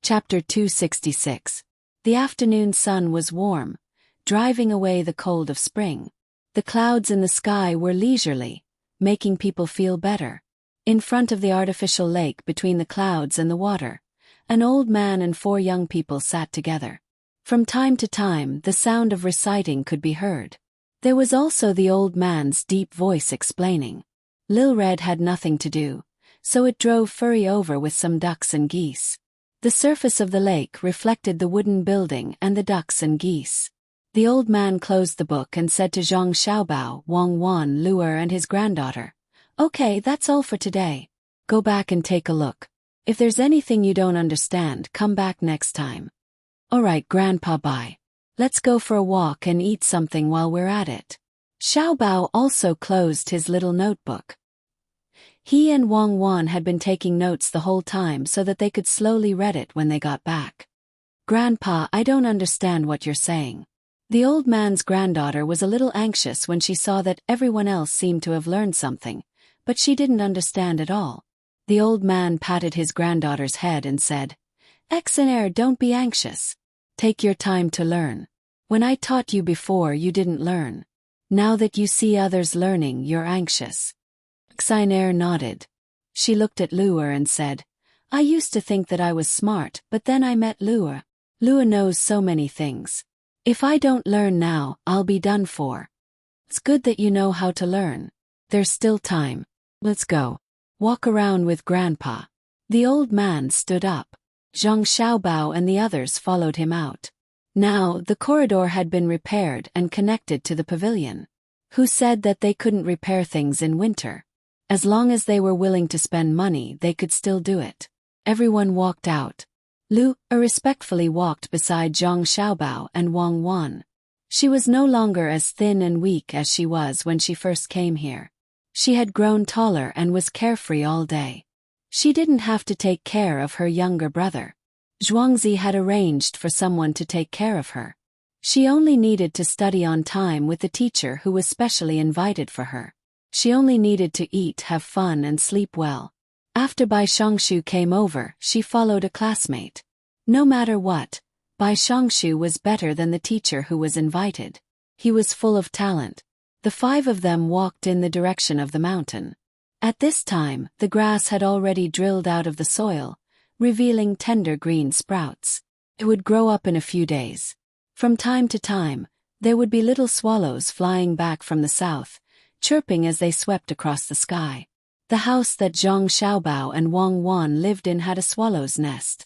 Chapter 266. The afternoon sun was warm, driving away the cold of spring. The clouds in the sky were leisurely, making people feel better. In front of the artificial lake between the clouds and the water, an old man and 4 young people sat together. From time to time, the sound of reciting could be heard. There was also the old man's deep voice explaining. Lil Red had nothing to do, so it drove Furry over with some ducks and geese. The surface of the lake reflected the wooden building and the ducks and geese. The old man closed the book and said to Zhang Xiaobao, Wang Wan, Luer and his granddaughter, "Okay, that's all for today. Go back and take a look. If there's anything you don't understand, come back next time." "Alright, Grandpa, bye. Let's go for a walk and eat something while we're at it." Xiaobao also closed his little notebook. He and Wang Wan had been taking notes the whole time so that they could slowly read it when they got back. "Grandpa, I don't understand what you're saying." The old man's granddaughter was a little anxious when she saw that everyone else seemed to have learned something, but she didn't understand at all. The old man patted his granddaughter's head and said, "Exenair, don't be anxious. Take your time to learn. When I taught you before, you didn't learn. Now that you see others learning, you're anxious." Exenair nodded. She looked at Luer and said, "I used to think that I was smart, but then I met Luer. Luer knows so many things. If I don't learn now, I'll be done for. It's good that you know how to learn. There's still time. Let's go. Walk around with Grandpa." The old man stood up. Zhang Xiaobao and the others followed him out. Now, the corridor had been repaired and connected to the pavilion. Who said that they couldn't repair things in winter? As long as they were willing to spend money, they could still do it. Everyone walked out. Lu respectfully walked beside Zhang Xiaobao and Wang Wan. She was no longer as thin and weak as she was when she first came here. She had grown taller and was carefree all day. She didn't have to take care of her younger brother. Zhuangzi had arranged for someone to take care of her. She only needed to study on time with the teacher who was specially invited for her. She only needed to eat, have fun and sleep well. After Bai Shongshu came over, she followed a classmate. No matter what, Bai Shongshu was better than the teacher who was invited. He was full of talent. The 5 of them walked in the direction of the mountain. At this time, the grass had already drilled out of the soil, revealing tender green sprouts. It would grow up in a few days. From time to time, there would be little swallows flying back from the south, chirping as they swept across the sky. The house that Zhang Xiaobao and Wang Wan lived in had a swallow's nest.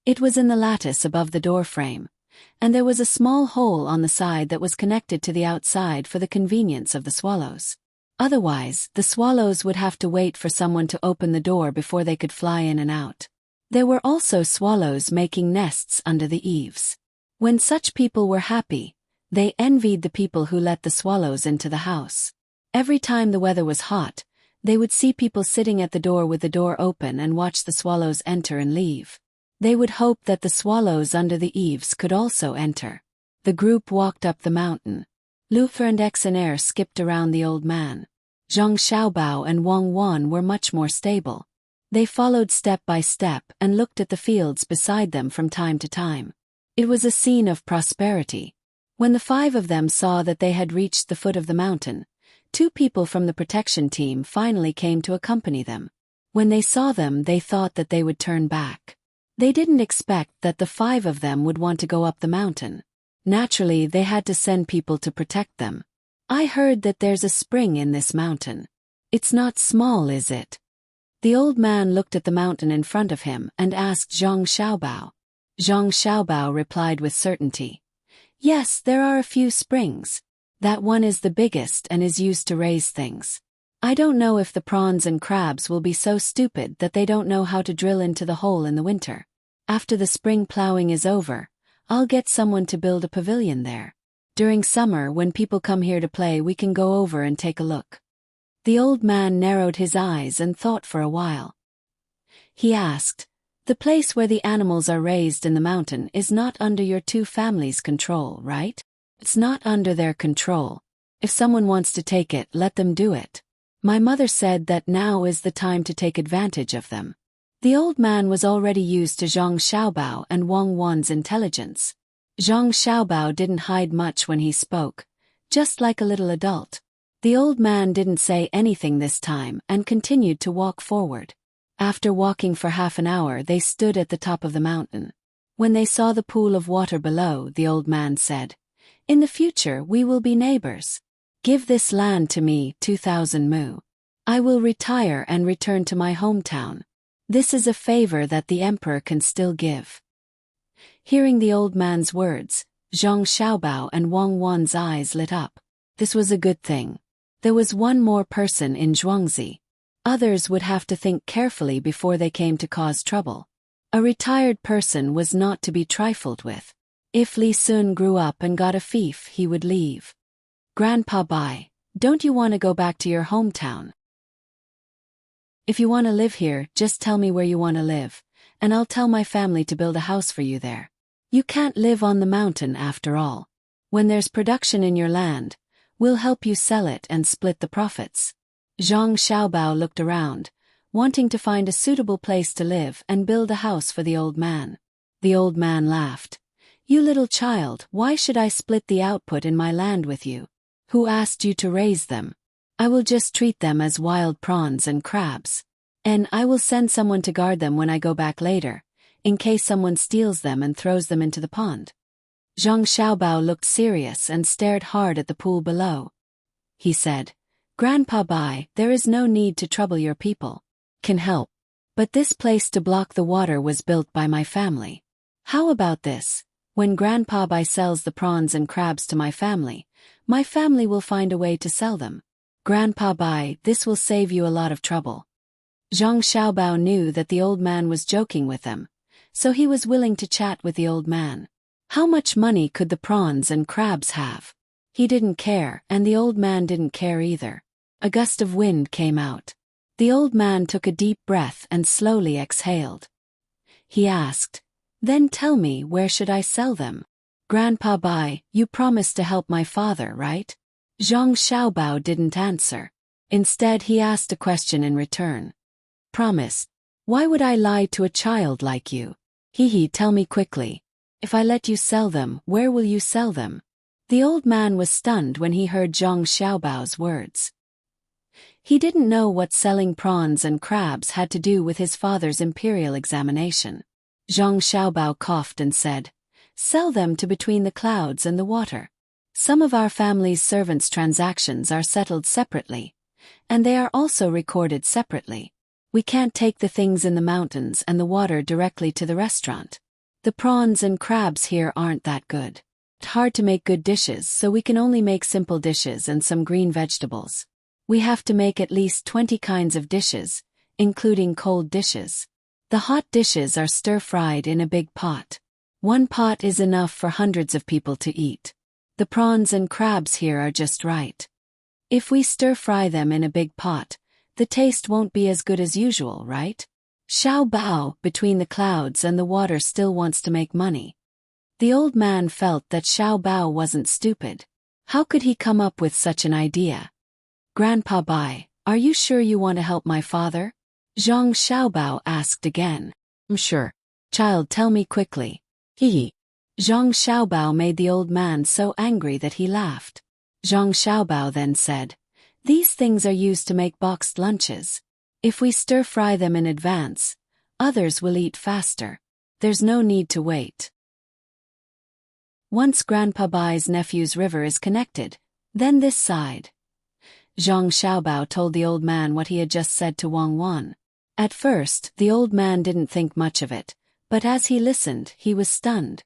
It was in the lattice above the door frame, and there was a small hole on the side that was connected to the outside for the convenience of the swallows. Otherwise, the swallows would have to wait for someone to open the door before they could fly in and out. There were also swallows making nests under the eaves. When such people were happy, they envied the people who let the swallows into the house. Every time the weather was hot, they would see people sitting at the door with the door open and watch the swallows enter and leave. They would hope that the swallows under the eaves could also enter. The group walked up the mountain. Lufer and Exenair skipped around the old man. Zhang Xiaobao and Wang Wan were much more stable. They followed step by step and looked at the fields beside them from time to time. It was a scene of prosperity. When the 5 of them saw that they had reached the foot of the mountain, 2 people from the protection team finally came to accompany them. When they saw them, they thought that they would turn back. They didn't expect that the 5 of them would want to go up the mountain. Naturally, they had to send people to protect them. "I heard that there's a spring in this mountain. It's not small, is it?" The old man looked at the mountain in front of him and asked Zhang Xiaobao. Zhang Xiaobao replied with certainty, "Yes, there are a few springs. That one is the biggest and is used to raise things. I don't know if the prawns and crabs will be so stupid that they don't know how to drill into the hole in the winter. After the spring plowing is over, I'll get someone to build a pavilion there. During summer, when people come here to play, we can go over and take a look." The old man narrowed his eyes and thought for a while. He asked, "The place where the animals are raised in the mountain is not under your 2 families' control, right?" "It's not under their control. If someone wants to take it, let them do it. My mother said that now is the time to take advantage of them." The old man was already used to Zhang Xiaobao and Wang Wan's intelligence. Zhang Xiaobao didn't hide much when he spoke, just like a little adult. The old man didn't say anything this time and continued to walk forward. After walking for half an hour, they stood at the top of the mountain. When they saw the pool of water below, the old man said, "In the future we will be neighbors. Give this land to me, 2,000 mu. I will retire and return to my hometown. This is a favor that the emperor can still give." Hearing the old man's words, Zhang Xiaobao and Wang Wan's eyes lit up. This was a good thing. There was one more person in Zhuangzi. Others would have to think carefully before they came to cause trouble. A retired person was not to be trifled with. If Li Sun grew up and got a fief, he would leave. "Grandpa Bai, don't you want to go back to your hometown? If you want to live here, just tell me where you want to live, and I'll tell my family to build a house for you there. You can't live on the mountain after all. When there's production in your land, we'll help you sell it and split the profits." Zhang Xiaobao looked around, wanting to find a suitable place to live and build a house for the old man. The old man laughed. "You little child, why should I split the output in my land with you? Who asked you to raise them? I will just treat them as wild prawns and crabs. And I will send someone to guard them when I go back later, in case someone steals them and throws them into the pond." Zhang Xiaobao looked serious and stared hard at the pool below. He said, "Grandpa Bai, there is no need to trouble your people. Can help. But this place to block the water was built by my family. How about this? When Grandpa Bai sells the prawns and crabs to my family will find a way to sell them. Grandpa Bai, this will save you a lot of trouble." Zhang Xiaobao knew that the old man was joking with them, so he was willing to chat with the old man. How much money could the prawns and crabs have? He didn't care, and the old man didn't care either. A gust of wind came out. The old man took a deep breath and slowly exhaled. He asked, "Then tell me, where should I sell them?" "Grandpa Bai, you promised to help my father, right?" Zhang Xiaobao didn't answer. Instead, he asked a question in return. "Promise. Why would I lie to a child like you? Tell me quickly. If I let you sell them, where will you sell them?" The old man was stunned when he heard Zhang Xiaobao's words. He didn't know what selling prawns and crabs had to do with his father's imperial examination. Zhang Xiaobao coughed and said, "Sell them to between the clouds and the water. Some of our family's servants' transactions are settled separately, and they are also recorded separately. We can't take the things in the mountains and the water directly to the restaurant. The prawns and crabs here aren't that good. It's hard to make good dishes, so we can only make simple dishes and some green vegetables. We have to make at least 20 kinds of dishes, including cold dishes. The hot dishes are stir-fried in a big pot. One pot is enough for hundreds of people to eat. The prawns and crabs here are just right. If we stir-fry them in a big pot, the taste won't be as good as usual, right?" Xiao Bao, between the clouds and the water, still wants to make money. The old man felt that Xiao Bao wasn't stupid. How could he come up with such an idea? "Grandpa Bai, are you sure you want to help my father?" Zhang Xiaobao asked again. "I'm sure. Child, tell me quickly." Zhang Xiaobao made the old man so angry that he laughed. Zhang Xiaobao then said, "These things are used to make boxed lunches. If we stir-fry them in advance, others will eat faster. There's no need to wait. Once Grandpa Bai's nephew's river is connected, then this side." Zhang Xiaobao told the old man what he had just said to Wang Wan. At first, the old man didn't think much of it, but as he listened, he was stunned.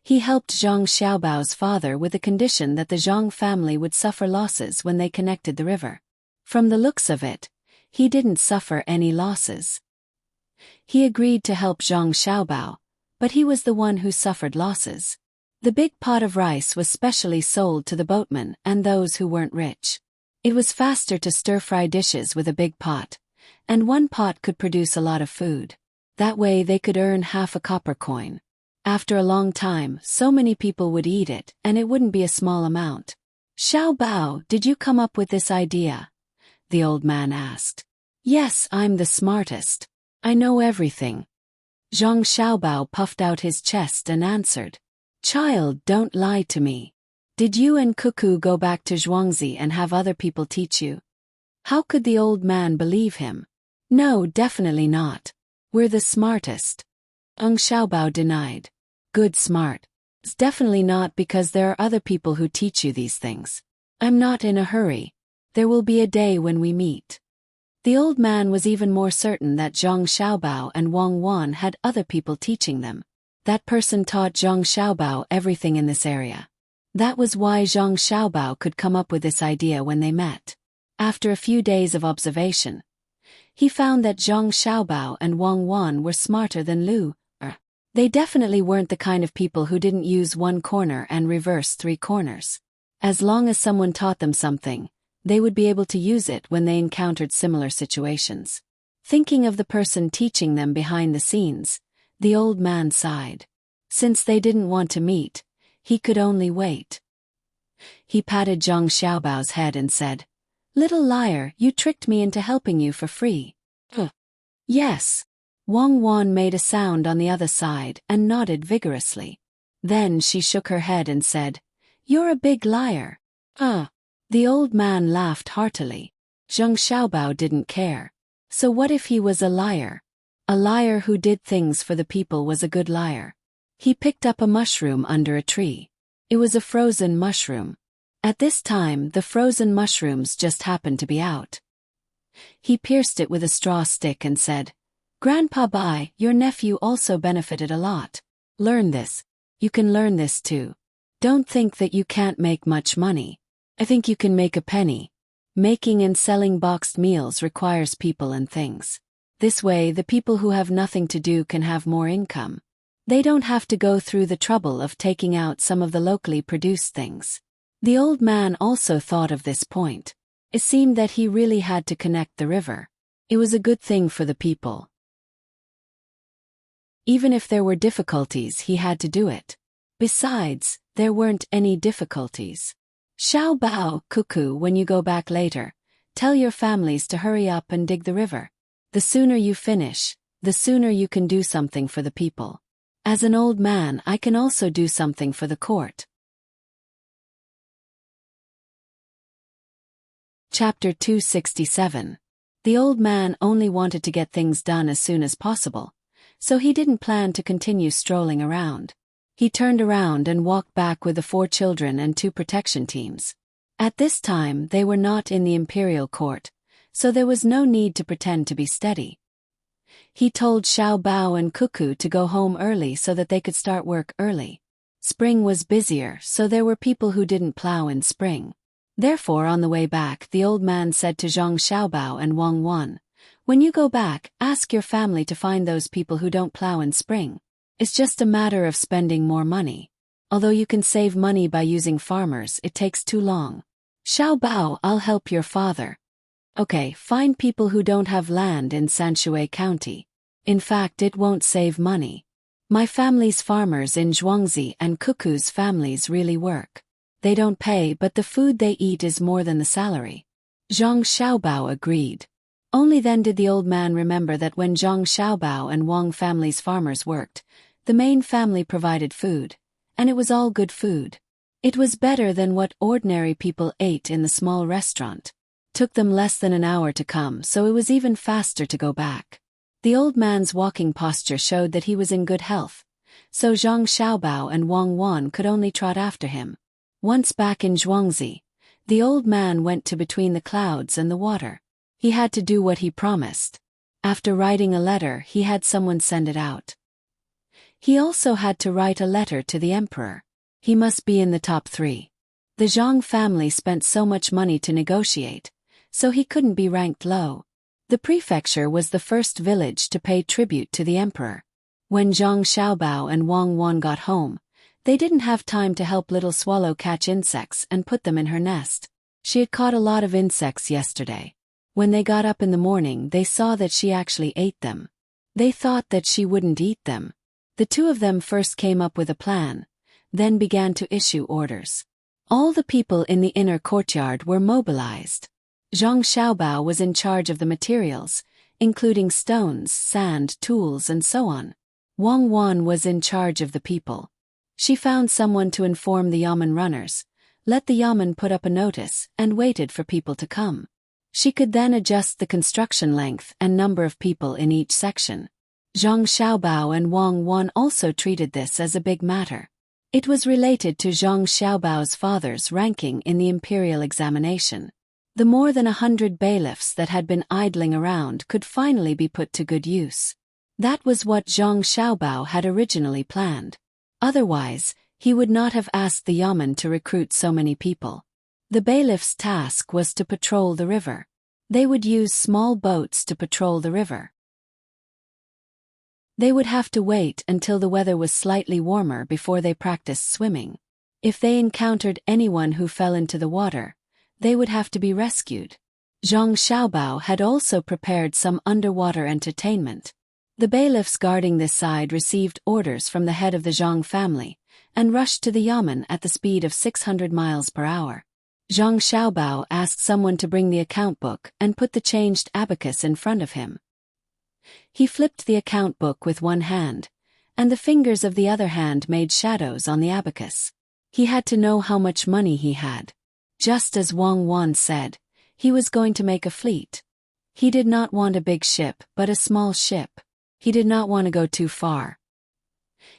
He helped Zhang Xiaobao's father with the condition that the Zhang family would suffer losses when they connected the river. From the looks of it, he didn't suffer any losses. He agreed to help Zhang Xiaobao, but he was the one who suffered losses. The big pot of rice was specially sold to the boatmen and those who weren't rich. It was faster to stir-fry dishes with a big pot, and one pot could produce a lot of food. That way they could earn half a copper coin. After a long time, so many people would eat it, and it wouldn't be a small amount. "Xiao Bao, did you come up with this idea?" the old man asked. "Yes, I'm the smartest. I know everything. Zhang Xiaobao puffed out his chest and answered. Child, don't lie to me. Did you and Cuckoo go back to Zhuangzi and have other people teach you? How could the old man believe him? No, definitely not. We're the smartest. Zhang Xiaobao denied. Good smart. It's definitely not, because there are other people who teach you these things. I'm not in a hurry. There will be a day when we meet. The old man was even more certain that Zhang Xiaobao and Wang Wan had other people teaching them. That person taught Zhang Xiaobao everything in this area. That was why Zhang Xiaobao could come up with this idea when they met. After a few days of observation, he found that Zhang Xiaobao and Wang Wan were smarter than Lu. They definitely weren't the kind of people who didn't use one corner and reverse 3 corners. As long as someone taught them something, they would be able to use it when they encountered similar situations. Thinking of the person teaching them behind the scenes, the old man sighed. Since they didn't want to meet, he could only wait. He patted Zhang Xiaobao's head and said, Little liar, you tricked me into helping you for free. Yes. Wang Wan made a sound on the other side and nodded vigorously. Then she shook her head and said, You're a big liar. The old man laughed heartily. Zhang Xiaobao didn't care. So what if he was a liar? A liar who did things for the people was a good liar. He picked up a mushroom under a tree. It was a frozen mushroom. At this time, the frozen mushrooms just happened to be out. He pierced it with a straw stick and said, Grandpa Bai, your nephew also benefited a lot. Learn this. You can learn this too. Don't think that you can't make much money. I think you can make a penny. Making and selling boxed meals requires people and things. This way, the people who have nothing to do can have more income. They don't have to go through the trouble of taking out some of the locally produced things. The old man also thought of this point. It seemed that he really had to connect the river. It was a good thing for the people. Even if there were difficulties, he had to do it. Besides, there weren't any difficulties. Xiao Bao, Cuckoo, when you go back later, tell your families to hurry up and dig the river. The sooner you finish, the sooner you can do something for the people. As an old man, I can also do something for the court. Chapter 267. The old man only wanted to get things done as soon as possible, so he didn't plan to continue strolling around. He turned around and walked back with the 4 children and 2 protection teams. At this time, they were not in the imperial court, so there was no need to pretend to be steady. He told Xiao Bao and Cuckoo to go home early so that they could start work early. Spring was busier, so there were people who didn't plow in spring. Therefore, on the way back, the old man said to Zhang Xiaobao and Wang Wan, When you go back, ask your family to find those people who don't plow in spring. It's just a matter of spending more money. Although you can save money by using farmers, it takes too long. Xiao Bao, I'll help your father. Okay, find people who don't have land in Sanshui County. In fact, it won't save money. My family's farmers in Zhuangzi and Cuckoo's families really work. They don't pay, but the food they eat is more than the salary. Zhang Xiaobao agreed. Only then did the old man remember that when Zhang Xiaobao and Wang family's farmers worked, the main family provided food, and it was all good food. It was better than what ordinary people ate in the small restaurant. Took them less than an hour to come, so it was even faster to go back. The old man's walking posture showed that he was in good health, so Zhang Xiaobao and Wang Wan could only trot after him. Once back in Zhuangzi, the old man went to between the clouds and the water. He had to do what he promised. After writing a letter, he had someone send it out. He also had to write a letter to the emperor. He must be in the top 3. The Zhang family spent so much money to negotiate, so he couldn't be ranked low. The prefecture was the first village to pay tribute to the emperor. When Zhang Xiaobao and Wang Wan got home, they didn't have time to help Little Swallow catch insects and put them in her nest. She had caught a lot of insects yesterday. When they got up in the morning, they saw that she actually ate them. They thought that she wouldn't eat them. The 2 of them first came up with a plan, then began to issue orders. All the people in the inner courtyard were mobilized. Zhang Xiaobao was in charge of the materials, including stones, sand, tools, and so on. Wang Wan was in charge of the people. She found someone to inform the yamen runners, let the yamen put up a notice, and waited for people to come. She could then adjust the construction length and number of people in each section. Zhang Xiaobao and Wang Wan also treated this as a big matter. It was related to Zhang Xiaobao's father's ranking in the imperial examination. The more than 100 bailiffs that had been idling around could finally be put to good use. That was what Zhang Xiaobao had originally planned. Otherwise, he would not have asked the yamen to recruit so many people. The bailiff's task was to patrol the river. They would use small boats to patrol the river. They would have to wait until the weather was slightly warmer before they practiced swimming. If they encountered anyone who fell into the water, they would have to be rescued. Zhang Xiaobao had also prepared some underwater entertainment. The bailiffs guarding this side received orders from the head of the Zhang family, and rushed to the yamen at the speed of 600 miles per hour. Zhang Xiaobao asked someone to bring the account book and put the changed abacus in front of him. He flipped the account book with one hand, and the fingers of the other hand made shadows on the abacus. He had to know how much money he had. Just as Wang Wan said, he was going to make a fleet. He did not want a big ship but a small ship. He did not want to go too far.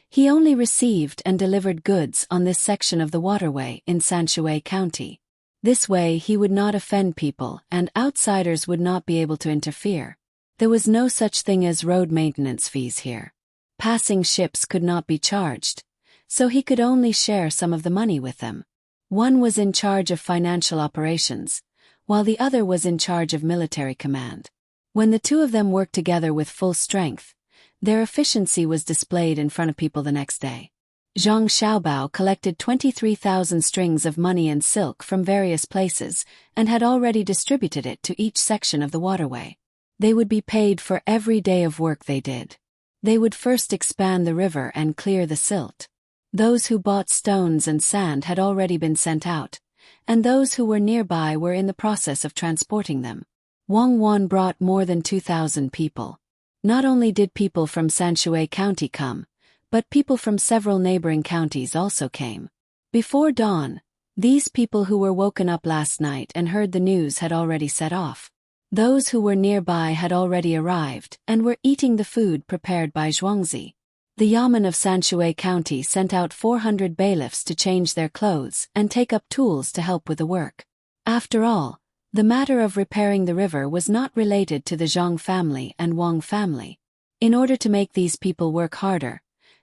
He only received and delivered goods on this section of the waterway in Sanshui County. This way he would not offend people and outsiders would not be able to interfere. There was no such thing as road maintenance fees here. Passing ships could not be charged, so he could only share some of the money with them. One was in charge of financial operations, while the other was in charge of military command. When the two of them worked together with full strength, their efficiency was displayed in front of people the next day. Zhang Xiaobao collected 23,000 strings of money and silk from various places and had already distributed it to each section of the waterway. They would be paid for every day of work they did. They would first expand the river and clear the silt. Those who bought stones and sand had already been sent out, and those who were nearby were in the process of transporting them. Wang Wan brought more than 2,000 people. Not only did people from Sanshui County come, but people from several neighboring counties also came. Before dawn, these people who were woken up last night and heard the news had already set off. Those who were nearby had already arrived and were eating the food prepared by Zhuangzi. The yamen of Sanshui County sent out 400 bailiffs to change their clothes and take up tools to help with the work. After all, the matter of repairing the river was not related to the Zhang family and Wang family. In order to make these people work harder,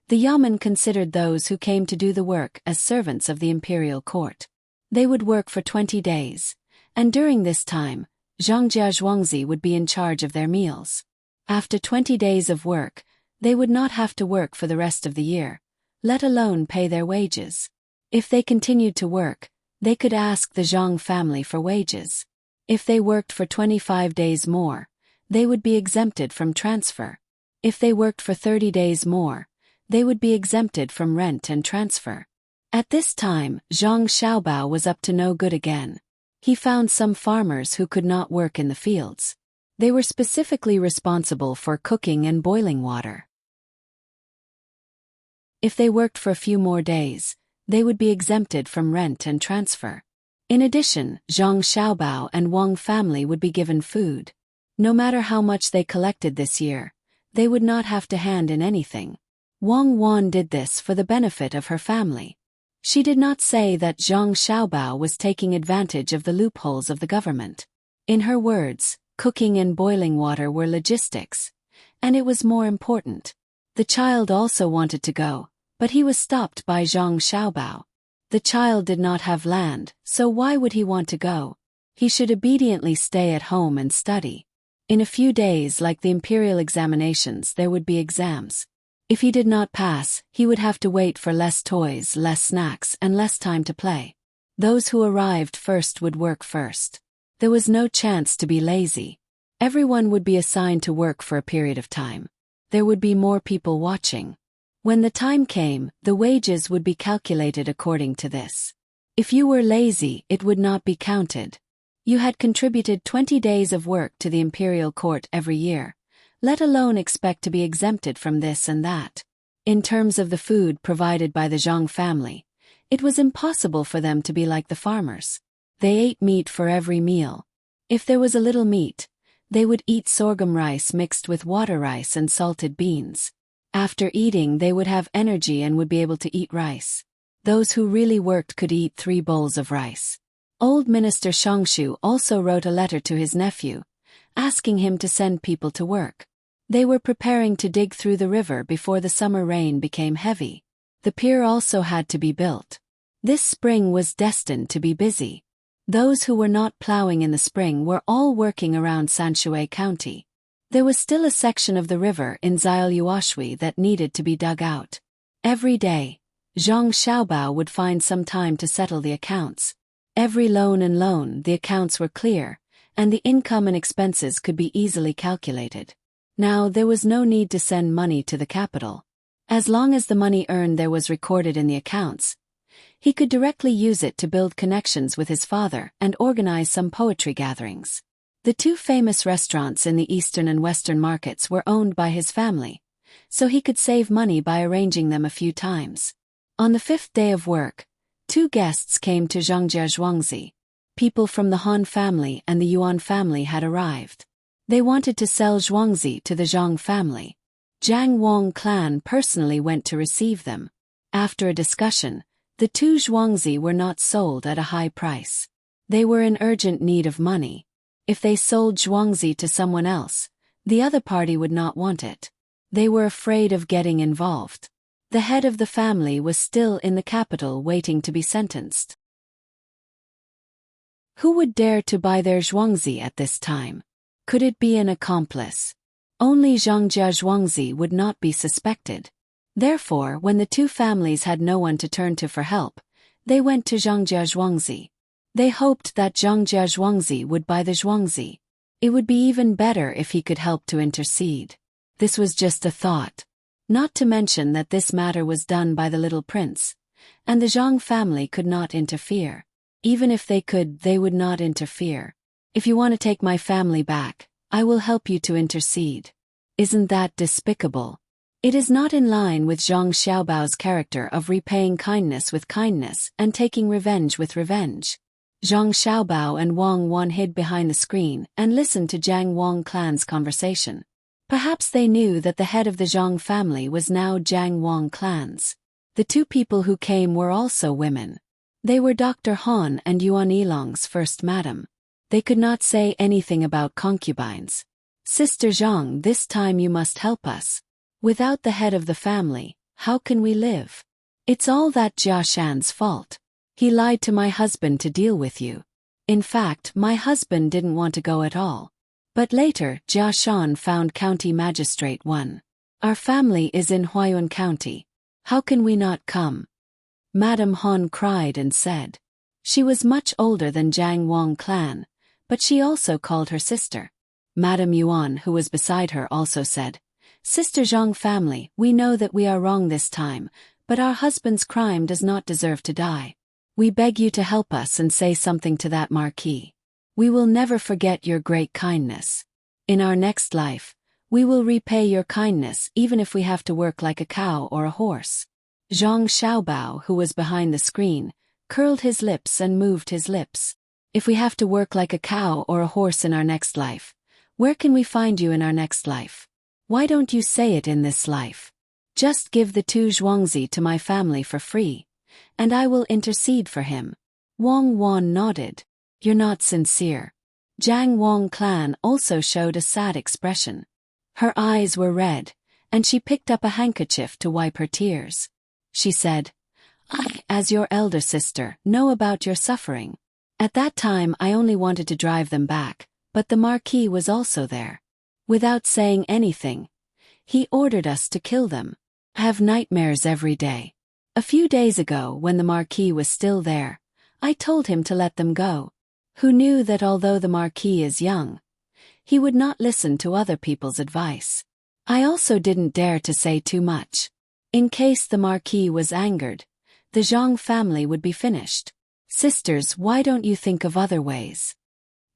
the yamen considered those who came to do the work as servants of the imperial court. They would work for 20 days, and during this time, Zhangjia Zhuangzi would be in charge of their meals. After 20 days of work, they would not have to work for the rest of the year, let alone pay their wages. If they continued to work, they could ask the Zhang family for wages. If they worked for 25 days more, they would be exempted from transfer. If they worked for 30 days more, they would be exempted from rent and transfer. At this time, Zhang Xiaobao was up to no good again. He found some farmers who could not work in the fields. They were specifically responsible for cooking and boiling water. If they worked for a few more days, they would be exempted from rent and transfer. In addition, Zhang Xiaobao and Wang family would be given food. No matter how much they collected this year, they would not have to hand in anything. Wang Wan did this for the benefit of her family. She did not say that Zhang Xiaobao was taking advantage of the loopholes of the government. In her words, cooking and boiling water were logistics, and it was more important. The child also wanted to go, but he was stopped by Zhang Xiaobao. The child did not have land, so why would he want to go? He should obediently stay at home and study. In a few days, like the imperial examinations, there would be exams. If he did not pass, he would have to wait for less toys, less snacks, and less time to play. Those who arrived first would work first. There was no chance to be lazy. Everyone would be assigned to work for a period of time. There would be more people watching. When the time came, the wages would be calculated according to this. If you were lazy, it would not be counted. You had contributed 20 days of work to the imperial court every year. let alone expect to be exempted from this and that. In terms of the food provided by the Zhang family, it was impossible for them to be like the farmers. They ate meat for every meal. If there was a little meat, they would eat sorghum rice mixed with water rice and salted beans. After eating, they would have energy and would be able to eat rice. Those who really worked could eat 3 bowls of rice. Old Minister Shangshu also wrote a letter to his nephew, asking him to send people to work. They were preparing to dig through the river before the summer rain became heavy. The pier also had to be built. This spring was destined to be busy. Those who were not plowing in the spring were all working around Sanshui County. There was still a section of the river in Xiaoyuoshui that needed to be dug out. Every day, Zhang Xiaobao would find some time to settle the accounts. Every loan, the accounts were clear, and the income and expenses could be easily calculated. Now there was no need to send money to the capital. As long as the money earned there was recorded in the accounts, he could directly use it to build connections with his father and organize some poetry gatherings. The 2 famous restaurants in the eastern and western markets were owned by his family, so he could save money by arranging them a few times. On the 5th day of work, 2 guests came to Zhangjia Zhuangzi. People from the Han family and the Yuan family had arrived. They wanted to sell Zhuangzi to the Zhang family. Jiang Wang clan personally went to receive them. After a discussion, the 2 Zhuangzi were not sold at a high price. They were in urgent need of money. If they sold Zhuangzi to someone else, the other party would not want it. They were afraid of getting involved. The head of the family was still in the capital waiting to be sentenced. Who would dare to buy their Zhuangzi at this time? Could it be an accomplice? Only Zhangjia Zhuangzi would not be suspected. Therefore, when the 2 families had no one to turn to for help, they went to Zhangjia Zhuangzi. They hoped that Zhangjia Zhuangzi would buy the Zhuangzi. It would be even better if he could help to intercede. This was just a thought. Not to mention that this matter was done by the little prince, and the Zhang family could not interfere. Even if they could, they would not interfere. If you want to take my family back, I will help you to intercede. Isn't that despicable? It is not in line with Zhang Xiaobao's character of repaying kindness with kindness and taking revenge with revenge. Zhang Xiaobao and Wang Wan hid behind the screen and listened to Jiang Wang clan's conversation. Perhaps they knew that the head of the Zhang family was now Jiang Wang clans. The 2 people who came were also women. They were Dr. Han and Yuan Yilong's first madam. They could not say anything about concubines. Sister Zhang, this time you must help us. Without the head of the family, how can we live? It's all that Jia Shan's fault. He lied to my husband to deal with you. In fact, my husband didn't want to go at all. But later, Jia Shan found County Magistrate 1. Our family is in Huayuan County. How can we not come? Madame Han cried and said. She was much older than Jiang Wang clan, but she also called her sister. Madame Yuan, who was beside her, also said, Sister Zhang family, we know that we are wrong this time, but our husband's crime does not deserve to die. We beg you to help us and say something to that marquis. We will never forget your great kindness. In our next life, we will repay your kindness even if we have to work like a cow or a horse. Zhang Xiaobao, who was behind the screen, curled his lips and moved his lips. If we have to work like a cow or a horse in our next life, where can we find you in our next life? Why don't you say it in this life? Just give the 2 Zhuangzi to my family for free, and I will intercede for him. Wang Wan nodded. You're not sincere. Jiang Wang clan also showed a sad expression. Her eyes were red, and she picked up a handkerchief to wipe her tears. She said, I, as your elder sister, know about your suffering. At that time I only wanted to drive them back, but the Marquis was also there. Without saying anything, he ordered us to kill them. I have nightmares every day. A few days ago, when the Marquis was still there, I told him to let them go. Who knew that although the Marquis is young, he would not listen to other people's advice. I also didn't dare to say too much. In case the Marquis was angered, the Zhang family would be finished. Sisters, why don't you think of other ways?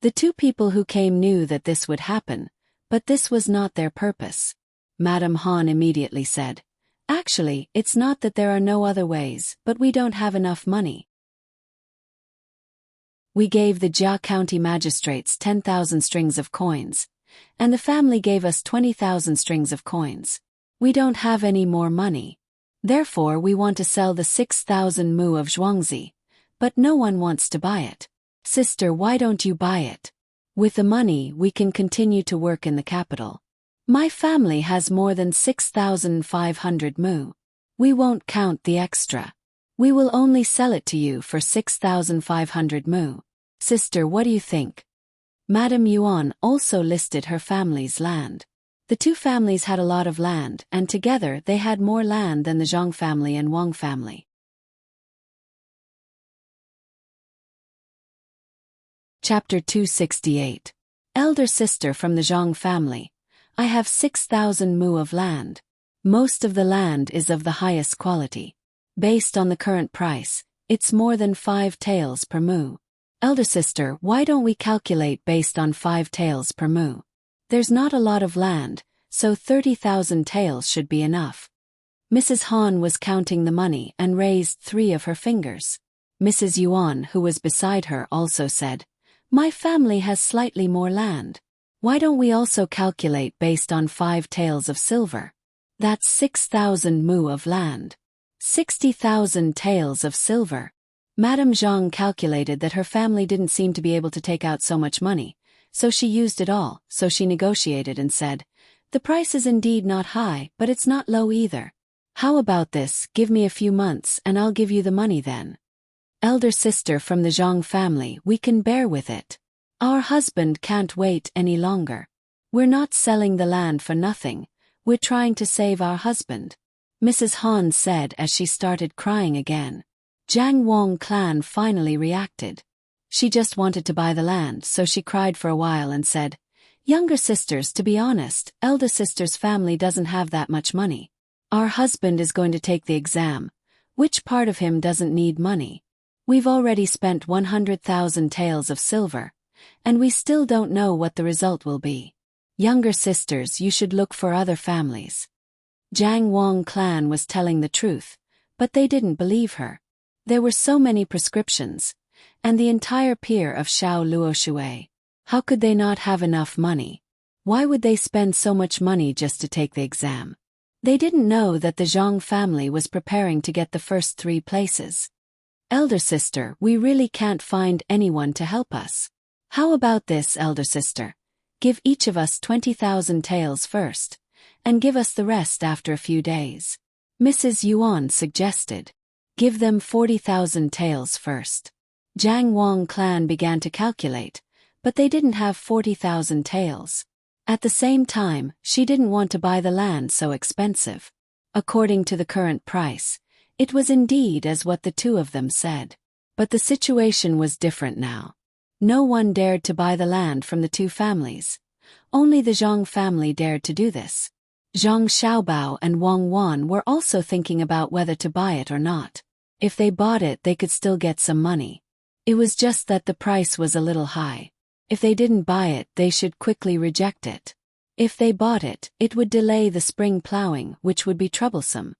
The 2 people who came knew that this would happen, But this was not their purpose. Madame Han immediately said, "Actually, it's not that there are no other ways, but we don't have enough money. We gave the Jia County magistrates 10,000 strings of coins, and the family gave us 20,000 strings of coins. We don't have any more money. Therefore we want to sell the 6,000 mu of Zhuangzi, but no one wants to buy it. Sister, why don't you buy it? With the money we can continue to work in the capital. My family has more than 6,500 mu. We won't count the extra. We will only sell it to you for 6,500 mu. Sister, what do you think?" Madame Yuan also listed her family's land. The two families had a lot of land, and together they had more land than the Zhang family and Wang family. Chapter 268. Elder sister from the Zhang family. I have 6,000 mu of land. Most of the land is of the highest quality. Based on the current price, it's more than 5 taels per mu. Elder sister, why don't we calculate based on 5 taels per mu? There's not a lot of land, so 30,000 taels should be enough. Mrs. Han was counting the money and raised 3 of her fingers. Mrs. Yuan, who was beside her, also said, "My family has slightly more land. Why don't we also calculate based on 5 taels of silver? That's 6,000 mu of land. 60,000 taels of silver." Madame Zhang calculated that her family didn't seem to be able to take out so much money, so she used it all, so she negotiated and said, "The price is indeed not high, but it's not low either. How about this, give me a few months and I'll give you the money then." Elder sister from the Zhang family, we can bear with it. Our husband can't wait any longer. We're not selling the land for nothing, we're trying to save our husband. Mrs. Han said as she started crying again. Jiang Wang clan finally reacted. She just wanted to buy the land, so she cried for a while and said, "Younger sisters, to be honest, elder sister's family doesn't have that much money. Our husband is going to take the exam. Which part of him doesn't need money? We've already spent 100,000 taels of silver, and we still don't know what the result will be. Younger sisters, you should look for other families." Jiang Wang clan was telling the truth, but they didn't believe her. There were so many prescriptions, and the entire peer of Shao Luoshui. How could they not have enough money? Why would they spend so much money just to take the exam? They didn't know that the Zhang family was preparing to get the first 3 places. "Elder sister, we really can't find anyone to help us. How about this, elder sister? Give each of us 20,000 taels first, and give us the rest after a few days." Mrs. Yuan suggested. "Give them 40,000 taels first." Jiang Wang clan began to calculate, but they didn't have 40,000 taels. At the same time, she didn't want to buy the land so expensive. According to the current price, it was indeed as what the two of them said. But the situation was different now. No one dared to buy the land from the two families. Only the Zhang family dared to do this. Zhang Xiaobao and Wang Wan were also thinking about whether to buy it or not. If they bought it, they could still get some money. It was just that the price was a little high. If they didn't buy it, they should quickly reject it. If they bought it, it would delay the spring plowing, which would be troublesome.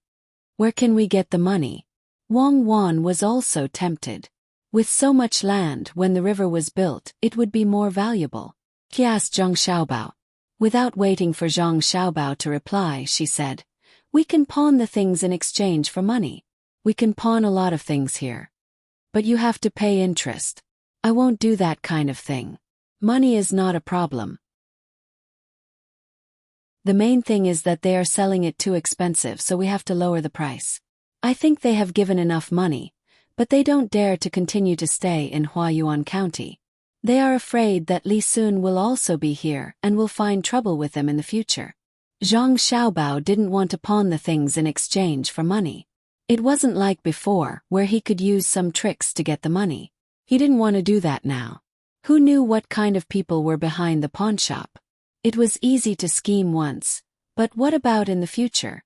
Where can we get the money? Wang Wan was also tempted. With so much land, when the river was built, it would be more valuable. He asked Zhang Xiaobao. Without waiting for Zhang Xiaobao to reply, she said, "We can pawn the things in exchange for money. We can pawn a lot of things here. But you have to pay interest. I won't do that kind of thing. Money is not a problem. The main thing is that they are selling it too expensive, so we have to lower the price. I think they have given enough money, but they don't dare to continue to stay in Huayuan County. They are afraid that Li Sun will also be here and will find trouble with them in the future." Zhang Xiaobao didn't want to pawn the things in exchange for money. It wasn't like before, where he could use some tricks to get the money. He didn't want to do that now. Who knew what kind of people were behind the pawn shop? It was easy to scheme once, but what about in the future?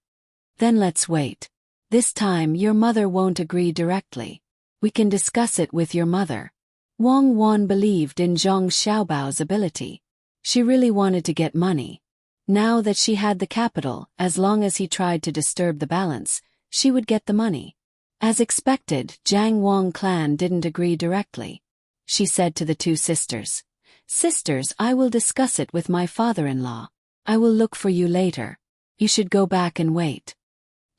Then let's wait. This time your mother won't agree directly. We can discuss it with your mother. Wang Wan believed in Zhang Xiaobao's ability. She really wanted to get money. Now that she had the capital, as long as he tried to disturb the balance, she would get the money. As expected, Jiang Wang clan didn't agree directly. She said to the two sisters, "Sisters, I will discuss it with my father-in-law. I will look for you later. You should go back and wait."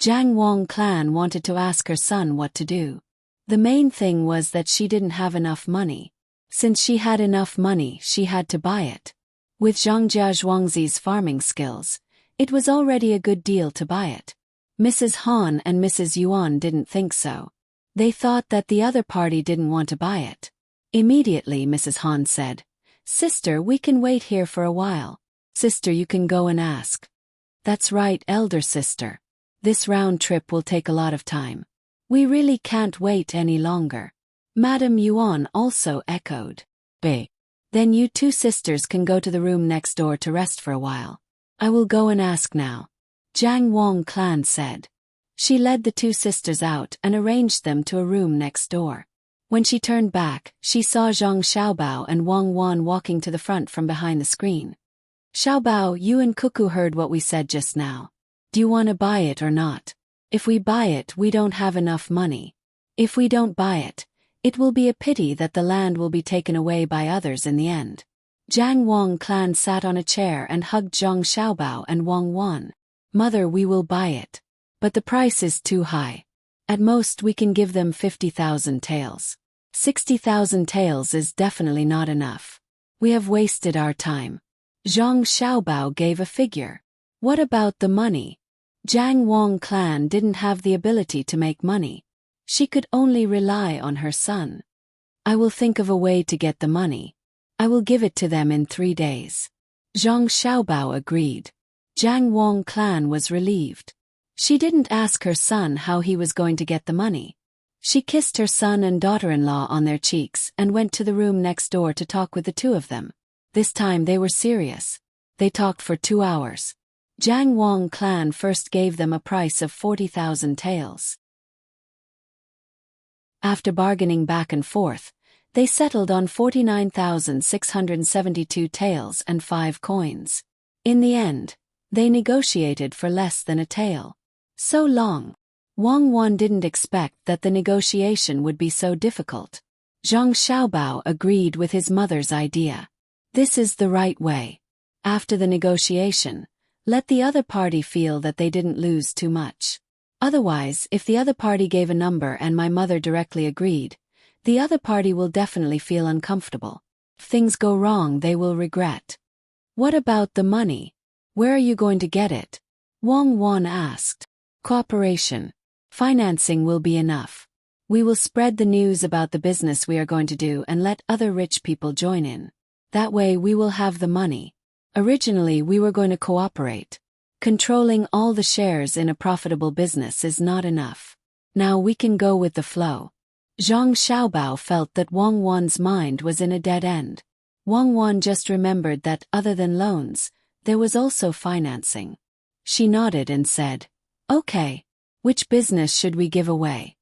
Jiang Wang clan wanted to ask her son what to do. The main thing was that she didn't have enough money. Since she had enough money, she had to buy it. With Zhangjia Zhuangzi's farming skills, it was already a good deal to buy it. Mrs. Han and Mrs. Yuan didn't think so. They thought that the other party didn't want to buy it. Immediately Mrs. Han said, "Sister, we can wait here for a while. Sister, you can go and ask." "That's right, elder sister. This round trip will take a lot of time. We really can't wait any longer." Madame Yuan also echoed. "Bae. Then you two sisters can go to the room next door to rest for a while. I will go and ask now," Jiang Wang clan said. She led the two sisters out and arranged them to a room next door. When she turned back, she saw Zhang Xiaobao and Wang Wan walking to the front from behind the screen. "Xiaobao, you and Cuckoo heard what we said just now. Do you want to buy it or not? If we buy it, we don't have enough money. If we don't buy it, it will be a pity that the land will be taken away by others in the end." Jiang Wang clan sat on a chair and hugged Zhang Xiaobao and Wang Wan. "Mother, we will buy it. But the price is too high. At most we can give them 50,000 taels. 60,000 taels is definitely not enough. We have wasted our time." Zhang Xiaobao gave a figure. "What about the money?" Jiang Wang clan didn't have the ability to make money. She could only rely on her son. "I will think of a way to get the money. I will give it to them in 3 days." Zhang Xiaobao agreed. Jiang Wang clan was relieved. She didn't ask her son how he was going to get the money. She kissed her son and daughter-in-law on their cheeks and went to the room next door to talk with the two of them. This time they were serious. They talked for 2 hours. Jiang Wang clan first gave them a price of 40,000 taels. After bargaining back and forth, they settled on 49,672 taels and 5 coins. In the end, they negotiated for less than a tael. So long. Wang Wan didn't expect that the negotiation would be so difficult. Zhang Xiaobao agreed with his mother's idea. This is the right way. After the negotiation, let the other party feel that they didn't lose too much. Otherwise, if the other party gave a number and my mother directly agreed, the other party will definitely feel uncomfortable. If things go wrong, they will regret. "What about the money? Where are you going to get it?" Wang Wan asked. "Cooperation. Financing will be enough. We will spread the news about the business we are going to do and let other rich people join in. That way we will have the money. Originally we were going to cooperate. Controlling all the shares in a profitable business is not enough. Now we can go with the flow." Zhang Xiaobao felt that Wang Wan's mind was in a dead end. Wang Wan just remembered that other than loans, there was also financing. She nodded and said, "Okay. Which business should we give away?"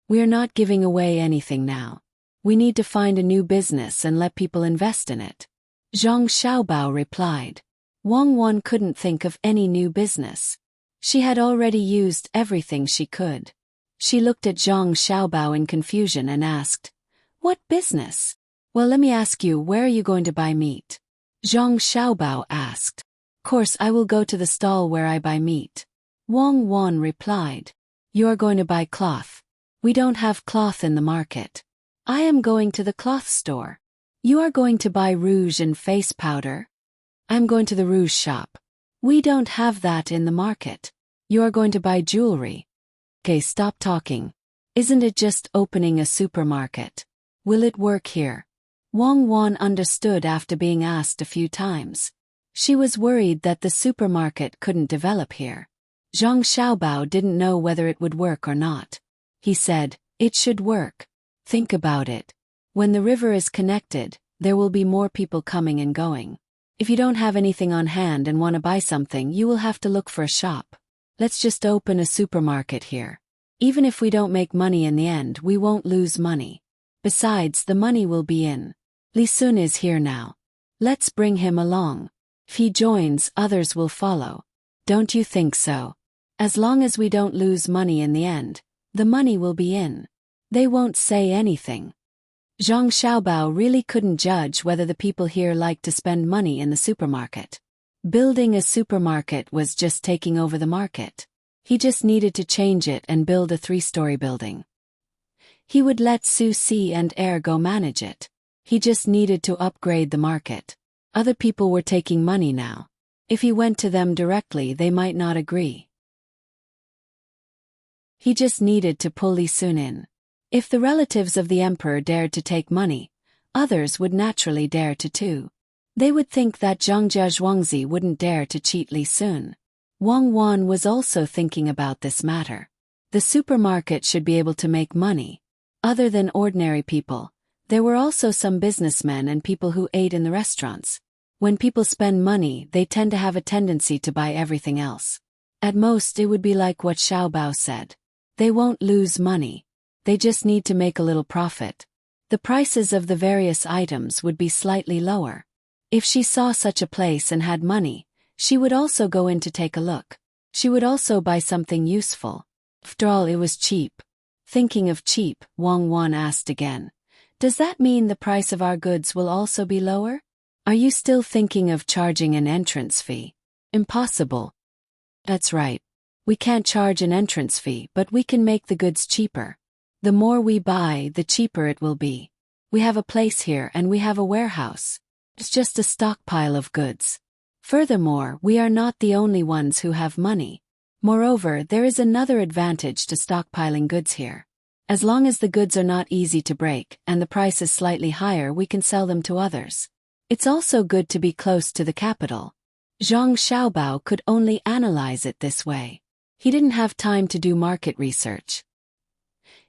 "We are not giving away anything now. We need to find a new business and let people invest in it," Zhang Xiaobao replied. Wang Wan couldn't think of any new business. She had already used everything she could. She looked at Zhang Xiaobao in confusion and asked, "What business?" "Well, let me ask you, where are you going to buy meat?" Zhang Xiaobao asked. "Of course, I will go to the stall where I buy meat." Wang Wan replied, "You are going to buy cloth. We don't have cloth in the market. I am going to the cloth store. You are going to buy rouge and face powder. I'm going to the rouge shop. We don't have that in the market. You are going to buy jewelry. Okay, stop talking. Isn't it just opening a supermarket? Will it work here?" Wang Wan understood after being asked a few times. She was worried that the supermarket couldn't develop here. Zhang Xiaobao didn't know whether it would work or not. He said, "It should work. Think about it. When the river is connected, there will be more people coming and going. If you don't have anything on hand and want to buy something, you will have to look for a shop. Let's just open a supermarket here. Even if we don't make money in the end, we won't lose money. Besides, the money will be in. Li Sun is here now. Let's bring him along. If he joins, others will follow. Don't you think so? As long as we don't lose money in the end, the money will be in. They won't say anything. Zhang Xiaobao really couldn't judge whether the people here liked to spend money in the supermarket. Building a supermarket was just taking over the market. He just needed to change it and build a 3-story building. He would let Su Si and Ergo manage it. He just needed to upgrade the market. Other people were taking money now. If he went to them directly, they might not agree. He just needed to pull Li Sun in. If the relatives of the emperor dared to take money, others would naturally dare to too. They would think that Zhangjia Zhuangzi wouldn't dare to cheat Li Sun. Wang Wan was also thinking about this matter. The supermarket should be able to make money. Other than ordinary people, there were also some businessmen and people who ate in the restaurants. When people spend money, they tend to have a tendency to buy everything else. At most, it would be like what Xiaobao said. They won't lose money. They just need to make a little profit. The prices of the various items would be slightly lower. If she saw such a place and had money, she would also go in to take a look. She would also buy something useful. After all, it was cheap. Thinking of cheap, Wang Wan asked again. Does that mean the price of our goods will also be lower? Are you still thinking of charging an entrance fee? Impossible. That's right. We can't charge an entrance fee, but we can make the goods cheaper. The more we buy, the cheaper it will be. We have a place here and we have a warehouse. It's just a stockpile of goods. Furthermore, we are not the only ones who have money. Moreover, there is another advantage to stockpiling goods here. As long as the goods are not easy to break and the price is slightly higher, we can sell them to others. It's also good to be close to the capital. Zhang Xiaobao could only analyze it this way. He didn't have time to do market research.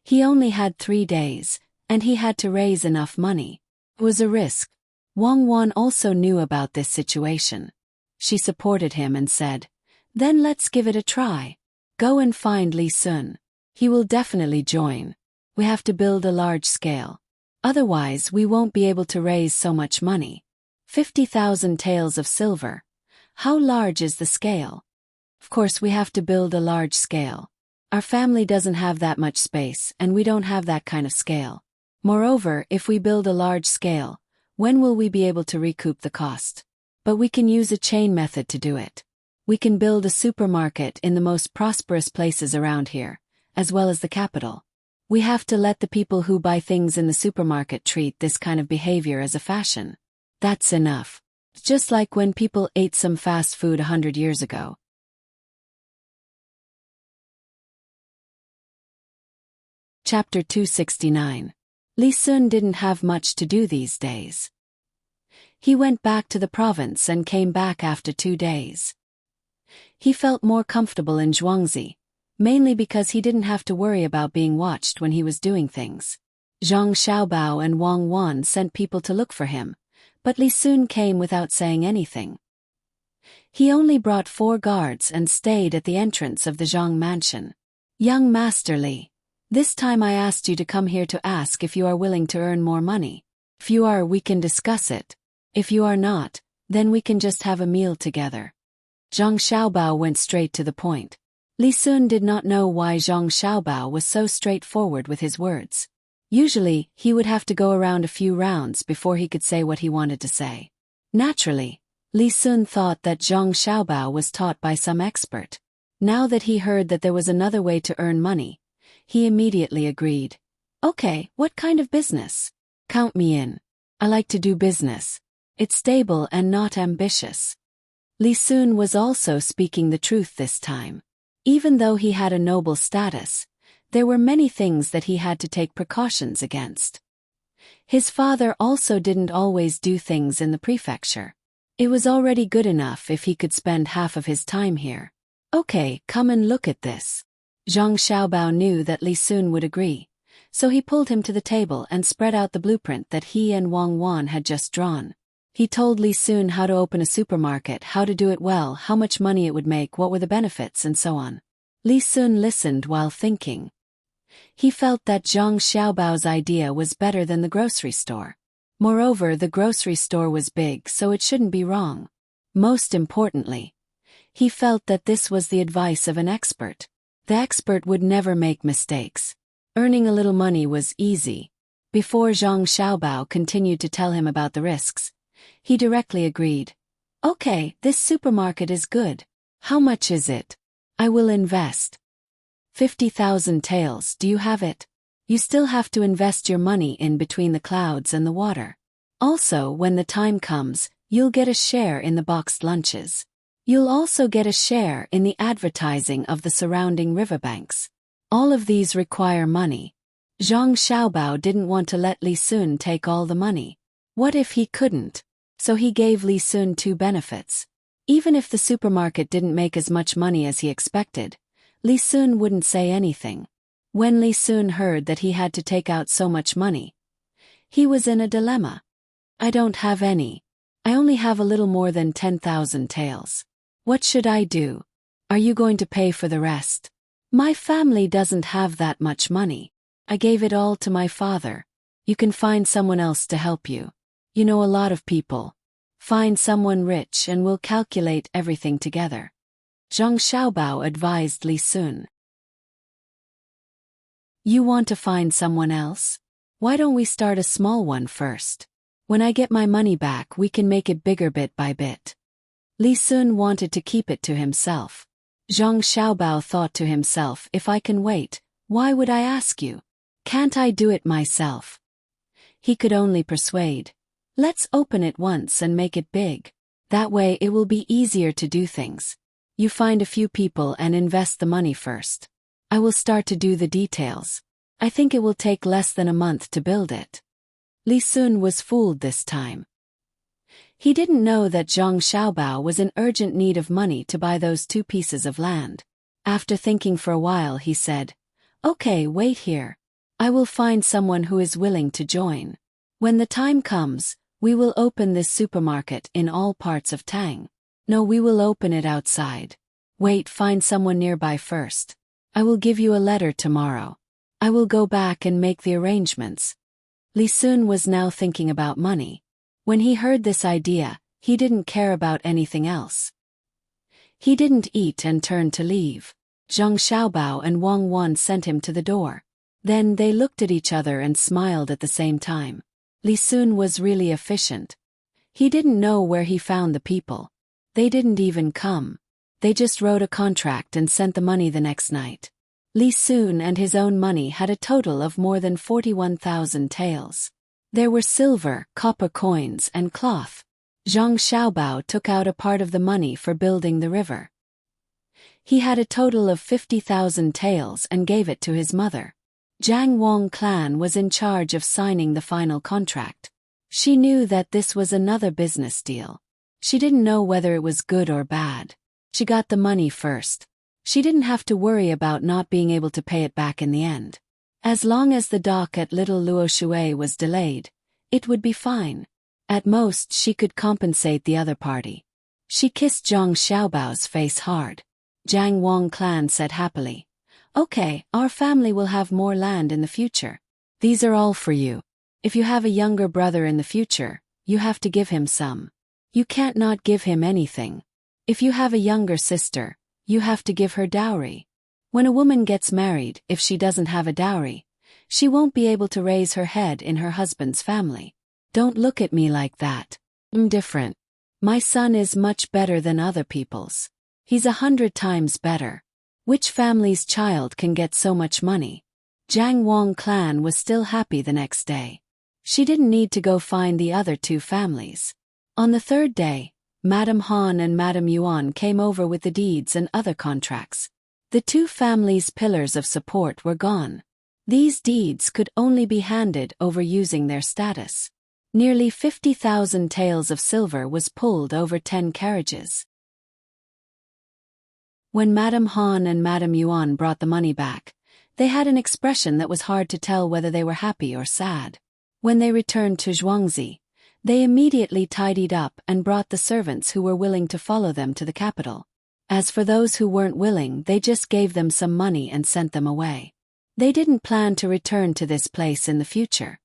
He only had 3 days, and he had to raise enough money. It was a risk. Wang Wan also knew about this situation. She supported him and said, "Then let's give it a try. Go and find Li Sun. He will definitely join. We have to build a large scale. Otherwise, we won't be able to raise so much money. 50,000 taels of silver. How large is the scale? Of course, we have to build a large scale. Our family doesn't have that much space, and we don't have that kind of scale. Moreover, if we build a large scale, when will we be able to recoup the cost? But we can use a chain method to do it. We can build a supermarket in the most prosperous places around here, as well as the capital. We have to let the people who buy things in the supermarket treat this kind of behavior as a fashion. That's enough. It's just like when people ate some fast food 100 years ago. Chapter 269. Li Sun didn't have much to do these days. He went back to the province and came back after 2 days. He felt more comfortable in Zhuangzi, mainly because he didn't have to worry about being watched when he was doing things. Zhang Xiaobao and Wang Wan sent people to look for him, but Li Sun came without saying anything. He only brought 4 guards and stayed at the entrance of the Zhang mansion. "Young Master Li, this time I asked you to come here to ask if you are willing to earn more money. If you are, we can discuss it. If you are not, then we can just have a meal together." Zhang Xiaobao went straight to the point. Li Sun did not know why Zhang Xiaobao was so straightforward with his words. Usually, he would have to go around a few rounds before he could say what he wanted to say. Naturally, Li Sun thought that Zhang Xiaobao was taught by some expert. Now that he heard that there was another way to earn money, he immediately agreed. "Okay, what kind of business? Count me in. I like to do business. It's stable and not ambitious." Li Sun was also speaking the truth this time. Even though he had a noble status, there were many things that he had to take precautions against. His father also didn't always do things in the prefecture. It was already good enough if he could spend half of his time here. "Okay, come and look at this." Zhang Xiaobao knew that Li Sun would agree, so he pulled him to the table and spread out the blueprint that he and Wang Wan had just drawn. He told Li Sun how to open a supermarket, how to do it well, how much money it would make, what were the benefits, and so on. Li Sun listened while thinking. He felt that Zhang Xiaobao's idea was better than the grocery store. Moreover, the grocery store was big, so it shouldn't be wrong. Most importantly, he felt that this was the advice of an expert. The expert would never make mistakes. Earning a little money was easy. Before Zhang Xiaobao continued to tell him about the risks, he directly agreed. Okay, this supermarket is good. How much is it? I will invest 50,000 taels. Do you have it? You still have to invest your money in between the clouds and the water. Also, when the time comes, you'll get a share in the boxed lunches. You'll also get a share in the advertising of the surrounding riverbanks. All of these require money. Zhang Xiaobao didn't want to let Li Sun take all the money. What if he couldn't? So he gave Li Sun two benefits. Even if the supermarket didn't make as much money as he expected, Li Sun wouldn't say anything. When Li Sun heard that he had to take out so much money, he was in a dilemma. I don't have any. I only have a little more than 10,000 taels. What should I do? Are you going to pay for the rest? My family doesn't have that much money. I gave it all to my father. You can find someone else to help you. You know a lot of people. Find someone rich and we'll calculate everything together. Zhang Xiaobao advised Li Sun. You want to find someone else? Why don't we start a small one first? When I get my money back, we can make it bigger bit by bit. Li Sun wanted to keep it to himself. Zhang Xiaobao thought to himself, if I can wait, why would I ask you? Can't I do it myself? He could only persuade. Let's open it once and make it big. That way it will be easier to do things. You find a few people and invest the money first. I will start to do the details. I think it will take less than a month to build it. Li Sun was fooled this time. He didn't know that Zhang Xiaobao was in urgent need of money to buy those 2 pieces of land. After thinking for a while, he said, Okay, wait here. I will find someone who is willing to join. When the time comes, we will open this supermarket in all parts of Tang. No, we will open it outside. Wait, find someone nearby first. I will give you a letter tomorrow. I will go back and make the arrangements. Li Sun was now thinking about money. When he heard this idea, he didn't care about anything else. He didn't eat and turned to leave. Zhang Xiaobao and Wang Wan sent him to the door. Then they looked at each other and smiled at the same time. Li Sun was really efficient. He didn't know where he found the people. They didn't even come. They just wrote a contract and sent the money the next night. Li Sun and his own money had a total of more than 41,000 taels. There were silver, copper coins, and cloth. Zhang Xiaobao took out a part of the money for building the river. He had a total of 50,000 taels and gave it to his mother. Jiang Wang clan was in charge of signing the final contract. She knew that this was another business deal. She didn't know whether it was good or bad. She got the money first. She didn't have to worry about not being able to pay it back in the end. As long as the dock at Little Luoshui was delayed, it would be fine. At most, she could compensate the other party. She kissed Zhang Xiaobao's face hard. Jiang Wang clan said happily, Okay, our family will have more land in the future. These are all for you. If you have a younger brother in the future, you have to give him some. You can't not give him anything. If you have a younger sister, you have to give her dowry. When a woman gets married, if she doesn't have a dowry, she won't be able to raise her head in her husband's family. Don't look at me like that. I'm different. My son is much better than other people's. He's 100 times better. Which family's child can get so much money? Jiang Wang clan was still happy the next day. She didn't need to go find the other 2 families. On the 3rd day, Madame Han and Madame Yuan came over with the deeds and other contracts. The 2 families' pillars of support were gone. These deeds could only be handed over using their status. Nearly 50,000 taels of silver was pulled over 10 carriages. When Madame Han and Madame Yuan brought the money back, they had an expression that was hard to tell whether they were happy or sad. When they returned to Zhuangzi, they immediately tidied up and brought the servants who were willing to follow them to the capital. As for those who weren't willing, they just gave them some money and sent them away. They didn't plan to return to this place in the future.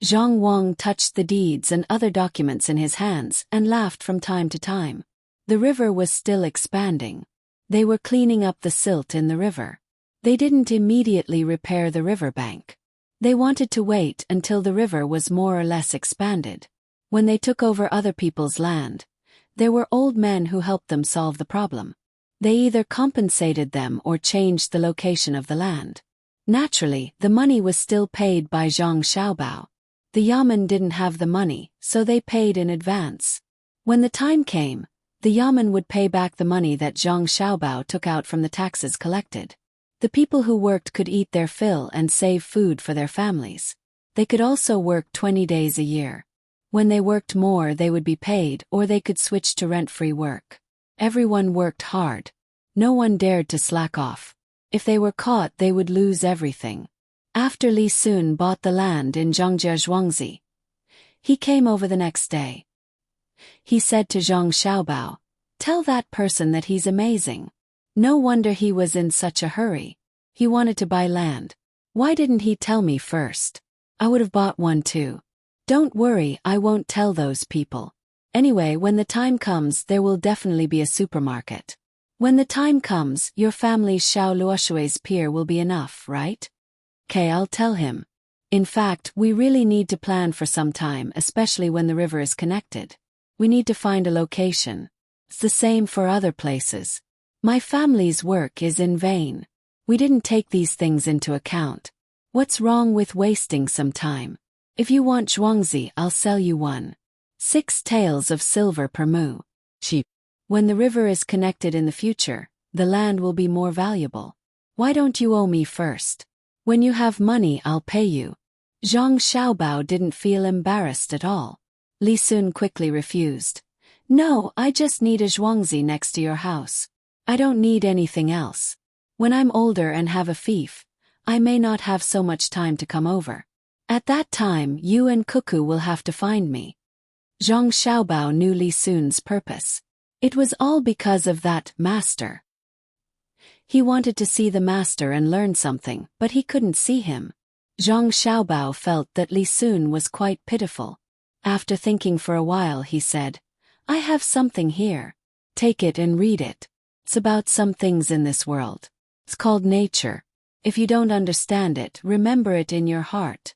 Zhang Wang touched the deeds and other documents in his hands and laughed from time to time. The river was still expanding. They were cleaning up the silt in the river. They didn't immediately repair the riverbank. They wanted to wait until the river was more or less expanded. When they took over other people's land, there were old men who helped them solve the problem. They either compensated them or changed the location of the land. Naturally, the money was still paid by Zhang Xiaobao. The Yamen didn't have the money, so they paid in advance. When the time came, the Yamen would pay back the money that Zhang Xiaobao took out from the taxes collected. The people who worked could eat their fill and save food for their families. They could also work 20 days a year. When they worked more, they would be paid, or they could switch to rent-free work. Everyone worked hard. No one dared to slack off. If they were caught, they would lose everything. After Li Sun bought the land in Zhongjia Zhuangzi, he came over the next day. He said to Zhang Xiaobao, "Tell that person that he's amazing." No wonder he was in such a hurry. He wanted to buy land. Why didn't he tell me first? I would have bought one too. Don't worry, I won't tell those people. Anyway, when the time comes, there will definitely be a supermarket. When the time comes, your family's Xiao Luoshui's pier will be enough, right? Okay, I'll tell him. In fact, we really need to plan for some time, especially when the river is connected. We need to find a location. It's the same for other places. My family's work is in vain. We didn't take these things into account. What's wrong with wasting some time? If you want Zhuangzi, I'll sell you one. 6 taels of silver per mu. Cheap. When the river is connected in the future, the land will be more valuable. Why don't you owe me first? When you have money, I'll pay you. Zhang Xiaobao didn't feel embarrassed at all. Li Sun quickly refused. No, I just need a Zhuangzi next to your house. I don't need anything else. When I'm older and have a fief, I may not have so much time to come over. At that time, you and Cuckoo will have to find me. Zhang Xiaobao knew Li Sun's purpose. It was all because of that master. He wanted to see the master and learn something, but he couldn't see him. Zhang Xiaobao felt that Li Sun was quite pitiful. After thinking for a while, he said, "I have something here. Take it and read it. It's about some things in this world. It's called nature. If you don't understand it, remember it in your heart.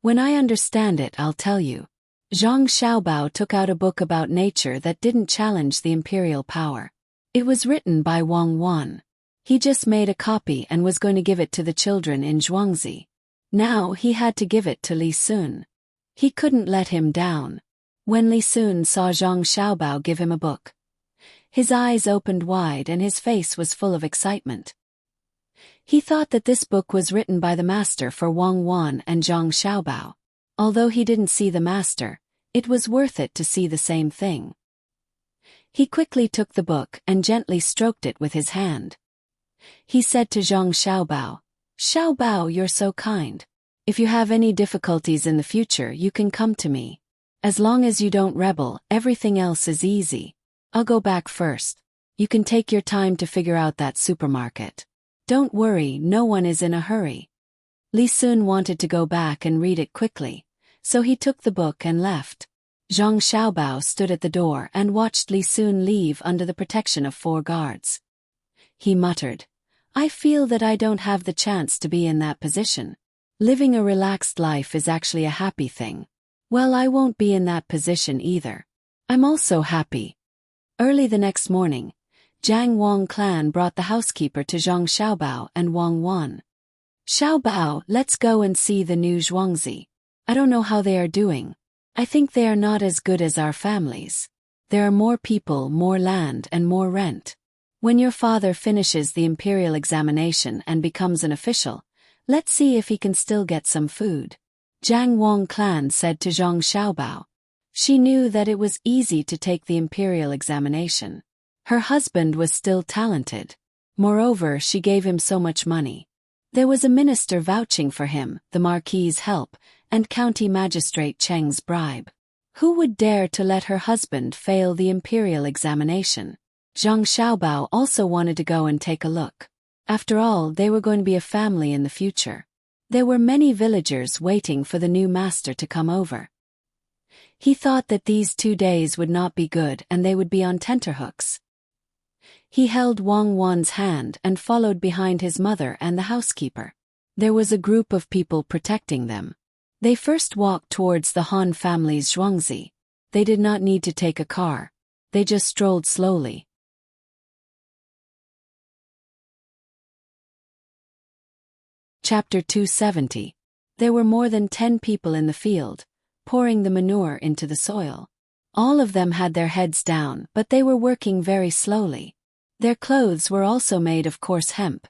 When I understand it, I'll tell you." Zhang Xiaobao took out a book about nature that didn't challenge the imperial power. It was written by Wang Wan. He just made a copy and was going to give it to the children in Zhuangzi. Now he had to give it to Li Sun. He couldn't let him down. When Li Sun saw Zhang Xiaobao give him a book, his eyes opened wide and his face was full of excitement. He thought that this book was written by the master for Wang Wan and Zhang Xiaobao. Although he didn't see the master, it was worth it to see the same thing. He quickly took the book and gently stroked it with his hand. He said to Zhang Xiaobao, "Xiaobao, you're so kind. If you have any difficulties in the future, you can come to me. As long as you don't rebel, everything else is easy. I'll go back first. You can take your time to figure out that supermarket. Don't worry, no one is in a hurry." Li Sun wanted to go back and read it quickly, so he took the book and left. Zhang Xiaobao stood at the door and watched Li Sun leave under the protection of 4 guards. He muttered, "I feel that I don't have the chance to be in that position. Living a relaxed life is actually a happy thing. Well, I won't be in that position either. I'm also happy." Early the next morning, Jiang Wang clan brought the housekeeper to Zhang Xiaobao and Wang Wan. "Xiaobao, let's go and see the new Zhuangzi. I don't know how they are doing. I think they are not as good as our families. There are more people, more land, and more rent. When your father finishes the imperial examination and becomes an official, let's see if he can still get some food." Jiang Wang clan said to Zhang Xiaobao. She knew that it was easy to take the imperial examination. Her husband was still talented. Moreover, she gave him so much money. There was a minister vouching for him, the Marquis's help, and County Magistrate Cheng's bribe. Who would dare to let her husband fail the imperial examination? Zhang Xiaobao also wanted to go and take a look. After all, they were going to be a family in the future. There were many villagers waiting for the new master to come over. He thought that these 2 days would not be good and they would be on tenterhooks. He held Wang Wan's hand and followed behind his mother and the housekeeper. There was a group of people protecting them. They first walked towards the Han family's zhuangzi. They did not need to take a car. They just strolled slowly. Chapter 270. There were more than 10 people in the field, pouring the manure into the soil. All of them had their heads down, but they were working very slowly. Their clothes were also made of coarse hemp,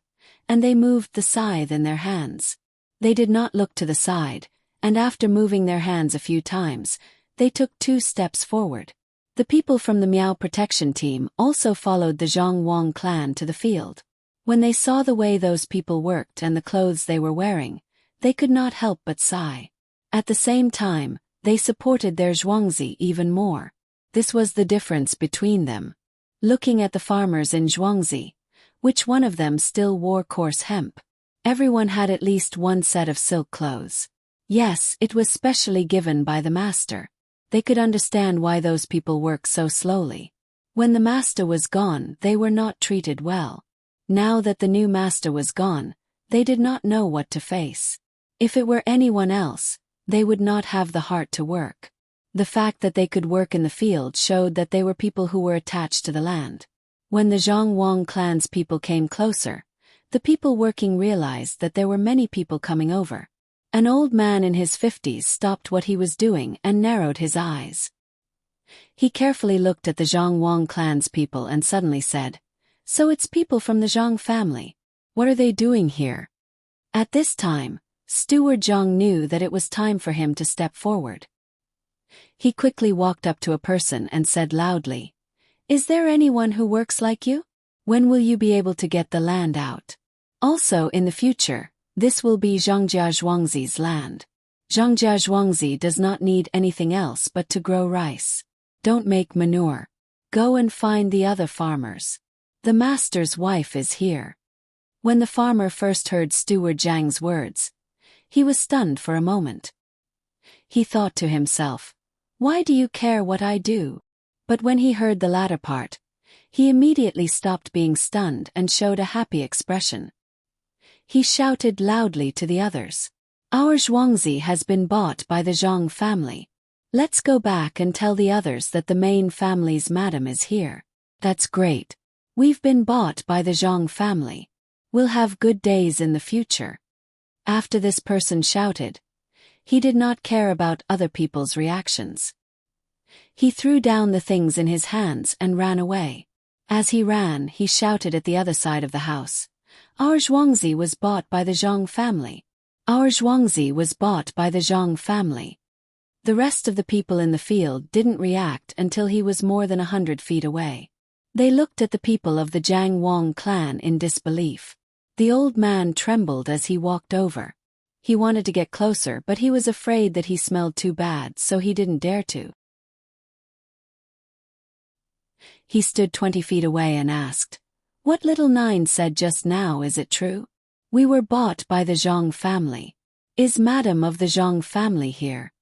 and they moved the scythe in their hands. They did not look to the side, and after moving their hands a few times, they took 2 steps forward. The people from the Miao protection team also followed the Zhang Wang clan to the field. When they saw the way those people worked and the clothes they were wearing, they could not help but sigh. At the same time, they supported their zhuangzi even more. This was the difference between them. Looking at the farmers in zhuangzi, which one of them still wore coarse hemp? Everyone had at least one set of silk clothes. Yes, it was specially given by the master. They could understand why those people work so slowly. When the master was gone, they were not treated well. Now that the new master was gone, they did not know what to face. If it were anyone else, they would not have the heart to work. The fact that they could work in the field showed that they were people who were attached to the land. When the Zhang Wang clan's people came closer, the people working realized that there were many people coming over. An old man in his 50s stopped what he was doing and narrowed his eyes. He carefully looked at the Zhang Wang clan's people and suddenly said, "So it's people from the Zhang family. What are they doing here?" At this time, Steward Zhang knew that it was time for him to step forward. He quickly walked up to a person and said loudly, "Is there anyone who works like you? When will you be able to get the land out? Also in the future, this will be Zhangjia Zhuangzi's land. Zhangjia Zhuangzi does not need anything else but to grow rice. Don't make manure. Go and find the other farmers. The master's wife is here." When the farmer first heard Steward Zhang's words, he was stunned for a moment. He thought to himself, "Why do you care what I do?" But when he heard the latter part, he immediately stopped being stunned and showed a happy expression. He shouted loudly to the others, "Our zhuangzi has been bought by the Zhang family. Let's go back and tell the others that the main family's madam is here. That's great. We've been bought by the Zhang family. We'll have good days in the future." After this person shouted, he did not care about other people's reactions. He threw down the things in his hands and ran away. As he ran, he shouted at the other side of the house, "Our zhuangzi was bought by the Zhang family. Our zhuangzi was bought by the Zhang family." The rest of the people in the field didn't react until he was more than 100 feet away. They looked at the people of the Zhang Wang clan in disbelief. The old man trembled as he walked over. He wanted to get closer, but he was afraid that he smelled too bad, so he didn't dare to. He stood 20 feet away and asked, "What little nine said just now, is it true? We were bought by the Zhang family. Is madam of the Zhang family here?"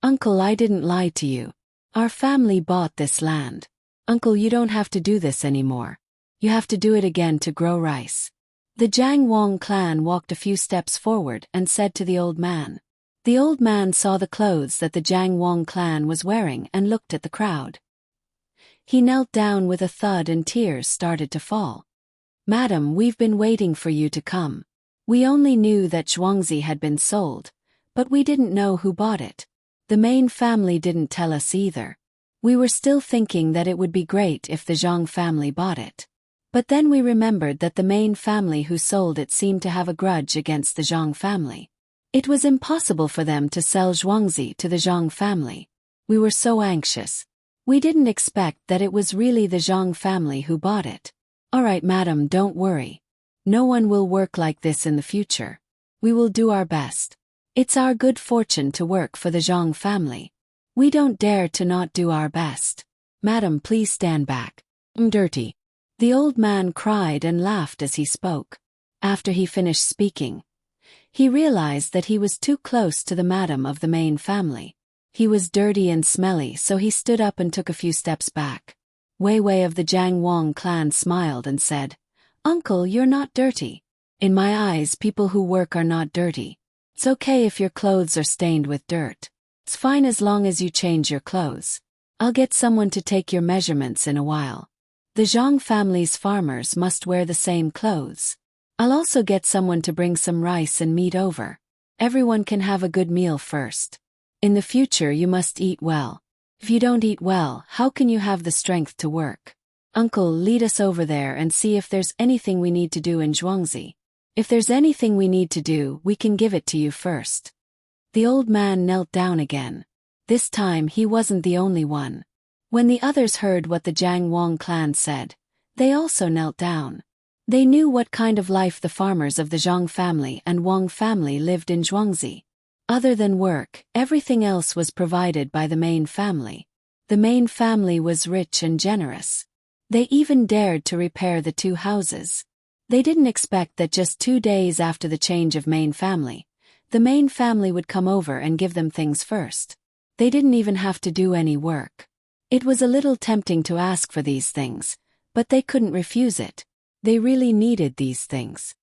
"Uncle, I didn't lie to you. Our family bought this land. Uncle, you don't have to do this anymore. You have to do it again to grow rice." The Zhang Wang clan walked a few steps forward and said to the old man. The old man saw the clothes that the Zhang Wang clan was wearing and looked at the crowd. He knelt down with a thud and tears started to fall. "Madam, we've been waiting for you to come. We only knew that zhuangzi had been sold, but we didn't know who bought it. The main family didn't tell us either. We were still thinking that it would be great if the Zhang family bought it. But then we remembered that the main family who sold it seemed to have a grudge against the Zhang family. It was impossible for them to sell zhuangzi to the Zhang family. We were so anxious. We didn't expect that it was really the Zhang family who bought it. All right, madam, don't worry. No one will work like this in the future. We will do our best. It's our good fortune to work for the Zhang family. We don't dare to not do our best. Madam, please stand back. I'm dirty." The old man cried and laughed as he spoke. After he finished speaking, He realized that he was too close to the madam of the main family. He was dirty and smelly, so he stood up and took a few steps back. Wei Wei of the Jiang Wang clan smiled and said, "Uncle, you're not dirty. In my eyes, people who work are not dirty. It's okay if your clothes are stained with dirt. It's fine as long as you change your clothes. I'll get someone to take your measurements in a while. The Zhang family's farmers must wear the same clothes. I'll also get someone to bring some rice and meat over. Everyone can have a good meal first. In the future you must eat well. If you don't eat well, how can you have the strength to work? Uncle, lead us over there and see if there's anything we need to do in Zhuangzi. If there's anything we need to do, we can give it to you first." The old man knelt down again. This time he wasn't the only one. When the others heard what the Jiang Wang clan said, they also knelt down. They knew what kind of life the farmers of the Zhang family and Wang family lived in Zhuangzi. Other than work, everything else was provided by the main family. The main family was rich and generous. They even dared to repair the 2 houses. They didn't expect that just 2 days after the change of main family, the main family would come over and give them things first. They didn't even have to do any work. It was a little tempting to ask for these things, but they couldn't refuse it. They really needed these things.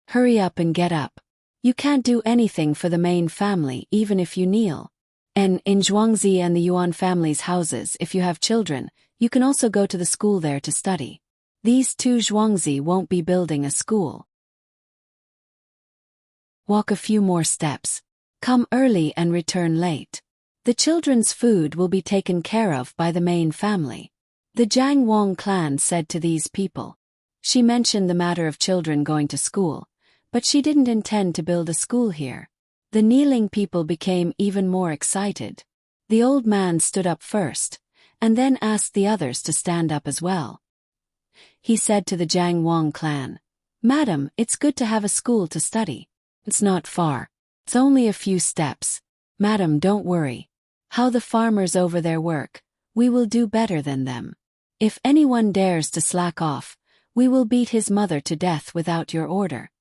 Hurry up and get up. You can't do anything for the main family even if you kneel. And in Zhuangzi and the Yuan family's houses, if you have children, you can also go to the school there to study. These 2 Zhuangzi won't be building a school. Walk a few more steps. Come early and return late. The children's food will be taken care of by the main family. The Jiang Wang clan said to these people. She mentioned the matter of children going to school, but she didn't intend to build a school here. The kneeling people became even more excited. The old man stood up first, and then asked the others to stand up as well. He said to the Jiang Wang clan, "Madam, it's good to have a school to study. It's not far. It's only a few steps. Madam, don't worry. How the farmers over there work, we will do better than them. If anyone dares to slack off, we will beat his mother to death without your order."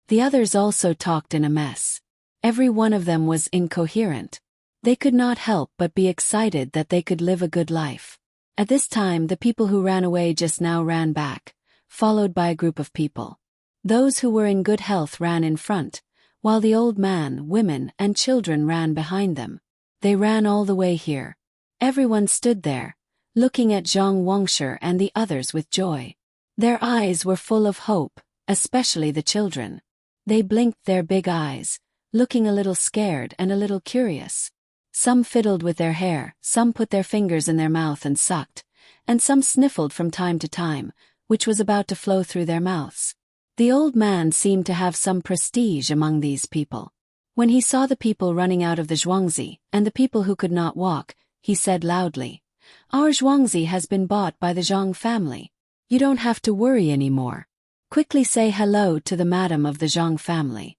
The others also talked in a mess. Every one of them was incoherent. They could not help but be excited that they could live a good life. At this time, the people who ran away just now ran back, followed by a group of people. Those who were in good health ran in front, while the old man, women, and children ran behind them. They ran all the way here. Everyone stood there, looking at Zhang Wangshi and the others with joy. Their eyes were full of hope, especially the children. They blinked their big eyes, looking a little scared and a little curious. Some fiddled with their hair, some put their fingers in their mouth and sucked, and some sniffled from time to time, which was about to flow through their mouths. The old man seemed to have some prestige among these people. When he saw the people running out of the Zhuangzi, and the people who could not walk, he said loudly, "Our Zhuangzi has been bought by the Zhang family. You don't have to worry anymore. Quickly say hello to the madam of the Zhang family."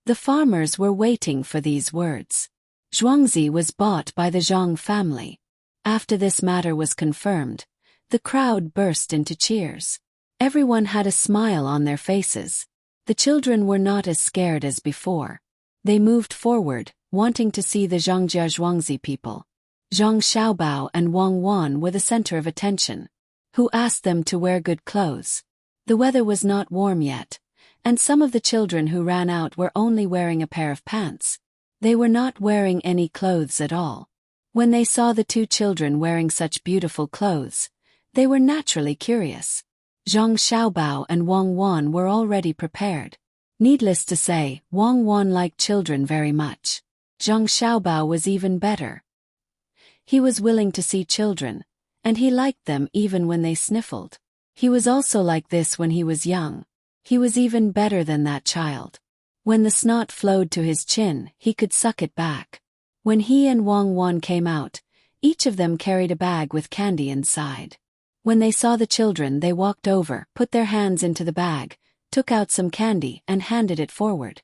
The farmers were waiting for these words. Zhuangzi was bought by the Zhang family. After this matter was confirmed, the crowd burst into cheers. Everyone had a smile on their faces. The children were not as scared as before. They moved forward, wanting to see the Zhangjia Zhuangzi people. Zhang Xiaobao and Wang Wan were the center of attention, who asked them to wear good clothes. The weather was not warm yet, and some of the children who ran out were only wearing a pair of pants. They were not wearing any clothes at all. When they saw the 2 children wearing such beautiful clothes, they were naturally curious. Zhang Xiaobao and Wang Wan were already prepared. Needless to say, Wang Wan liked children very much. Zhang Xiaobao was even better. He was willing to see children, and he liked them even when they sniffled. He was also like this when he was young. He was even better than that child. When the snot flowed to his chin, he could suck it back. When he and Wang Wan came out, each of them carried a bag with candy inside. When they saw the children, they walked over, put their hands into the bag, took out some candy and handed it forward.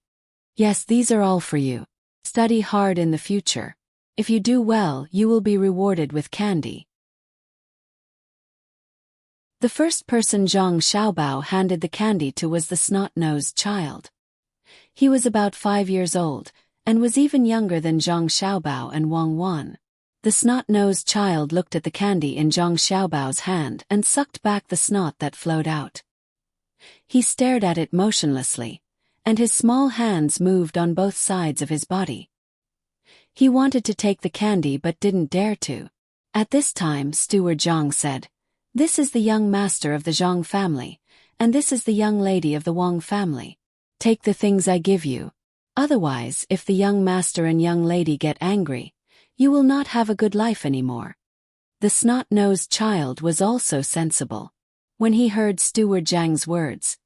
"Yes, these are all for you. Study hard in the future. If you do well, you will be rewarded with candy." The first person Zhang Xiaobao handed the candy to was the snot-nosed child. He was about 5 years old, and was even younger than Zhang Xiaobao and Wang Wan. The snot-nosed child looked at the candy in Zhang Xiaobao's hand and sucked back the snot that flowed out. He stared at it motionlessly, and his small hands moved on both sides of his body. He wanted to take the candy but didn't dare to. At this time, Steward Zhang said, "This is the young master of the Zhang family, and this is the young lady of the Wang family. Take the things I give you. Otherwise, if the young master and young lady get angry, you will not have a good life anymore." The snot-nosed child was also sensible. When he heard Steward Zhang's words,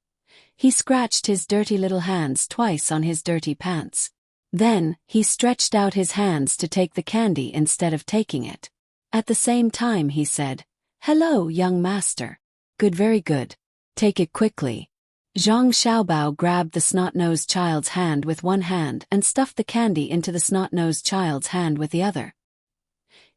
he scratched his dirty little hands twice on his dirty pants. Then, he stretched out his hands to take the candy instead of taking it. At the same time he said, "Hello, young master. Good, very good. Take it quickly." Zhang Xiaobao grabbed the snot-nosed child's hand with one hand and stuffed the candy into the snot-nosed child's hand with the other.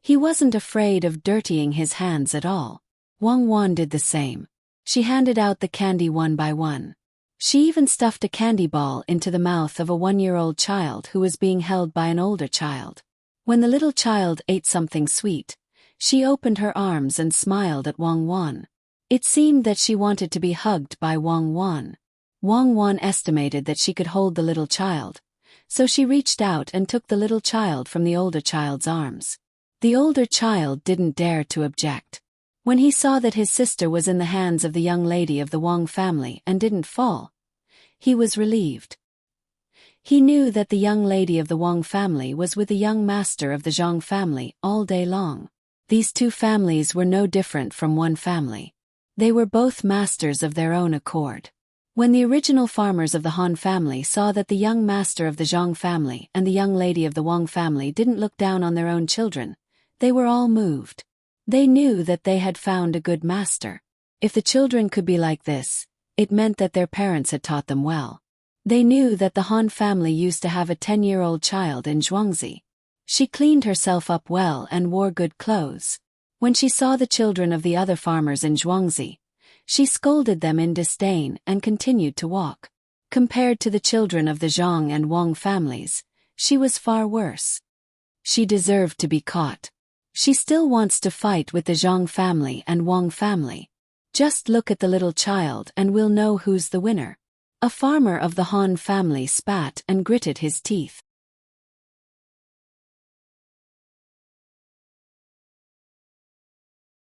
He wasn't afraid of dirtying his hands at all. Wang Wan did the same. She handed out the candy one by one. She even stuffed a candy ball into the mouth of a 1-year-old child who was being held by an older child. When the little child ate something sweet, she opened her arms and smiled at Wang Wan. It seemed that she wanted to be hugged by Wang Wan. Wang Wan estimated that she could hold the little child, so she reached out and took the little child from the older child's arms. The older child didn't dare to object. When he saw that his sister was in the hands of the young lady of the Wang family and didn't fall, he was relieved. He knew that the young lady of the Wang family was with the young master of the Zhang family all day long. These two families were no different from one family. They were both masters of their own accord. When the original farmers of the Han family saw that the young master of the Zhang family and the young lady of the Wang family didn't look down on their own children, they were all moved. They knew that they had found a good master. If the children could be like this, it meant that their parents had taught them well. They knew that the Han family used to have a 10-year-old child in Zhuangzi. She cleaned herself up well and wore good clothes. When she saw the children of the other farmers in Zhuangzi, she scolded them in disdain and continued to walk. Compared to the children of the Zhang and Wang families, she was far worse. She deserved to be caught. She still wants to fight with the Zhang family and Wang family. Just look at the little child and we'll know who's the winner. A farmer of the Han family spat and gritted his teeth.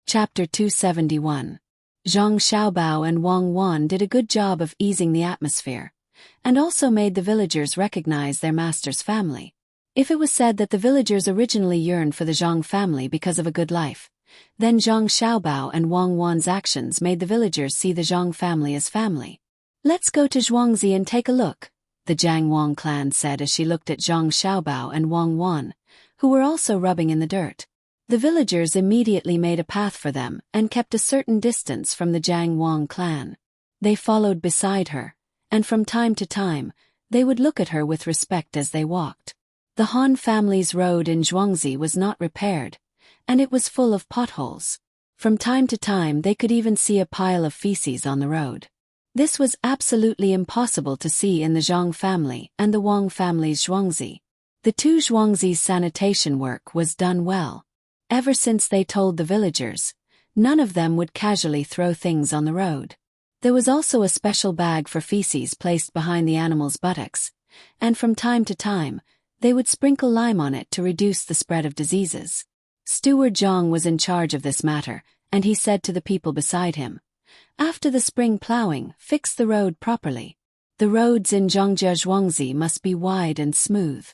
Chapter 271. Zhang Xiaobao and Wang Wan did a good job of easing the atmosphere, and also made the villagers recognize their master's family. If it was said that the villagers originally yearned for the Zhang family because of a good life, then Zhang Xiaobao and Wang Wan's actions made the villagers see the Zhang family as family. "Let's go to Zhuangzi and take a look," the Jiang Wang clan said as she looked at Zhang Xiaobao and Wang Wan, who were also rubbing in the dirt. The villagers immediately made a path for them and kept a certain distance from the Jiang Wang clan. They followed beside her, and from time to time, they would look at her with respect as they walked. The Han family's road in Zhuangzi was not repaired, and it was full of potholes. From time to time they could even see a pile of feces on the road. This was absolutely impossible to see in the Zhang family and the Wang family's Zhuangzi. The two Zhuangzi's sanitation work was done well. Ever since they told the villagers, none of them would casually throw things on the road. There was also a special bag for feces placed behind the animals' buttocks, and from time to time, they would sprinkle lime on it to reduce the spread of diseases. Steward Zhang was in charge of this matter, and he said to the people beside him, "After the spring plowing, fix the road properly. The roads in Zhangjia Zhuangzi must be wide and smooth."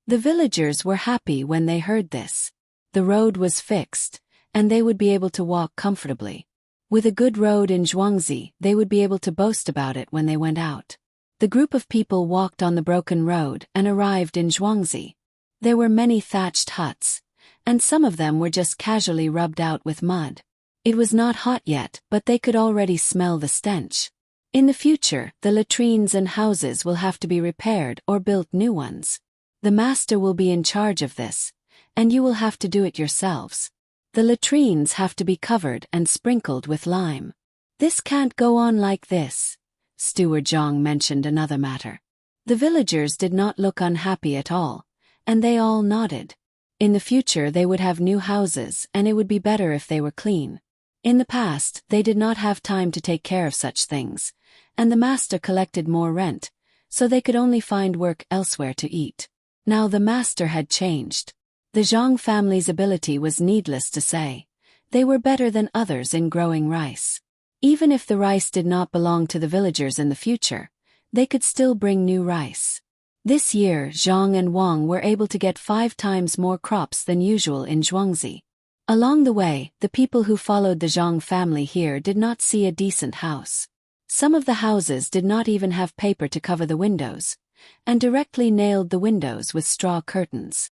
The villagers were happy when they heard this. The road was fixed, and they would be able to walk comfortably. With a good road in Zhuangzi, they would be able to boast about it when they went out. The group of people walked on the broken road and arrived in Zhuangzi. There were many thatched huts, and some of them were just casually rubbed out with mud. It was not hot yet, but they could already smell the stench. In the future, the latrines and houses will have to be repaired or built new ones. The master will be in charge of this, and you will have to do it yourselves. The latrines have to be covered and sprinkled with lime. This can't go on like this. Steward Zhang mentioned another matter. The villagers did not look unhappy at all, and they all nodded. In the future they would have new houses and it would be better if they were clean. In the past, they did not have time to take care of such things, and the master collected more rent, so they could only find work elsewhere to eat. Now the master had changed. The Zhang family's ability was needless to say. They were better than others in growing rice. Even if the rice did not belong to the villagers in the future, they could still bring new rice. This year Zhang and Wang were able to get 5 times more crops than usual in Zhuangzi. Along the way, the people who followed the Zhang family here did not see a decent house. Some of the houses did not even have paper to cover the windows, and directly nailed the windows with straw curtains.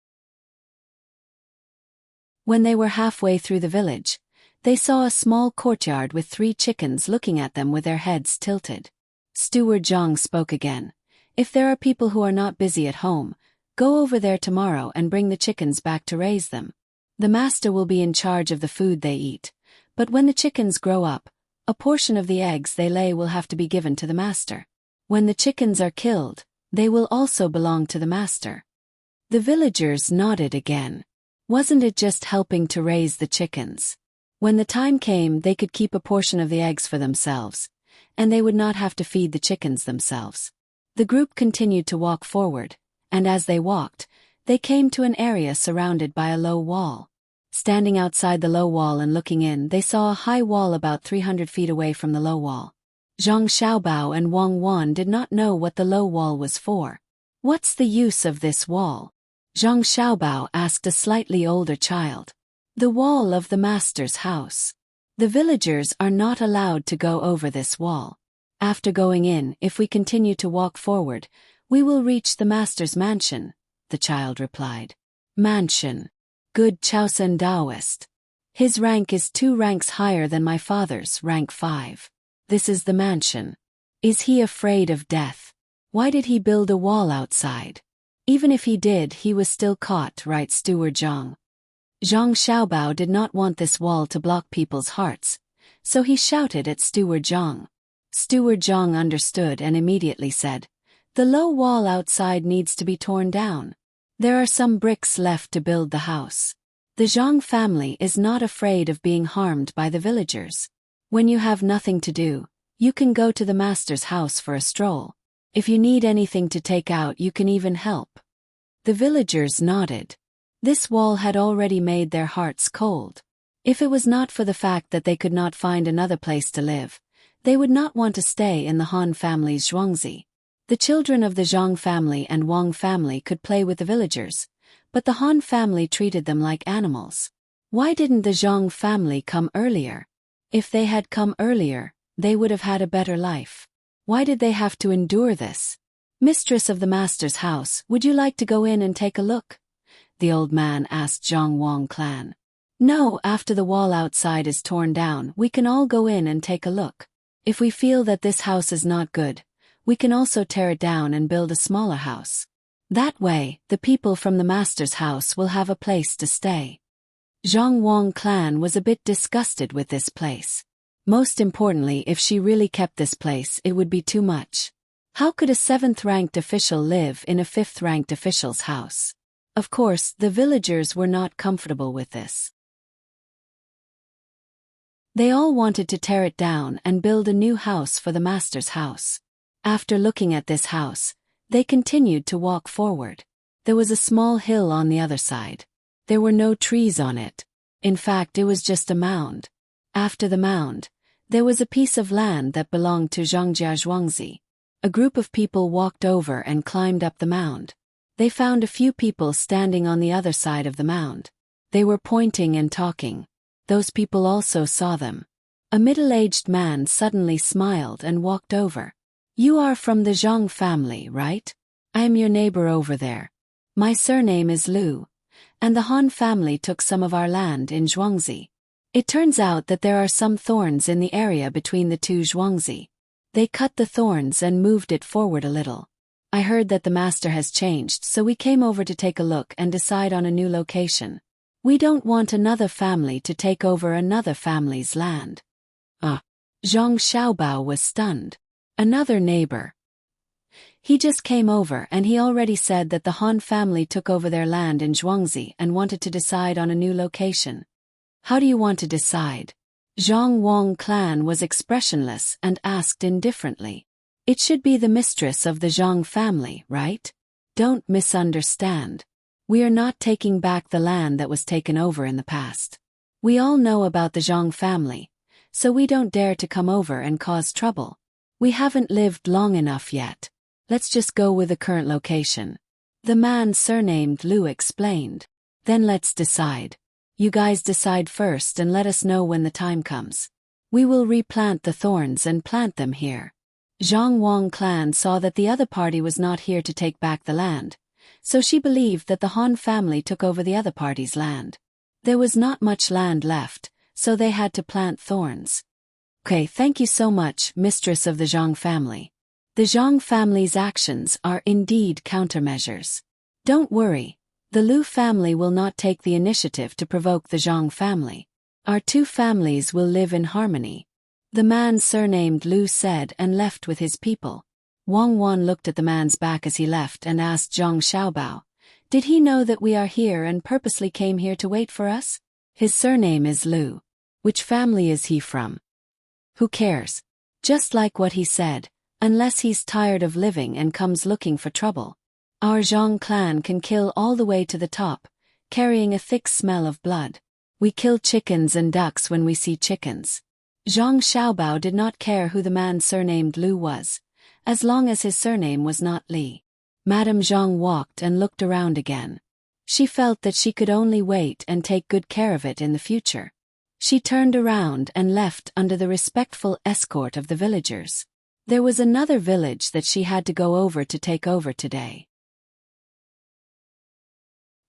When they were halfway through the village, they saw a small courtyard with 3 chickens looking at them with their heads tilted. Steward Zhang spoke again. If there are people who are not busy at home, go over there tomorrow and bring the chickens back to raise them. The master will be in charge of the food they eat, but when the chickens grow up, a portion of the eggs they lay will have to be given to the master. When the chickens are killed, they will also belong to the master. The villagers nodded again. Wasn't it just helping to raise the chickens? When the time came, they could keep a portion of the eggs for themselves, and they would not have to feed the chickens themselves. The group continued to walk forward, and as they walked, they came to an area surrounded by a low wall. Standing outside the low wall and looking in, they saw a high wall about 300 feet away from the low wall. Zhang Xiaobao and Wang Wan did not know what the low wall was for. What's the use of this wall? Zhang Xiaobao asked a slightly older child. The wall of the master's house. The villagers are not allowed to go over this wall. After going in, if we continue to walk forward, we will reach the master's mansion, the child replied. Mansion. Good Chaosen Taoist. His rank is 2 ranks higher than my father's, rank 5. This is the mansion. Is he afraid of death? Why did he build a wall outside? Even if he did, he was still caught, right, Steward Zhang? Zhang Xiaobao did not want this wall to block people's hearts, so he shouted at Steward Zhang. Steward Zhang understood and immediately said, "The low wall outside needs to be torn down. There are some bricks left to build the house." The Zhang family is not afraid of being harmed by the villagers. When you have nothing to do, you can go to the master's house for a stroll. If you need anything to take out, you can even help. The villagers nodded. This wall had already made their hearts cold. If it was not for the fact that they could not find another place to live, they would not want to stay in the Han family's Zhuangzi. The children of the Zhang family and Wang family could play with the villagers, but the Han family treated them like animals. Why didn't the Zhang family come earlier? If they had come earlier, they would have had a better life. Why did they have to endure this? Mistress of the master's house, would you like to go in and take a look? The old man asked Zhang Wang clan. No, after the wall outside is torn down, we can all go in and take a look. If we feel that this house is not good, we can also tear it down and build a smaller house. That way, the people from the master's house will have a place to stay. Zhang Wang clan was a bit disgusted with this place. Most importantly, if she really kept this place, it would be too much. How could a 7th-ranked official live in a 5th-ranked official's house? Of course, the villagers were not comfortable with this. They all wanted to tear it down and build a new house for the master's house. After looking at this house, they continued to walk forward. There was a small hill on the other side. There were no trees on it. In fact, it was just a mound. After the mound, there was a piece of land that belonged to Zhangjia Zhuangzi. A group of people walked over and climbed up the mound. They found a few people standing on the other side of the mound. They were pointing and talking. Those people also saw them. A middle-aged man suddenly smiled and walked over. You are from the Zhang family, right? I am your neighbor over there. My surname is Liu, and the Han family took some of our land in Zhuangzi. It turns out that there are some thorns in the area between the 2 Zhuangzi. They cut the thorns and moved it forward a little. I heard that the master has changed, so we came over to take a look and decide on a new location. We don't want another family to take over another family's land. Zhang Xiaobao was stunned. Another neighbor. He just came over and he already said that the Han family took over their land in Zhuangzi and wanted to decide on a new location. How do you want to decide? Zhang Wang clan was expressionless and asked indifferently. It should be the mistress of the Zhang family, right? Don't misunderstand. We are not taking back the land that was taken over in the past. We all know about the Zhang family, so we don't dare to come over and cause trouble. We haven't lived long enough yet. Let's just go with the current location. The man surnamed Lu explained. Then let's decide. You guys decide first and let us know when the time comes. We will replant the thorns and plant them here. Zhang Wang clan saw that the other party was not here to take back the land, so she believed that the Han family took over the other party's land. There was not much land left, so they had to plant thorns. Okay, thank you so much, mistress of the Zhang family. The Zhang family's actions are indeed countermeasures. Don't worry, the Lu family will not take the initiative to provoke the Zhang family. Our two families will live in harmony. The man surnamed Lu said and left with his people. Wang Wan looked at the man's back as he left and asked Zhang Xiaobao, "Did he know that we are here and purposely came here to wait for us?" His surname is Lu. Which family is he from? Who cares? Just like what he said, unless he's tired of living and comes looking for trouble. Our Zhang clan can kill all the way to the top, carrying a thick smell of blood. We kill chickens and ducks when we see chickens. Zhang Xiaobao did not care who the man surnamed Lu was, as long as his surname was not Li. Madame Zhang walked and looked around again. She felt that she could only wait and take good care of it in the future. She turned around and left under the respectful escort of the villagers. There was another village that she had to go over to take over today.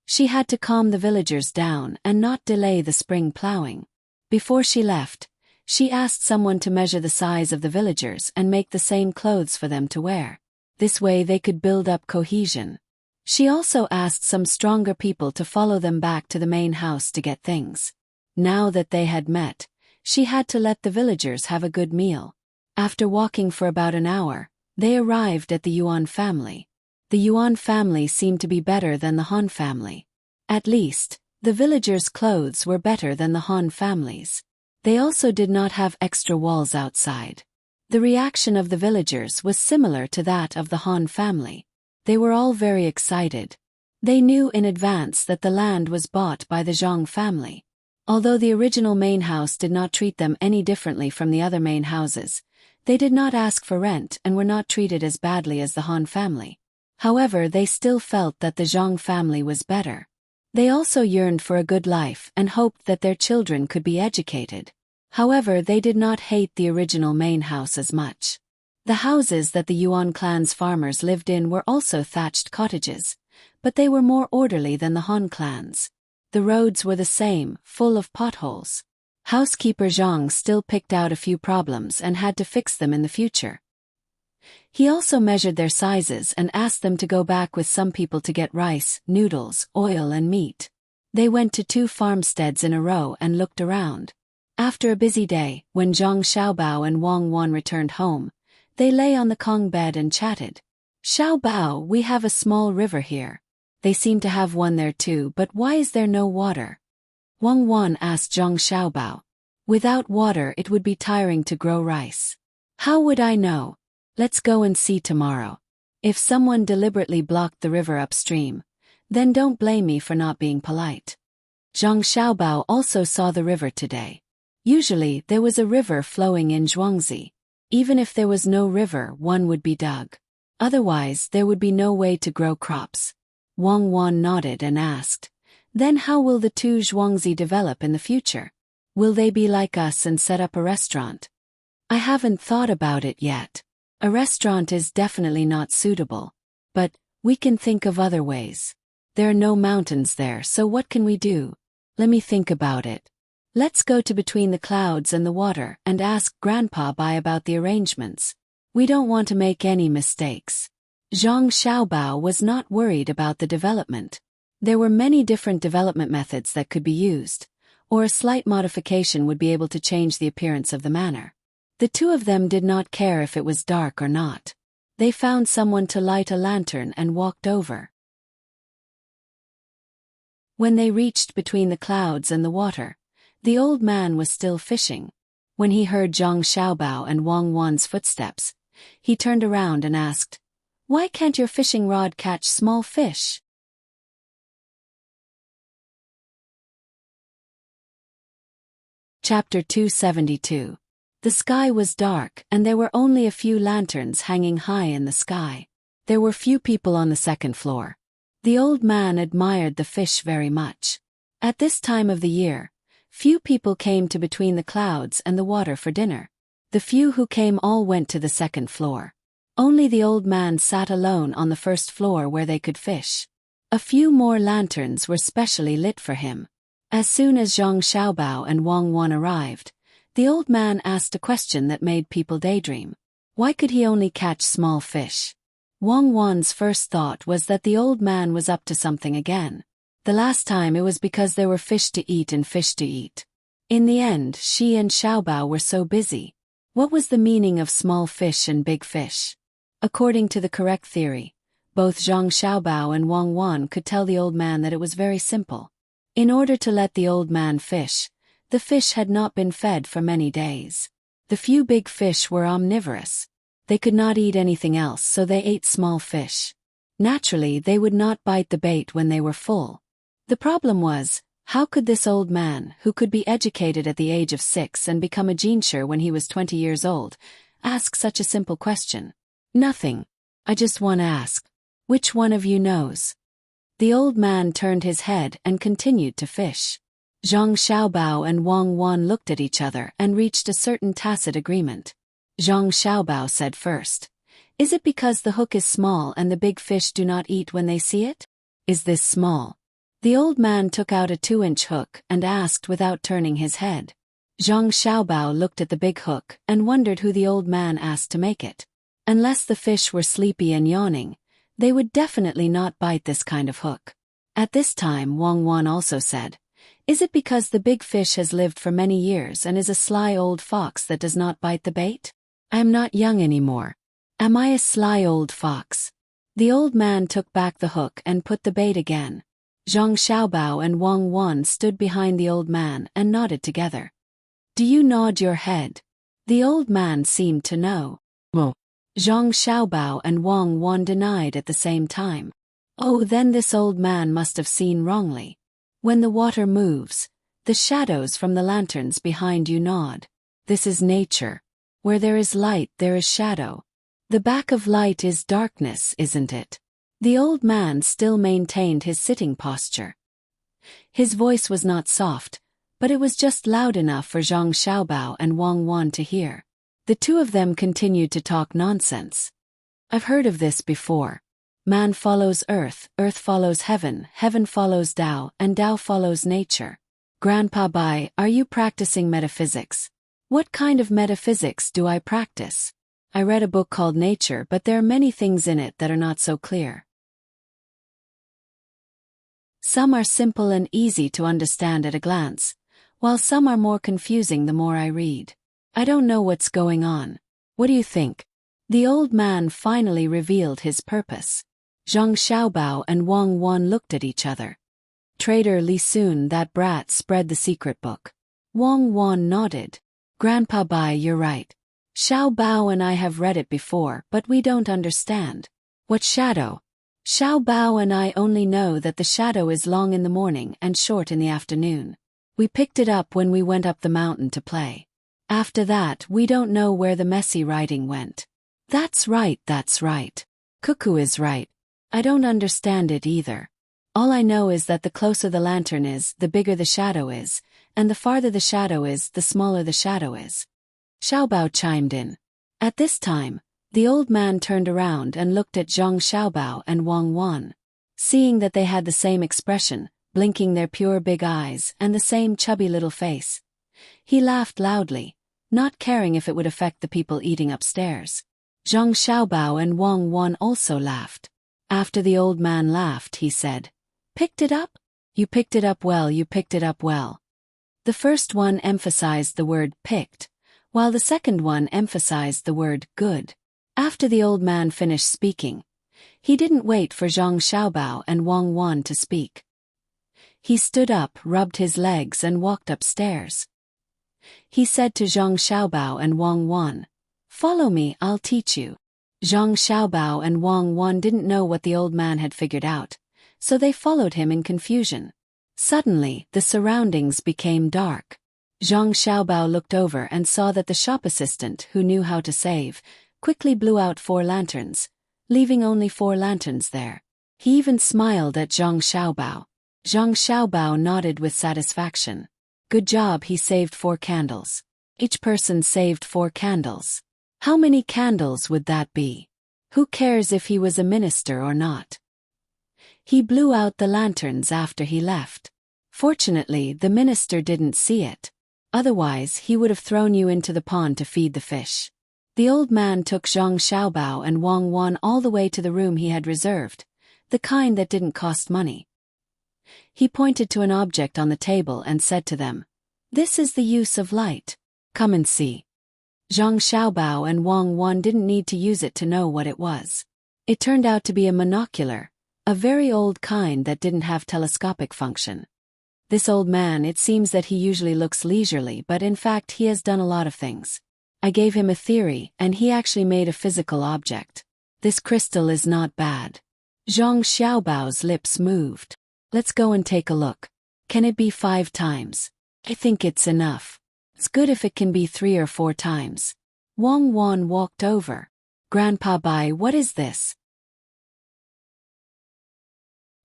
She had to calm the villagers down and not delay the spring plowing. Before she left, she asked someone to measure the size of the villagers and make the same clothes for them to wear. This way they could build up cohesion. She also asked some stronger people to follow them back to the main house to get things. Now that they had met, she had to let the villagers have a good meal. After walking for about an hour, they arrived at the Yuan family. The Yuan family seemed to be better than the Han family. At least, the villagers' clothes were better than the Han family's. They also did not have extra walls outside. The reaction of the villagers was similar to that of the Han family. They were all very excited. They knew in advance that the land was bought by the Zhang family. Although the original main house did not treat them any differently from the other main houses, they did not ask for rent and were not treated as badly as the Han family. However, they still felt that the Zhang family was better. They also yearned for a good life and hoped that their children could be educated. However, they did not hate the original main house as much. The houses that the Yuan clan's farmers lived in were also thatched cottages, but they were more orderly than the Han clan's. The roads were the same, full of potholes. Housekeeper Zhang still picked out a few problems and had to fix them in the future. He also measured their sizes and asked them to go back with some people to get rice, noodles, oil and meat. They went to 2 farmsteads in a row and looked around. After a busy day, when Zhang Xiaobao and Wang Wan returned home, they lay on the Kong bed and chatted. "Xiaobao, we have a small river here. They seem to have one there too, but why is there no water?" Wang Wan asked Zhang Xiaobao. "Without water it would be tiring to grow rice." "How would I know? Let's go and see tomorrow. If someone deliberately blocked the river upstream, then don't blame me for not being polite." Zhang Xiaobao also saw the river today. Usually, there was a river flowing in Zhuangzi. Even if there was no river, one would be dug. Otherwise, there would be no way to grow crops. Wang Wan nodded and asked, "Then how will the 2 Zhuangzi develop in the future? Will they be like us and set up a restaurant?" "I haven't thought about it yet. A restaurant is definitely not suitable. But we can think of other ways. There are no mountains there, so what can we do? Let me think about it. Let's go to between the clouds and the water and ask Grandpa Bai about the arrangements. We don't want to make any mistakes." Zhang Xiaobao was not worried about the development. There were many different development methods that could be used, or a slight modification would be able to change the appearance of the manor. The 2 of them did not care if it was dark or not. They found someone to light a lantern and walked over. When they reached between the clouds and the water, the old man was still fishing. When he heard Zhang Xiaobao and Wang Wan's footsteps, he turned around and asked, "Why can't your fishing rod catch small fish?" Chapter 272. The sky was dark and there were only a few lanterns hanging high in the sky. There were few people on the second floor. The old man admired the fish very much. At this time of the year, few people came to between the clouds and the water for dinner. The few who came all went to the second floor. Only the old man sat alone on the first floor where they could fish. A few more lanterns were specially lit for him. As soon as Zhang Xiaobao and Wang Wan arrived, the old man asked a question that made people daydream. Why could he only catch small fish? Wang Wan's first thought was that the old man was up to something again. The last time it was because there were fish to eat and fish to eat. In the end, she and Xiaobao were so busy. What was the meaning of small fish and big fish? According to the correct theory, both Zhang Xiaobao and Wang Wan could tell the old man that it was very simple. In order to let the old man fish, the fish had not been fed for many days. The few big fish were omnivorous. They could not eat anything else, so they ate small fish. Naturally, they would not bite the bait when they were full. The problem was, how could this old man, who could be educated at the age of 6 and become a jinshi when he was 20 years old, ask such a simple question? Nothing. I just want to ask. Which one of you knows? The old man turned his head and continued to fish. Zhang Xiaobao and Wang Wan looked at each other and reached a certain tacit agreement. Zhang Xiaobao said first, "Is it because the hook is small and the big fish do not eat when they see it? Is this small?" The old man took out a 2-inch hook and asked without turning his head. Zhang Xiaobao looked at the big hook and wondered who the old man asked to make it. Unless the fish were sleepy and yawning, they would definitely not bite this kind of hook. At this time, Wang Wan also said, "Is it because the big fish has lived for many years and is a sly old fox that does not bite the bait? I am not young anymore. Am I a sly old fox?" The old man took back the hook and put the bait again. Zhang Xiaobao and Wang Wan stood behind the old man and nodded together. "Do you nod your head?" The old man seemed to know. "No." Zhang Xiaobao and Wang Wan denied at the same time. Oh, then this old man must have seen wrongly. When the water moves, the shadows from the lanterns behind you nod. This is nature. Where there is light, there is shadow. The back of light is darkness, isn't it? The old man still maintained his sitting posture. His voice was not soft, but it was just loud enough for Zhang Xiaobao and Wang Wan to hear. The two of them continued to talk nonsense. "I've heard of this before. Man follows earth, earth follows heaven, heaven follows Tao, and Tao follows nature. Grandpa Bai, are you practicing metaphysics?" "What kind of metaphysics do I practice?" "I read a book called Nature, but there are many things in it that are not so clear. Some are simple and easy to understand at a glance, while some are more confusing the more I read. I don't know what's going on. What do you think?" The old man finally revealed his purpose. Zhang Xiaobao and Wang Wan looked at each other. "Trader Li Sun, that brat, spread the secret book." Wang Wan nodded. "Grandpa Bai, you're right. Xiaobao and I have read it before, but we don't understand. What shadow?" "Xiaobao and I only know that the shadow is long in the morning and short in the afternoon. We picked it up when we went up the mountain to play. After that, we don't know where the messy writing went." That's right. Cuckoo is right. I don't understand it either. All I know is that the closer the lantern is, the bigger the shadow is, and the farther the shadow is, the smaller the shadow is. Xiaobao chimed in. At this time, the old man turned around and looked at Zhang Xiaobao and Wang Wan. Seeing that they had the same expression, blinking their pure big eyes, and the same chubby little face, he laughed loudly, not caring if it would affect the people eating upstairs. Zhang Xiaobao and Wang Wan also laughed. After the old man laughed, he said, "Picked it up? You picked it up well, you picked it up well." The first one emphasized the word picked, while the second one emphasized the word good. After the old man finished speaking, he didn't wait for Zhang Xiaobao and Wang Wan to speak. He stood up, rubbed his legs and walked upstairs. He said to Zhang Xiaobao and Wang Wan, "Follow me, I'll teach you." Zhang Xiaobao and Wang Wan didn't know what the old man had figured out, so they followed him in confusion. Suddenly, the surroundings became dark. Zhang Xiaobao looked over and saw that the shop assistant, who knew how to save, quickly blew out 4 lanterns, leaving only 4 lanterns there. He even smiled at Zhang Xiaobao. Zhang Xiaobao nodded with satisfaction. Good job, he saved 4 candles. Each person saved 4 candles. How many candles would that be? Who cares if he was a minister or not? He blew out the lanterns after he left. Fortunately, the minister didn't see it. Otherwise, he would have thrown you into the pond to feed the fish. The old man took Zhang Xiaobao and Wang Wan all the way to the room he had reserved, the kind that didn't cost money. He pointed to an object on the table and said to them, "This is the use of light. Come and see." Zhang Xiaobao and Wang Wan didn't need to use it to know what it was. It turned out to be a monocular, a very old kind that didn't have telescopic function. This old man, it seems that he usually looks leisurely, but in fact he has done a lot of things. I gave him a theory, and he actually made a physical object. This crystal is not bad. Zhang Xiaobao's lips moved. Let's go and take a look. Can it be 5 times? I think it's enough. It's good if it can be 3 or 4 times. Wang Wan walked over. Grandpa Bai, what is this?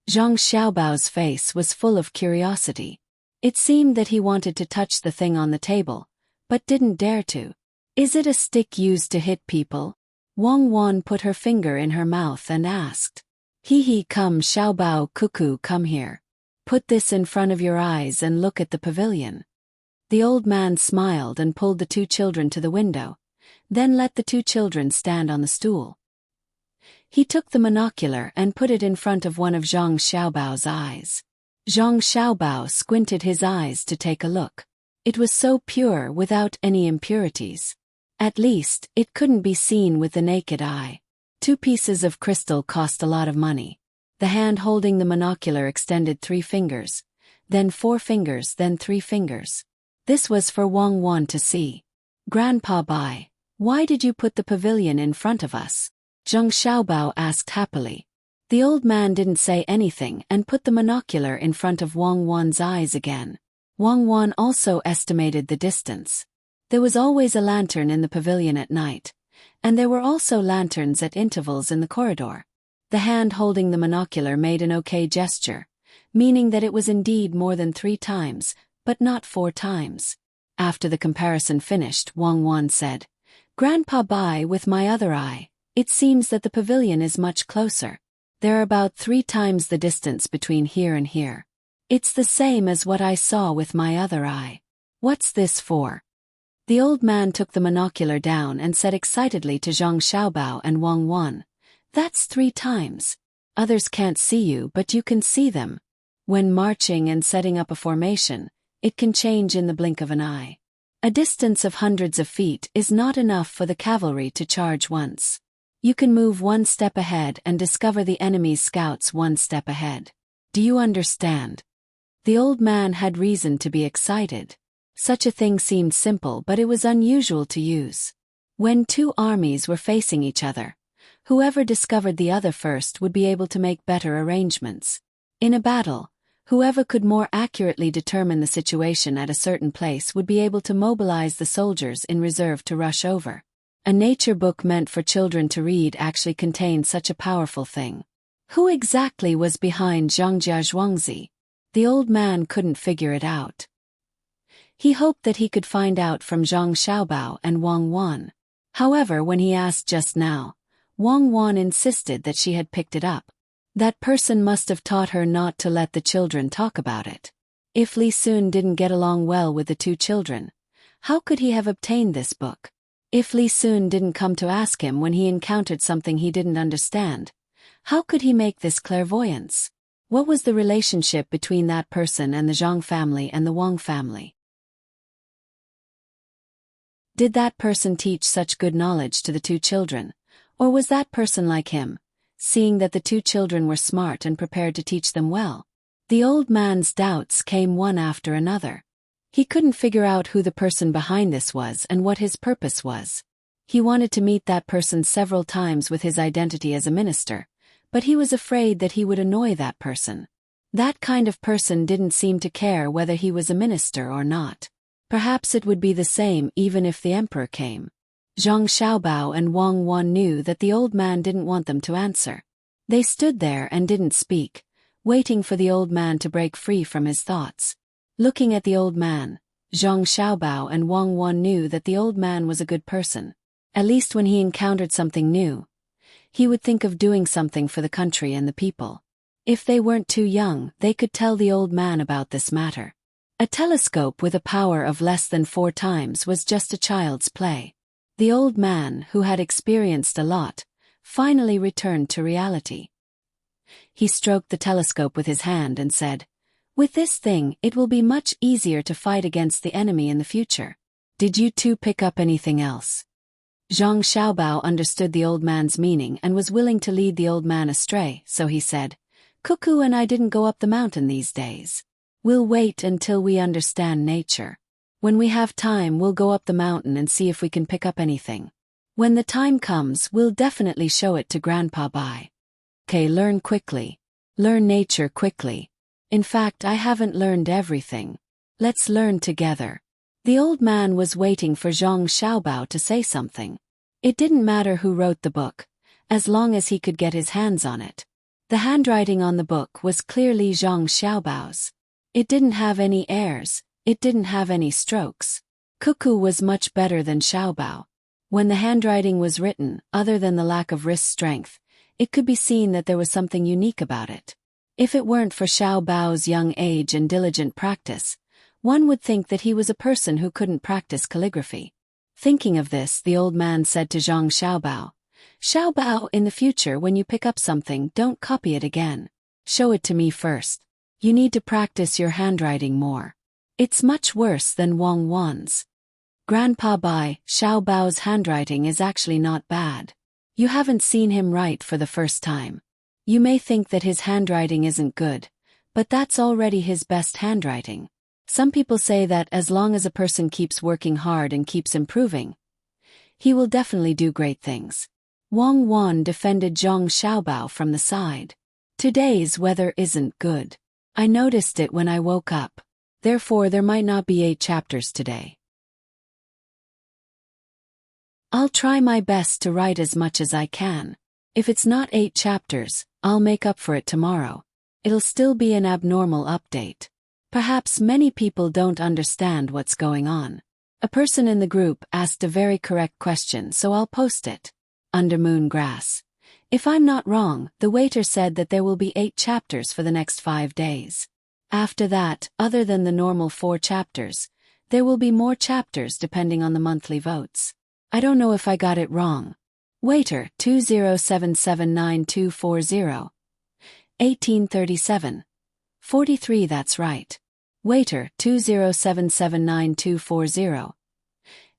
Zhang Xiaobao's face was full of curiosity. It seemed that he wanted to touch the thing on the table, but didn't dare to. Is it a stick used to hit people? Wang Wan put her finger in her mouth and asked. He, come Xiaobao cuckoo, come here. Put this in front of your eyes and look at the pavilion. The old man smiled and pulled the 2 children to the window, then let the 2 children stand on the stool. He took the monocular and put it in front of one of Zhang Xiaobao's eyes. Zhang Xiaobao squinted his eyes to take a look. It was so pure without any impurities. At least, it couldn't be seen with the naked eye. 2 pieces of crystal cost a lot of money. The hand holding the monocular extended 3 fingers, then 4 fingers, then 3 fingers. This was for Wang Wan to see. Grandpa Bai, why did you put the pavilion in front of us? Zhang Xiaobao asked happily. The old man didn't say anything and put the monocular in front of Wang Wan's eyes again. Wang Wan also estimated the distance. There was always a lantern in the pavilion at night, and there were also lanterns at intervals in the corridor. The hand holding the monocular made an okay gesture, meaning that it was indeed more than 3 times, but not 4 times. After the comparison finished, Wang Wan said, Grandpa Bai, with my other eye, it seems that the pavilion is much closer. There are about 3 times the distance between here and here. It's the same as what I saw with my other eye. What's this for? The old man took the monocular down and said excitedly to Zhang Xiaobao and Wang Wan, That's 3 times. Others can't see you, but you can see them. When marching and setting up a formation, it can change in the blink of an eye. A distance of hundreds of feet is not enough for the cavalry to charge once. You can move 1 step ahead and discover the enemy's scouts 1 step ahead. Do you understand? The old man had reason to be excited. Such a thing seemed simple, but it was unusual to use. When 2 armies were facing each other, whoever discovered the other first would be able to make better arrangements. In a battle, whoever could more accurately determine the situation at a certain place would be able to mobilize the soldiers in reserve to rush over. A nature book meant for children to read actually contained such a powerful thing. Who exactly was behind Zhangjia Zhuangzi? The old man couldn't figure it out. He hoped that he could find out from Zhang Xiaobao and Wang Wan. However, when he asked just now, Wang Wan insisted that she had picked it up. That person must have taught her not to let the children talk about it. If Li Sun didn't get along well with the 2 children, how could he have obtained this book? If Li Sun didn't come to ask him when he encountered something he didn't understand, how could he make this clairvoyance? What was the relationship between that person and the Zhang family and the Wang family? Did that person teach such good knowledge to the 2 children, Or was that person like him, seeing that the two children were smart and prepared to teach them well? The old man's doubts came one after another. He couldn't figure out who the person behind this was and what his purpose was. He wanted to meet that person several times with his identity as a minister, but he was afraid that he would annoy that person. That kind of person didn't seem to care whether he was a minister or not. Perhaps it would be the same even if the emperor came. Zhang Xiaobao and Wang Wan knew that the old man didn't want them to answer. They stood there and didn't speak, waiting for the old man to break free from his thoughts. Looking at the old man, Zhang Xiaobao and Wang Wan knew that the old man was a good person. At least when he encountered something new, he would think of doing something for the country and the people. If they weren't too young, they could tell the old man about this matter. A telescope with a power of less than 4 times was just a child's play. The old man, who had experienced a lot, finally returned to reality. He stroked the telescope with his hand and said, "With this thing, it will be much easier to fight against the enemy in the future. Did you two pick up anything else?" Zhang Xiaobao understood the old man's meaning and was willing to lead the old man astray, so he said, "Cuckoo and I didn't go up the mountain these days. We'll wait until we understand nature. When we have time, we'll go up the mountain and see if we can pick up anything. When the time comes, we'll definitely show it to Grandpa Bai. Okay, learn quickly. Learn nature quickly. In fact, I haven't learned everything. Let's learn together." The old man was waiting for Zhang Xiaobao to say something. It didn't matter who wrote the book, as long as he could get his hands on it. The handwriting on the book was clearly Zhang Xiaobao's. It didn't have any errors, it didn't have any strokes. Cuckoo was much better than Xiaobao. When the handwriting was written, other than the lack of wrist strength, it could be seen that there was something unique about it. If it weren't for Xiaobao's young age and diligent practice, one would think that he was a person who couldn't practice calligraphy. Thinking of this, the old man said to Zhang Xiaobao, "Xiaobao, in the future when you pick up something, don't copy it again. Show it to me first. You need to practice your handwriting more. It's much worse than Wang Wan's. Grandpa Bai, Xiaobao's handwriting is actually not bad. You haven't seen him write for the first time. You may think that his handwriting isn't good, but that's already his best handwriting. Some people say that as long as a person keeps working hard and keeps improving, he will definitely do great things." Wang Wan defended Zhang Xiaobao from the side. "Today's weather isn't good. I noticed it when I woke up. Therefore there might not be 8 chapters today. I'll try my best to write as much as I can. If it's not 8 chapters, I'll make up for it tomorrow. It'll still be an abnormal update. Perhaps many people don't understand what's going on. A person in the group asked a very correct question, so I'll post it. Under moon grass. If I'm not wrong, the waiter said that there will be 8 chapters for the next 5 days. After that, other than the normal 4 chapters, there will be more chapters depending on the monthly votes. I don't know if I got it wrong. Waiter 20779240. 1837. 43, that's right. Waiter 20779240.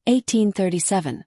1837.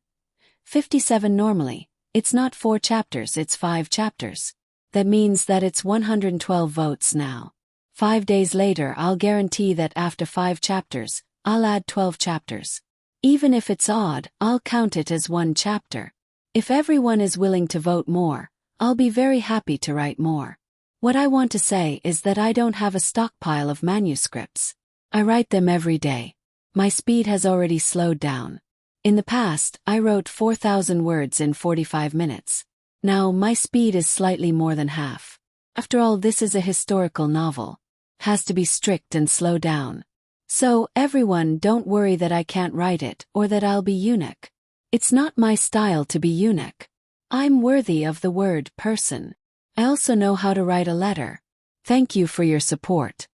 57 normally. It's not 4 chapters, it's 5 chapters. That means that it's 112 votes now. 5 days later, I'll guarantee that after 5 chapters, I'll add 12 chapters. Even if it's odd, I'll count it as 1 chapter. If everyone is willing to vote more, I'll be very happy to write more. What I want to say is that I don't have a stockpile of manuscripts. I write them every day. My speed has already slowed down. In the past, I wrote 4,000 words in 45 minutes. Now, my speed is slightly more than half. After all, this is a historical novel. Has to be strict and slow down. So, everyone, don't worry that I can't write it or that I'll be eunuch. It's not my style to be eunuch. I'm worthy of the word person. I also know how to write a letter. Thank you for your support.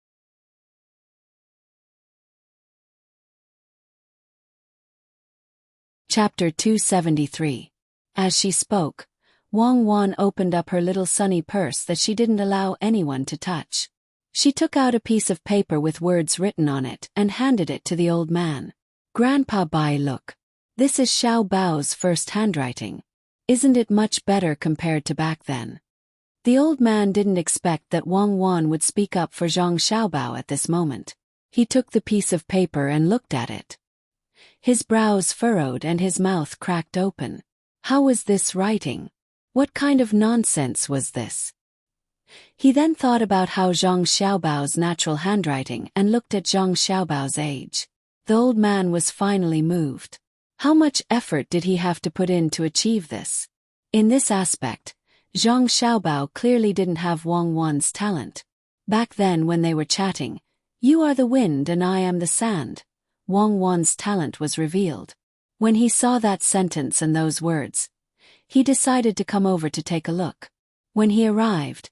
Chapter 273. As she spoke, Wang Wan opened up her little sunny purse that she didn't allow anyone to touch. She took out a piece of paper with words written on it and handed it to the old man. Grandpa Bai, look. This is Xiao Bao's first handwriting. Isn't it much better compared to back then? The old man didn't expect that Wang Wan would speak up for Zhang Xiaobao at this moment. He took the piece of paper and looked at it. His brows furrowed and his mouth cracked open. How was this writing? What kind of nonsense was this? He then thought about how Zhang Xiaobao's natural handwriting and looked at Zhang Xiaobao's age. The old man was finally moved. How much effort did he have to put in to achieve this? In this aspect, Zhang Xiaobao clearly didn't have Wang Wan's talent. Back then when they were chatting, "You are the wind and I am the sand," Wang Wan's talent was revealed. When he saw that sentence and those words, he decided to come over to take a look. When he arrived,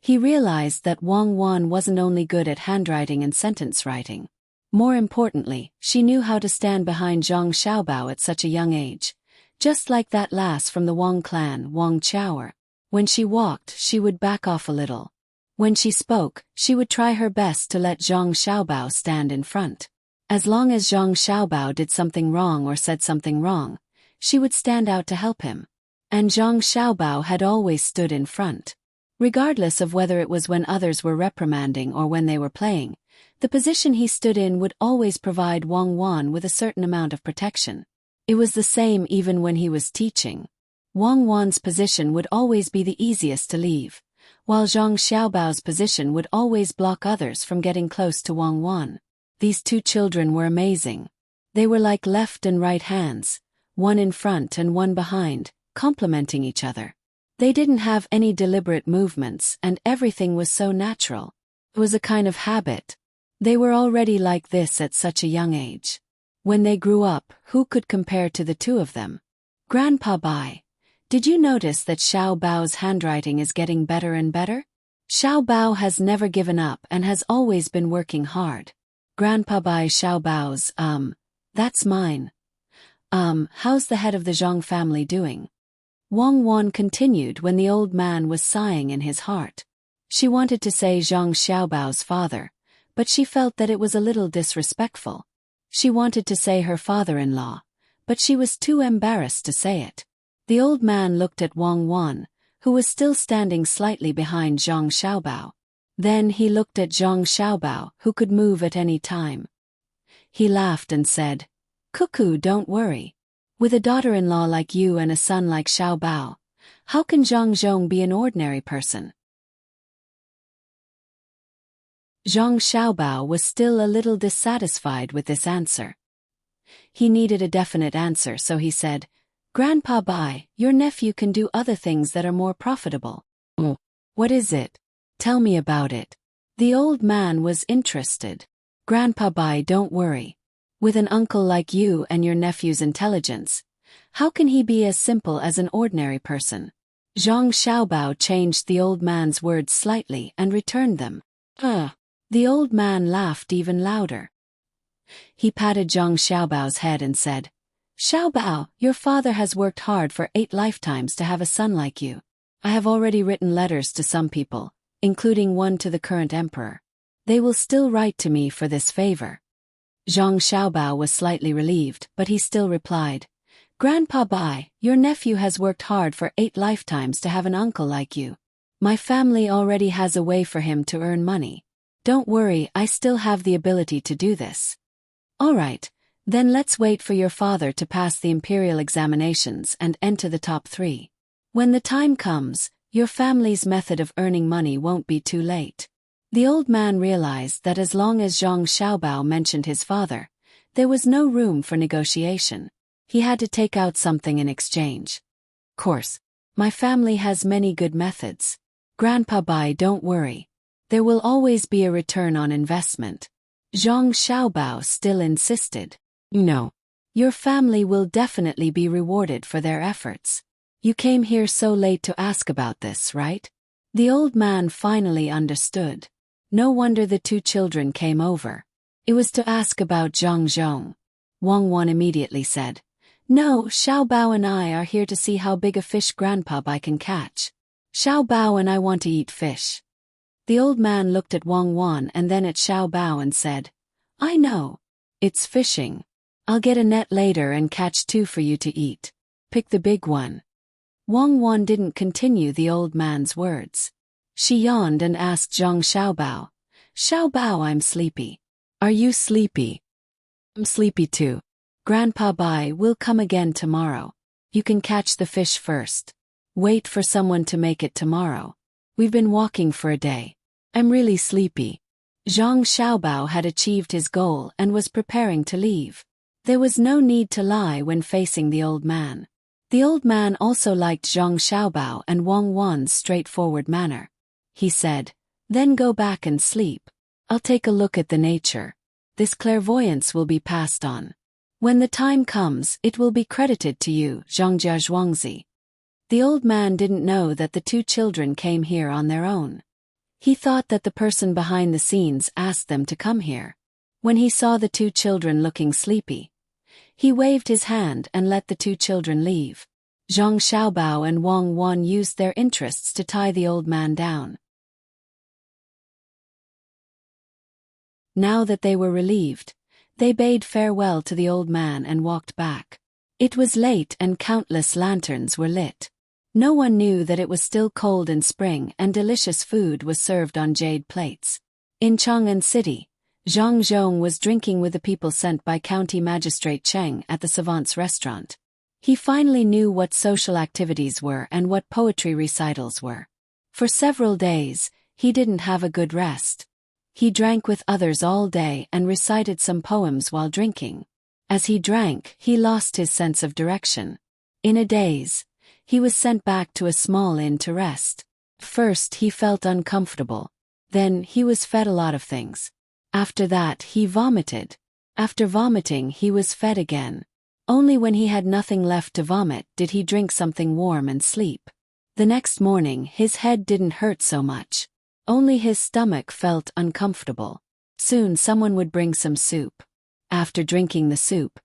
he realized that Wang Wan wasn't only good at handwriting and sentence writing. More importantly, she knew how to stand behind Zhang Xiaobao at such a young age, just like that lass from the Wang clan, Wang Chaoer. When she walked, she would back off a little. When she spoke, she would try her best to let Zhang Xiaobao stand in front. As long as Zhang Xiaobao did something wrong or said something wrong, she would stand out to help him. And Zhang Xiaobao had always stood in front. Regardless of whether it was when others were reprimanding or when they were playing, the position he stood in would always provide Wang Wan with a certain amount of protection. It was the same even when he was teaching. Wang Wan's position would always be the easiest to leave, while Zhang Xiaobao's position would always block others from getting close to Wang Wan. These two children were amazing. They were like left and right hands, one in front and one behind, complementing each other. They didn't have any deliberate movements and everything was so natural. It was a kind of habit. They were already like this at such a young age. When they grew up, who could compare to the two of them? Grandpa Bai, did you notice that Xiao Bao's handwriting is getting better and better? Xiao Bao has never given up and has always been working hard. Grandpa Bai, Xiao Bao's, that's mine. How's the head of the Zhang family doing? Wang Wan continued when the old man was sighing in his heart. She wanted to say Zhang Xiaobao's father, but she felt that it was a little disrespectful. She wanted to say her father-in-law, but she was too embarrassed to say it. The old man looked at Wang Wan, who was still standing slightly behind Zhang Xiaobao. Then he looked at Zhang Xiaobao, who could move at any time. He laughed and said, "Cuckoo, don't worry. With a daughter-in-law like you and a son like Xiao Bao, how can Zhang Zhong be an ordinary person?" Zhang Xiaobao was still a little dissatisfied with this answer. He needed a definite answer, so he said, "Grandpa Bai, your nephew can do other things that are more profitable." "Oh, what is it? Tell me about it." The old man was interested. "Grandpa Bai, don't worry. With an uncle like you and your nephew's intelligence, how can he be as simple as an ordinary person?" Zhang Xiaobao changed the old man's words slightly and returned them. The old man laughed even louder. He patted Zhang Xiaobao's head and said, "Xiaobao, your father has worked hard for 8 lifetimes to have a son like you. I have already written letters to some people, including one to the current emperor. They will still write to me for this favor." Zhang Xiaobao was slightly relieved, but he still replied, "Grandpa Bai, your nephew has worked hard for 8 lifetimes to have an uncle like you. My family already has a way for him to earn money. Don't worry, I still have the ability to do this." "All right, then let's wait for your father to pass the imperial examinations and enter the top 3. When the time comes, your family's method of earning money won't be too late." The old man realized that as long as Zhang Xiaobao mentioned his father, there was no room for negotiation. He had to take out something in exchange. "Course, my family has many good methods. Grandpa Bai, don't worry. There will always be a return on investment." Zhang Xiaobao still insisted. "No. Your family will definitely be rewarded for their efforts. You came here so late to ask about this, right?" The old man finally understood. No wonder the two children came over. It was to ask about Zhang Zhong. Wang Wan immediately said, "No, Xiao Bao and I are here to see how big a fish Grandpa Bai can catch. Xiao Bao and I want to eat fish." The old man looked at Wang Wan and then at Xiao Bao and said, "I know. It's fishing. I'll get a net later and catch 2 for you to eat. Pick the big one." Wang Wan didn't continue the old man's words. She yawned and asked Zhang Xiaobao, "Xiaobao, I'm sleepy. Are you sleepy?" "I'm sleepy too. Grandpa Bai will come again tomorrow. You can catch the fish first. Wait for someone to make it tomorrow. We've been walking for a day. I'm really sleepy." Zhang Xiaobao had achieved his goal and was preparing to leave. There was no need to lie when facing the old man. The old man also liked Zhang Xiaobao and Wang Wan's straightforward manner. He said, "Then go back and sleep. I'll take a look at the nature. This clairvoyance will be passed on. When the time comes, it will be credited to you, Zhangjia Zhuangzi." The old man didn't know that the two children came here on their own. He thought that the person behind the scenes asked them to come here. When he saw the two children looking sleepy, he waved his hand and let the two children leave. Zhang Xiaobao and Wang Wan used their interests to tie the old man down. Now that they were relieved, they bade farewell to the old man and walked back. It was late and countless lanterns were lit. No one knew that it was still cold in spring and delicious food was served on jade plates. In Chang'an City, Zhang Zhong was drinking with the people sent by County Magistrate Cheng at the Savant's restaurant. He finally knew what social activities were and what poetry recitals were. For several days, he didn't have a good rest. He drank with others all day and recited some poems while drinking. As he drank, he lost his sense of direction. In a daze, he was sent back to a small inn to rest. First he felt uncomfortable. Then he was fed a lot of things. After that he vomited. After vomiting he was fed again. Only when he had nothing left to vomit did he drink something warm and sleep. The next morning his head didn't hurt so much. Only his stomach felt uncomfortable. Soon someone would bring some soup. After drinking the soup,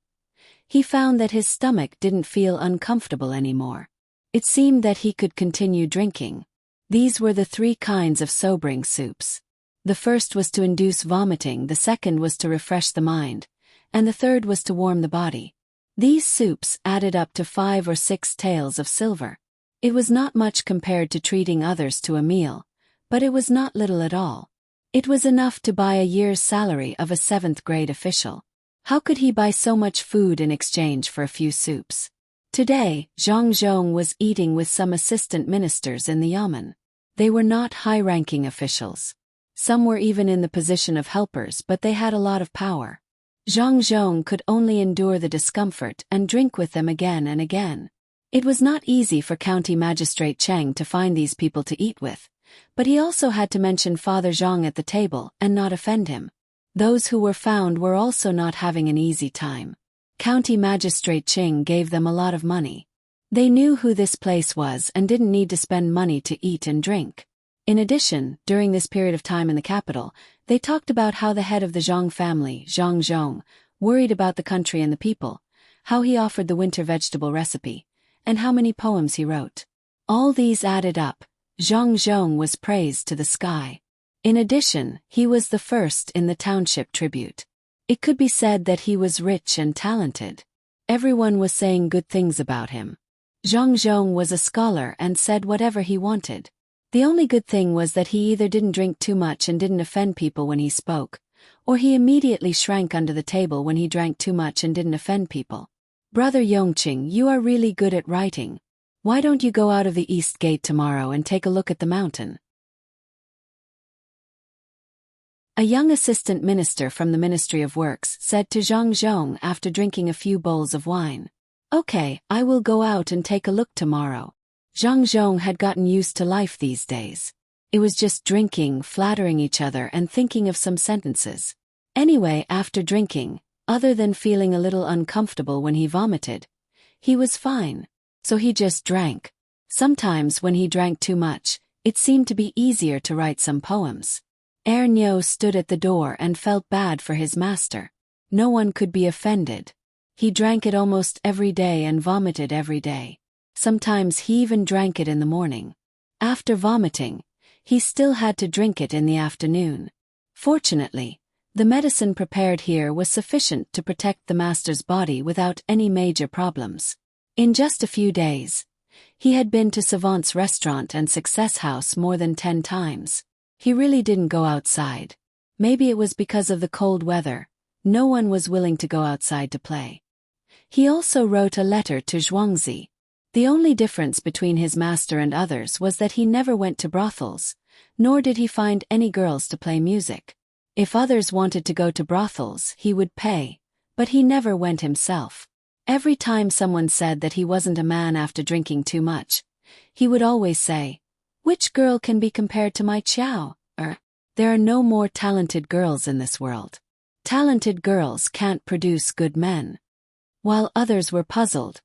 he found that his stomach didn't feel uncomfortable anymore. It seemed that he could continue drinking. These were the three kinds of sobering soups. The first was to induce vomiting, the second was to refresh the mind, and the third was to warm the body. These soups added up to 5 or 6 taels of silver. It was not much compared to treating others to a meal, but it was not little at all. It was enough to buy a year's salary of a 7th-grade official. How could he buy so much food in exchange for a few soups? Today, Zhang Zhong was eating with some assistant ministers in the yamen. They were not high-ranking officials. Some were even in the position of helpers, but they had a lot of power. Zhang Zhong could only endure the discomfort and drink with them again and again. It was not easy for County Magistrate Cheng to find these people to eat with, but he also had to mention Father Zhang at the table and not offend him. Those who were found were also not having an easy time. County Magistrate Cheng gave them a lot of money. They knew who this place was and didn't need to spend money to eat and drink. In addition, during this period of time in the capital, they talked about how the head of the Zhang family, Zhang Zhong, worried about the country and the people, how he offered the winter vegetable recipe, and how many poems he wrote. All these added up. Zhang Zhong was praised to the sky. In addition, he was the first in the township tribute. It could be said that he was rich and talented. Everyone was saying good things about him. Zhang Zhong was a scholar and said whatever he wanted. The only good thing was that he either didn't drink too much and didn't offend people when he spoke, or he immediately shrank under the table when he drank too much and didn't offend people. "Brother Yongqing, you are really good at writing. Why don't you go out of the east gate tomorrow and take a look at the mountain?" A young assistant minister from the Ministry of Works said to Zhang Zhong after drinking a few bowls of wine. "Okay, I will go out and take a look tomorrow." Zhang Zhong had gotten used to life these days. It was just drinking, flattering each other and thinking of some sentences. Anyway, after drinking, other than feeling a little uncomfortable when he vomited, he was fine. So he just drank. Sometimes when he drank too much, it seemed to be easier to write some poems. Ernyo stood at the door and felt bad for his master. No one could be offended. He drank it almost every day and vomited every day. Sometimes he even drank it in the morning. After vomiting, he still had to drink it in the afternoon. Fortunately, the medicine prepared here was sufficient to protect the master's body without any major problems. In just a few days, He had been to Savant's restaurant and Success House more than 10 times. He really didn't go outside. Maybe it was because of the cold weather. No one was willing to go outside to play. He also wrote a letter to Zhuangzi. The only difference between his master and others was that he never went to brothels, nor did he find any girls to play music. If others wanted to go to brothels, he would pay, but he never went himself. Every time someone said that he wasn't a man after drinking too much, he would always say, "Which girl can be compared to my Qiao? There are no more talented girls in this world. Talented girls can't produce good men." While others were puzzled,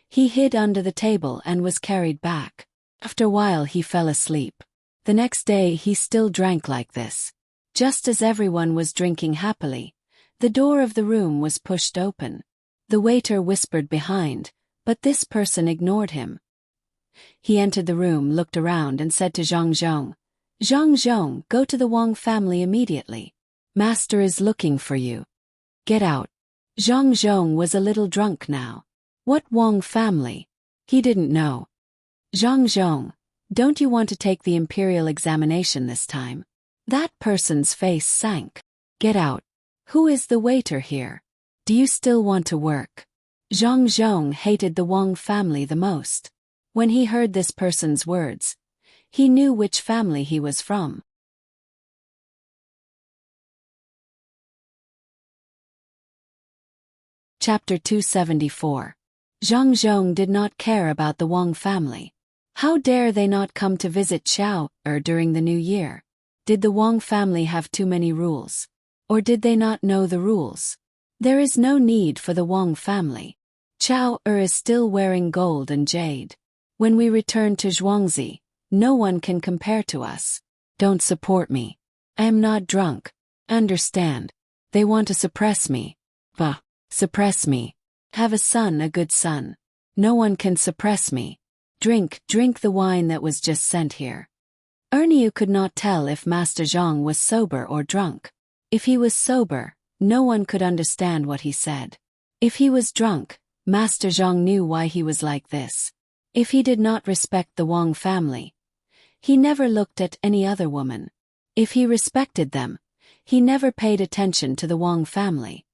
he hid under the table and was carried back. After a while he fell asleep. The next day he still drank like this. Just as everyone was drinking happily, the door of the room was pushed open. The waiter whispered behind, but this person ignored him. He entered the room, looked around and said to Zhang Zhong, "Zhang Zhong, go to the Wang family immediately. Master is looking for you. Get out." Zhang Zhong was a little drunk now. What Wang family? He didn't know. "Zhang Zhong, don't you want to take the imperial examination this time?" That person's face sank. "Get out. Who is the waiter here? Do you still want to work?" Zhang Zhong hated the Wang family the most. When he heard this person's words, he knew which family he was from. Chapter 274. Zhang Zhong did not care about the Wang family. How dare they not come to visit Xiao during the new year? Did the Wang family have too many rules? Or did they not know the rules? There is no need for the Wang family. Xiao is still wearing gold and jade. When we return to Zhuangzi, no one can compare to us. Don't support me. I am not drunk. Understand. They want to suppress me. Bah. Suppress me. Have a son, a good son. No one can suppress me. Drink the wine that was just sent here. Erniu could not tell if Master Zhang was sober or drunk. If he was sober, no one could understand what he said. If he was drunk, Master Zhang knew why he was like this. If he did not respect the Wang family, he never looked at any other woman. If he respected them, he never paid attention to the Wang family.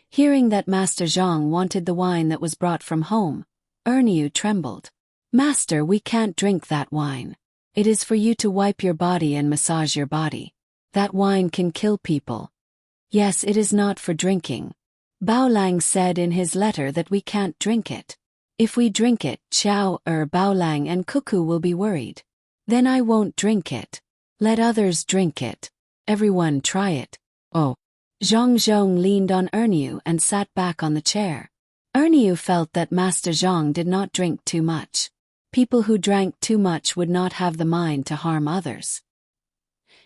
Hearing that Master Zhang wanted the wine that was brought from home, Erniu trembled. "Master, we can't drink that wine. It is for you to wipe your body and massage your body. That wine can kill people." "Yes, it is not for drinking. Baolang said in his letter that we can't drink it. If we drink it, Qiao, Baolang and Cuckoo will be worried. Then I won't drink it. Let others drink it. Everyone try it." "Oh." Zhang Zhong leaned on Erniu and sat back on the chair. Erniu felt that Master Zhang did not drink too much. People who drank too much would not have the mind to harm others.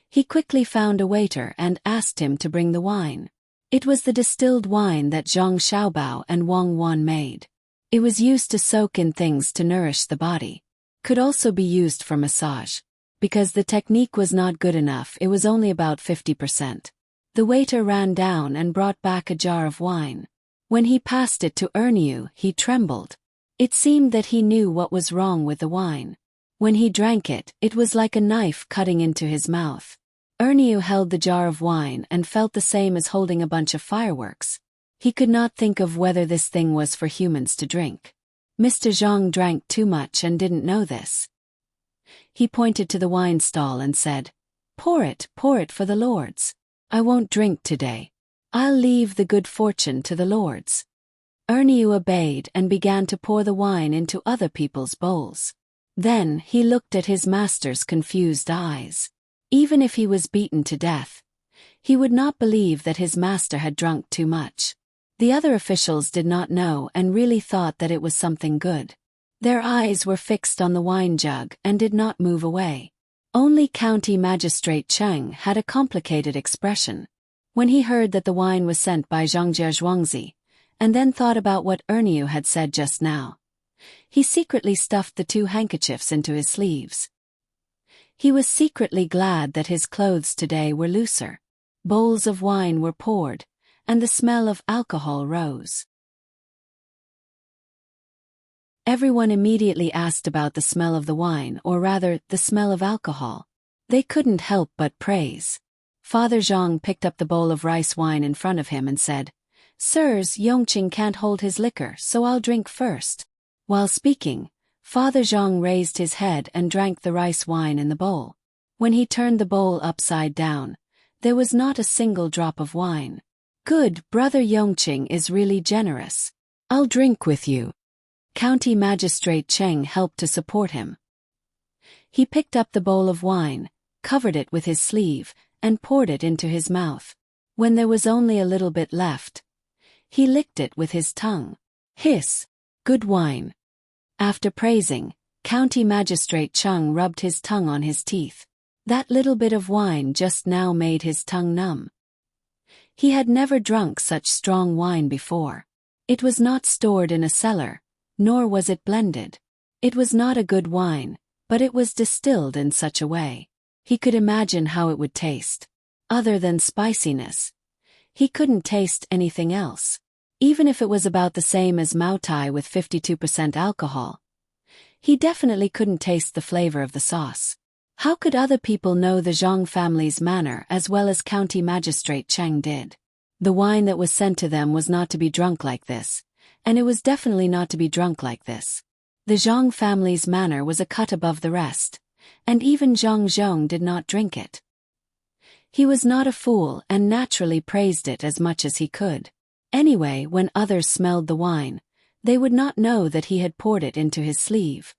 He quickly found a waiter and asked him to bring the wine. It was the distilled wine that Zhang Xiaobao and Wang Wan made. It was used to soak in things to nourish the body. Could also be used for massage. Because the technique was not good enough, it was only about 50%. The waiter ran down and brought back a jar of wine. When he passed it to Erniu, he trembled. It seemed that he knew what was wrong with the wine. When he drank it, it was like a knife cutting into his mouth. Erniu held the jar of wine and felt the same as holding a bunch of fireworks. He could not think of whether this thing was for humans to drink. Mr. Zhang drank too much and didn't know this. He pointed to the wine stall and said, pour it for the lords. I won't drink today. I'll leave the good fortune to the lords." Erniu obeyed and began to pour the wine into other people's bowls. Then he looked at his master's confused eyes. Even if he was beaten to death, he would not believe that his master had drunk too much. The other officials did not know and really thought that it was something good. Their eyes were fixed on the wine jug and did not move away. Only County Magistrate Cheng had a complicated expression. When he heard that the wine was sent by Zhangjia Zhuangzi, and then thought about what Erniu had said just now, he secretly stuffed the 2 handkerchiefs into his sleeves. He was secretly glad that his clothes today were looser. Bowls of wine were poured, and the smell of alcohol rose. Everyone immediately asked about the smell of the wine, or rather, the smell of alcohol. They couldn't help but praise. Father Zhang picked up the bowl of rice wine in front of him and said, "Sirs, Yongqing can't hold his liquor, so I'll drink first." While speaking, Father Zhang raised his head and drank the rice wine in the bowl. When he turned the bowl upside down, there was not a single drop of wine. "Good, Brother Yongqing is really generous. I'll drink with you." County Magistrate Cheng helped to support him. He picked up the bowl of wine, covered it with his sleeve, and poured it into his mouth. When there was only a little bit left, he licked it with his tongue. Hiss! Good wine. After praising, County Magistrate Cheng rubbed his tongue on his teeth. That little bit of wine just now made his tongue numb. He had never drunk such strong wine before. It was not stored in a cellar, nor was it blended. It was not a good wine, but it was distilled in such a way. He could imagine how it would taste. Other than spiciness, he couldn't taste anything else. Even if it was about the same as Maotai with 52% alcohol, he definitely couldn't taste the flavor of the sauce. How could other people know the Zhang family's manner as well as County Magistrate Cheng did? The wine that was sent to them was not to be drunk like this, and it was definitely not to be drunk like this. The Zhang family's manner was a cut above the rest, and even Zhang Zhong did not drink it. He was not a fool and naturally praised it as much as he could. Anyway, when others smelled the wine, they would not know that he had poured it into his sleeve.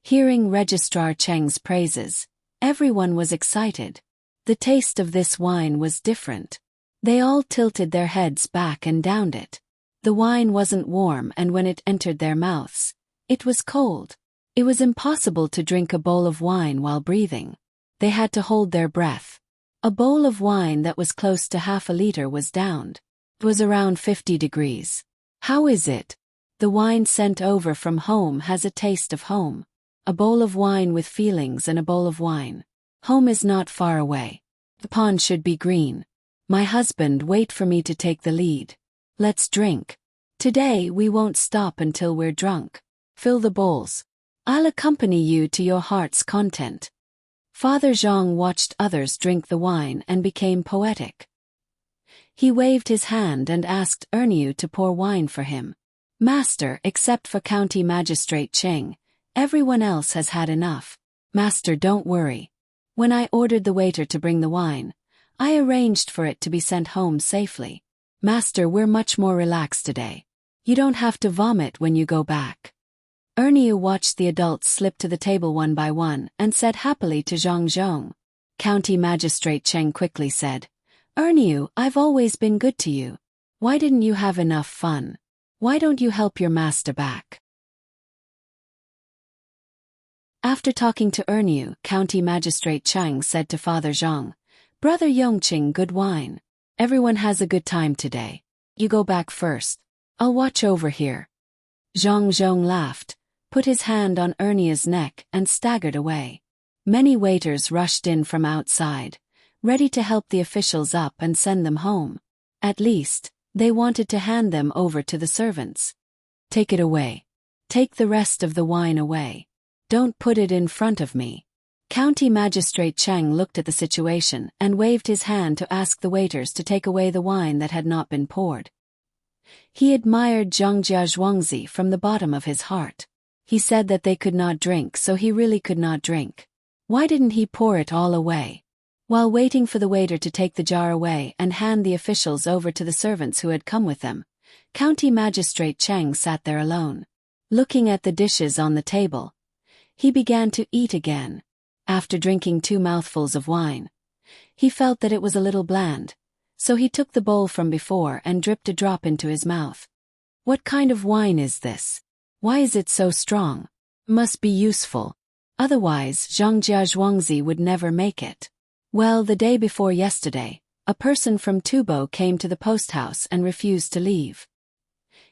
Hearing Registrar Cheng's praises, everyone was excited. The taste of this wine was different. They all tilted their heads back and downed it. The wine wasn't warm, and when it entered their mouths, it was cold. It was impossible to drink a bowl of wine while breathing. They had to hold their breath. A bowl of wine that was close to half a liter was downed. It was around 50 degrees. How is it? The wine sent over from home has a taste of home. A bowl of wine with feelings and a bowl of wine. Home is not far away. The pond should be green. My husband, wait for me to take the lead. Let's drink. Today we won't stop until we're drunk. Fill the bowls. I'll accompany you to your heart's content. Father Zhang watched others drink the wine and became poetic. He waved his hand and asked Erniu to pour wine for him. Master, except for County Magistrate Cheng, everyone else has had enough. Master, don't worry. When I ordered the waiter to bring the wine, I arranged for it to be sent home safely. Master, we're much more relaxed today. You don't have to vomit when you go back. Erniu watched the adults slip to the table one by one and said happily to Zhang Zhong. County Magistrate Cheng quickly said, Erniu, I've always been good to you. Why didn't you have enough fun? Why don't you help your master back? After talking to Erniu, County Magistrate Cheng said to Father Zhang, Brother Yongqing, good wine. Everyone has a good time today. You go back first. I'll watch over here. Zhang Zhong laughed, put his hand on Erniu's neck and staggered away. Many waiters rushed in from outside, ready to help the officials up and send them home. At least, they wanted to hand them over to the servants. Take it away. Take the rest of the wine away. Don't put it in front of me. County Magistrate Cheng looked at the situation and waved his hand to ask the waiters to take away the wine that had not been poured. He admired Zhongjia Zhuangzi from the bottom of his heart. He said that they could not drink, so he really could not drink. Why didn't he pour it all away? While waiting for the waiter to take the jar away and hand the officials over to the servants who had come with them, County Magistrate Cheng sat there alone. Looking at the dishes on the table, he began to eat again. After drinking 2 mouthfuls of wine, he felt that it was a little bland, so he took the bowl from before and dripped a drop into his mouth. What kind of wine is this? Why is it so strong? Must be useful. Otherwise, Zhongjia Zhuangzi would never make it. Well, the day before yesterday, a person from Tubo came to the post house and refused to leave.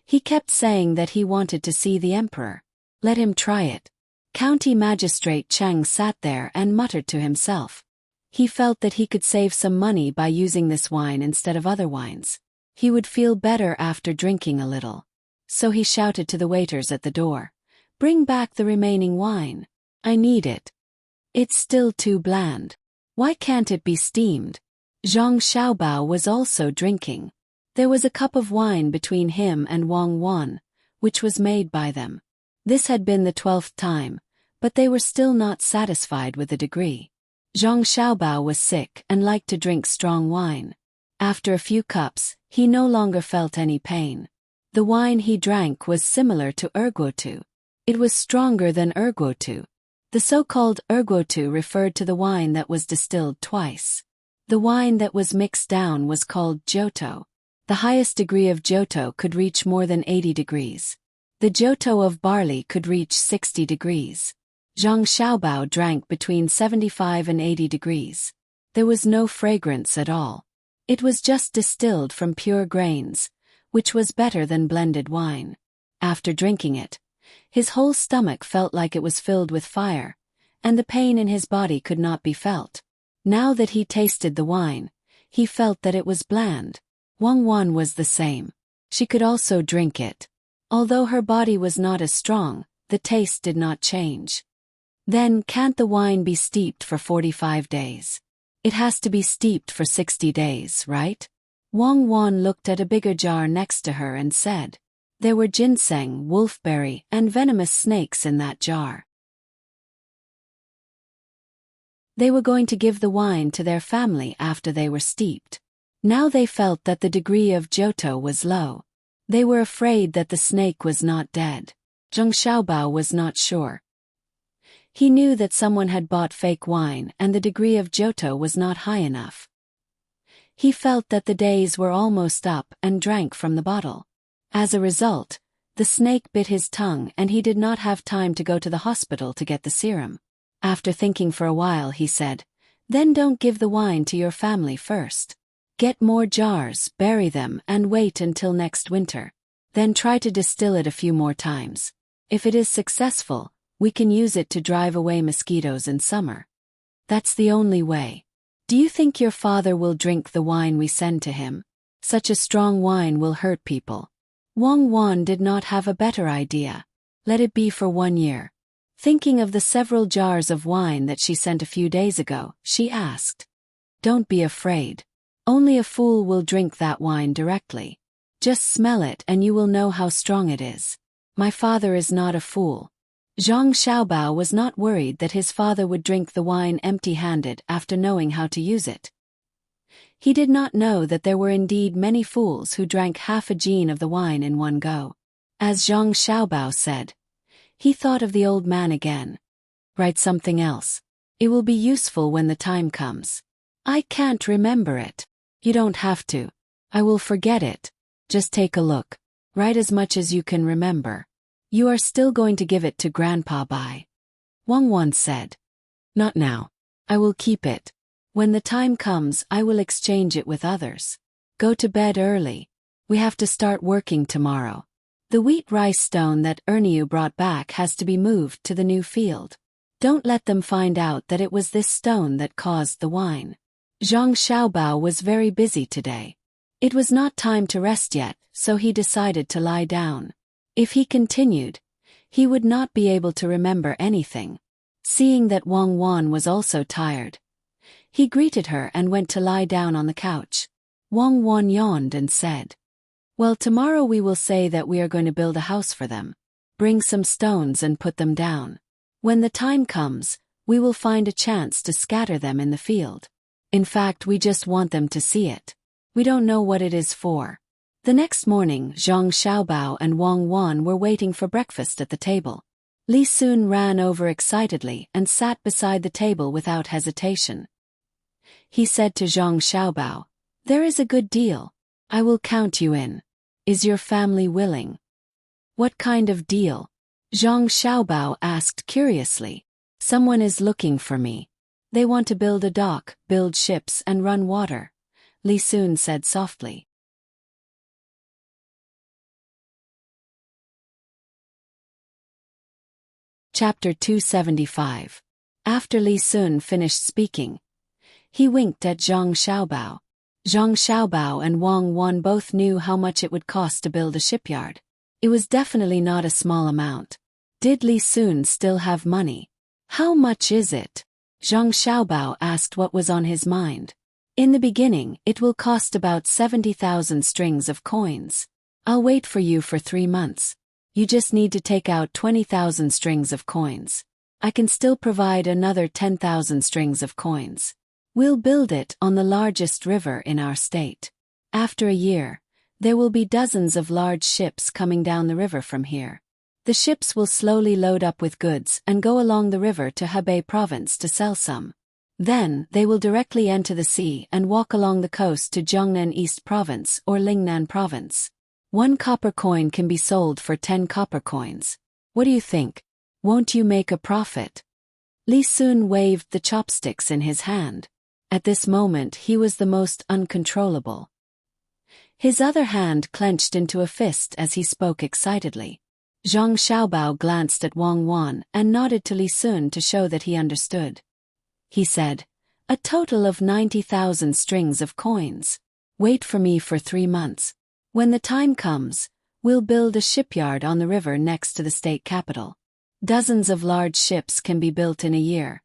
He kept saying that he wanted to see the emperor. Let him try it. County Magistrate Cheng sat there and muttered to himself. He felt that he could save some money by using this wine instead of other wines. He would feel better after drinking a little. So he shouted to the waiters at the door, Bring back the remaining wine. I need it. It's still too bland. Why can't it be steamed? Zhang Xiaobao was also drinking. There was a cup of wine between him and Wang Wan, which was made by them. This had been the 12th time, but they were still not satisfied with the degree. Zhang Xiaobao was sick and liked to drink strong wine. After a few cups, he no longer felt any pain. The wine he drank was similar to erguotu. It was stronger than erguotu. The so-called erguotu referred to the wine that was distilled twice. The wine that was mixed down was called Johto. The highest degree of Johto could reach more than 80 degrees. The Johto of barley could reach 60 degrees. Zhang Xiaobao drank between 75 and 80 degrees. There was no fragrance at all. It was just distilled from pure grains, which was better than blended wine. After drinking it, his whole stomach felt like it was filled with fire, and the pain in his body could not be felt. Now that he tasted the wine, he felt that it was bland. Wang Wan was the same. She could also drink it. Although her body was not as strong, the taste did not change. Then can't the wine be steeped for 45 days? It has to be steeped for 60 days, right? Wang Wan looked at a bigger jar next to her and said, there were ginseng, wolfberry, and venomous snakes in that jar. They were going to give the wine to their family after they were steeped. Now they felt that the degree of Johto was low. They were afraid that the snake was not dead. Zhang Xiaobao was not sure. He knew that someone had bought fake wine and the degree of Johto was not high enough. He felt that the days were almost up and drank from the bottle. As a result, the snake bit his tongue and he did not have time to go to the hospital to get the serum. After thinking for a while he said, then don't give the wine to your family first. Get more jars, bury them, and wait until next winter. Then try to distill it a few more times. If it is successful, we can use it to drive away mosquitoes in summer. That's the only way. Do you think your father will drink the wine we send to him? Such a strong wine will hurt people. Wang Wan did not have a better idea. Let it be for 1 year. Thinking of the several jars of wine that she sent a few days ago, she asked, don't be afraid. Only a fool will drink that wine directly. Just smell it and you will know how strong it is. My father is not a fool. Zhang Xiaobao was not worried that his father would drink the wine empty-handed after knowing how to use it. He did not know that there were indeed many fools who drank half a gin of the wine in one go. As Zhang Xiaobao said, he thought of the old man again. Write something else. It will be useful when the time comes. I can't remember it. You don't have to. I will forget it. Just take a look. Write as much as you can remember. You are still going to give it to Grandpa by. Wang Wan said. Not now. I will keep it. When the time comes, I will exchange it with others. Go to bed early. We have to start working tomorrow. The wheat rice stone that Erniu brought back has to be moved to the new field. Don't let them find out that it was this stone that caused the wine. Zhang Xiaobao was very busy today. It was not time to rest yet, so he decided to lie down. If he continued, he would not be able to remember anything. Seeing that Wang Wan was also tired, he greeted her and went to lie down on the couch. Wang Wan yawned and said, well, tomorrow we will say that we are going to build a house for them. Bring some stones and put them down. When the time comes, we will find a chance to scatter them in the field. In fact, we just want them to see it. We don't know what it is for. The next morning, Zhang Xiaobao and Wang Wan were waiting for breakfast at the table. Li Sun ran over excitedly and sat beside the table without hesitation. He said to Zhang Xiaobao, there is a good deal. I will count you in. Is your family willing? What kind of deal? Zhang Xiaobao asked curiously. Someone is looking for me. They want to build a dock, build ships and run water, Li Sun said softly. Chapter 275. After Li Sun finished speaking, he winked at Zhang Xiaobao. Zhang Xiaobao and Wang Wan both knew how much it would cost to build a shipyard. It was definitely not a small amount. Did Li Sun still have money? How much is it? Zhang Xiaobao asked what was on his mind. In the beginning, it will cost about 70,000 strings of coins. I'll wait for you for 3 months. You just need to take out 20,000 strings of coins. I can still provide another 10,000 strings of coins. We'll build it on the largest river in our state. After a year, there will be dozens of large ships coming down the river from here. The ships will slowly load up with goods and go along the river to Hebei province to sell some. Then, they will directly enter the sea and walk along the coast to Jiangnan East Province or Lingnan Province. 1 copper coin can be sold for 10 copper coins. What do you think? Won't you make a profit? Li Sun waved the chopsticks in his hand. At this moment he was the most uncontrollable. His other hand clenched into a fist as he spoke excitedly. Zhang Xiaobao glanced at Wang Wan and nodded to Li Sun to show that he understood. He said, "A total of 90,000 strings of coins. Wait for me for 3 months. When the time comes, we'll build a shipyard on the river next to the state capital. Dozens of large ships can be built in a year,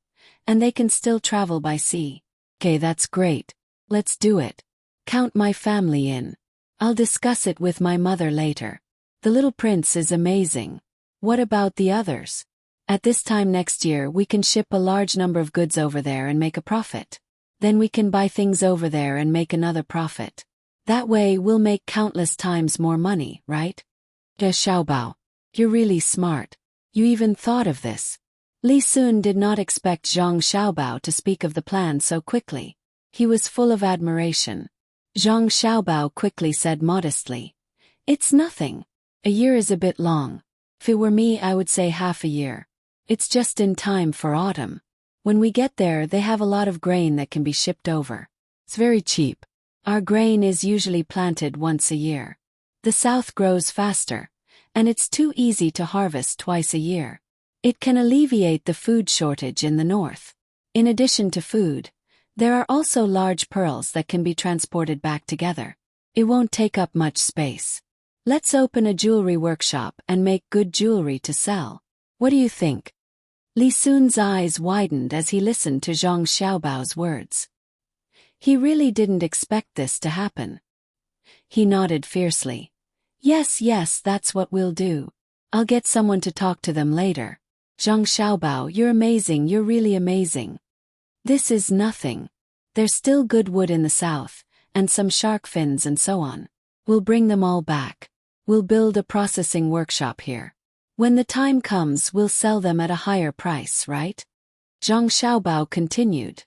and they can still travel by sea." "Okay, that's great. Let's do it. Count my family in. I'll discuss it with my mother later. The little prince is amazing. What about the others? At this time next year we can ship a large number of goods over there and make a profit. Then we can buy things over there and make another profit. That way we'll make countless times more money, right?" Xiaobao, you're really smart. You even thought of this. Li Sun did not expect Zhang Xiaobao to speak of the plan so quickly. He was full of admiration. Zhang Xiaobao quickly said modestly, "It's nothing. A year is a bit long. If it were me, I would say half a year. It's just in time for autumn. When we get there, they have a lot of grain that can be shipped over. It's very cheap. Our grain is usually planted once a year. The south grows faster, and it's too easy to harvest twice a year. It can alleviate the food shortage in the north. In addition to food, there are also large pearls that can be transported back together. It won't take up much space. Let's open a jewelry workshop and make good jewelry to sell. What do you think?" Li Sun's eyes widened as he listened to Zhang Xiaobao's words. He really didn't expect this to happen. He nodded fiercely. Yes, that's what we'll do. I'll get someone to talk to them later. Zhang Xiaobao, you're amazing, you're really amazing. This is nothing. There's still good wood in the south, and some shark fins and so on. We'll bring them all back. We'll build a processing workshop here. When the time comes, we'll sell them at a higher price, right?" Zhang Xiaobao continued.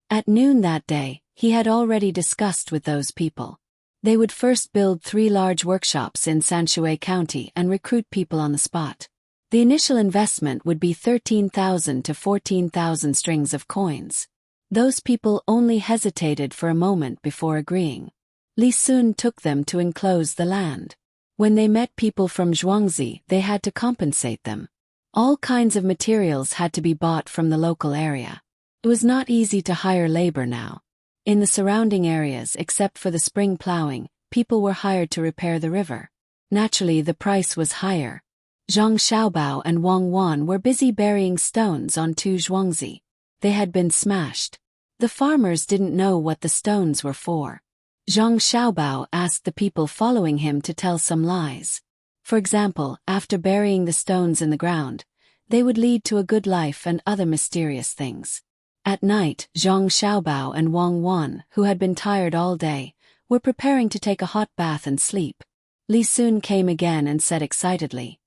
At noon that day, he had already discussed with those people. They would first build 3 large workshops in Sanshui County and recruit people on the spot. The initial investment would be 13,000 to 14,000 strings of coins. Those people only hesitated for a moment before agreeing. Li Sun took them to enclose the land. When they met people from Zhuangzi, they had to compensate them. All kinds of materials had to be bought from the local area. It was not easy to hire labor now. In the surrounding areas, except for the spring plowing, people were hired to repair the river. Naturally, the price was higher. Zhang Xiaobao and Wang Wan were busy burying stones on 2 Zhuangzi. They had been smashed. The farmers didn't know what the stones were for. Zhang Xiaobao asked the people following him to tell some lies. For example, after burying the stones in the ground, they would lead to a good life and other mysterious things. At night, Zhang Xiaobao and Wang Wan, who had been tired all day, were preparing to take a hot bath and sleep. Li Sun came again and said excitedly,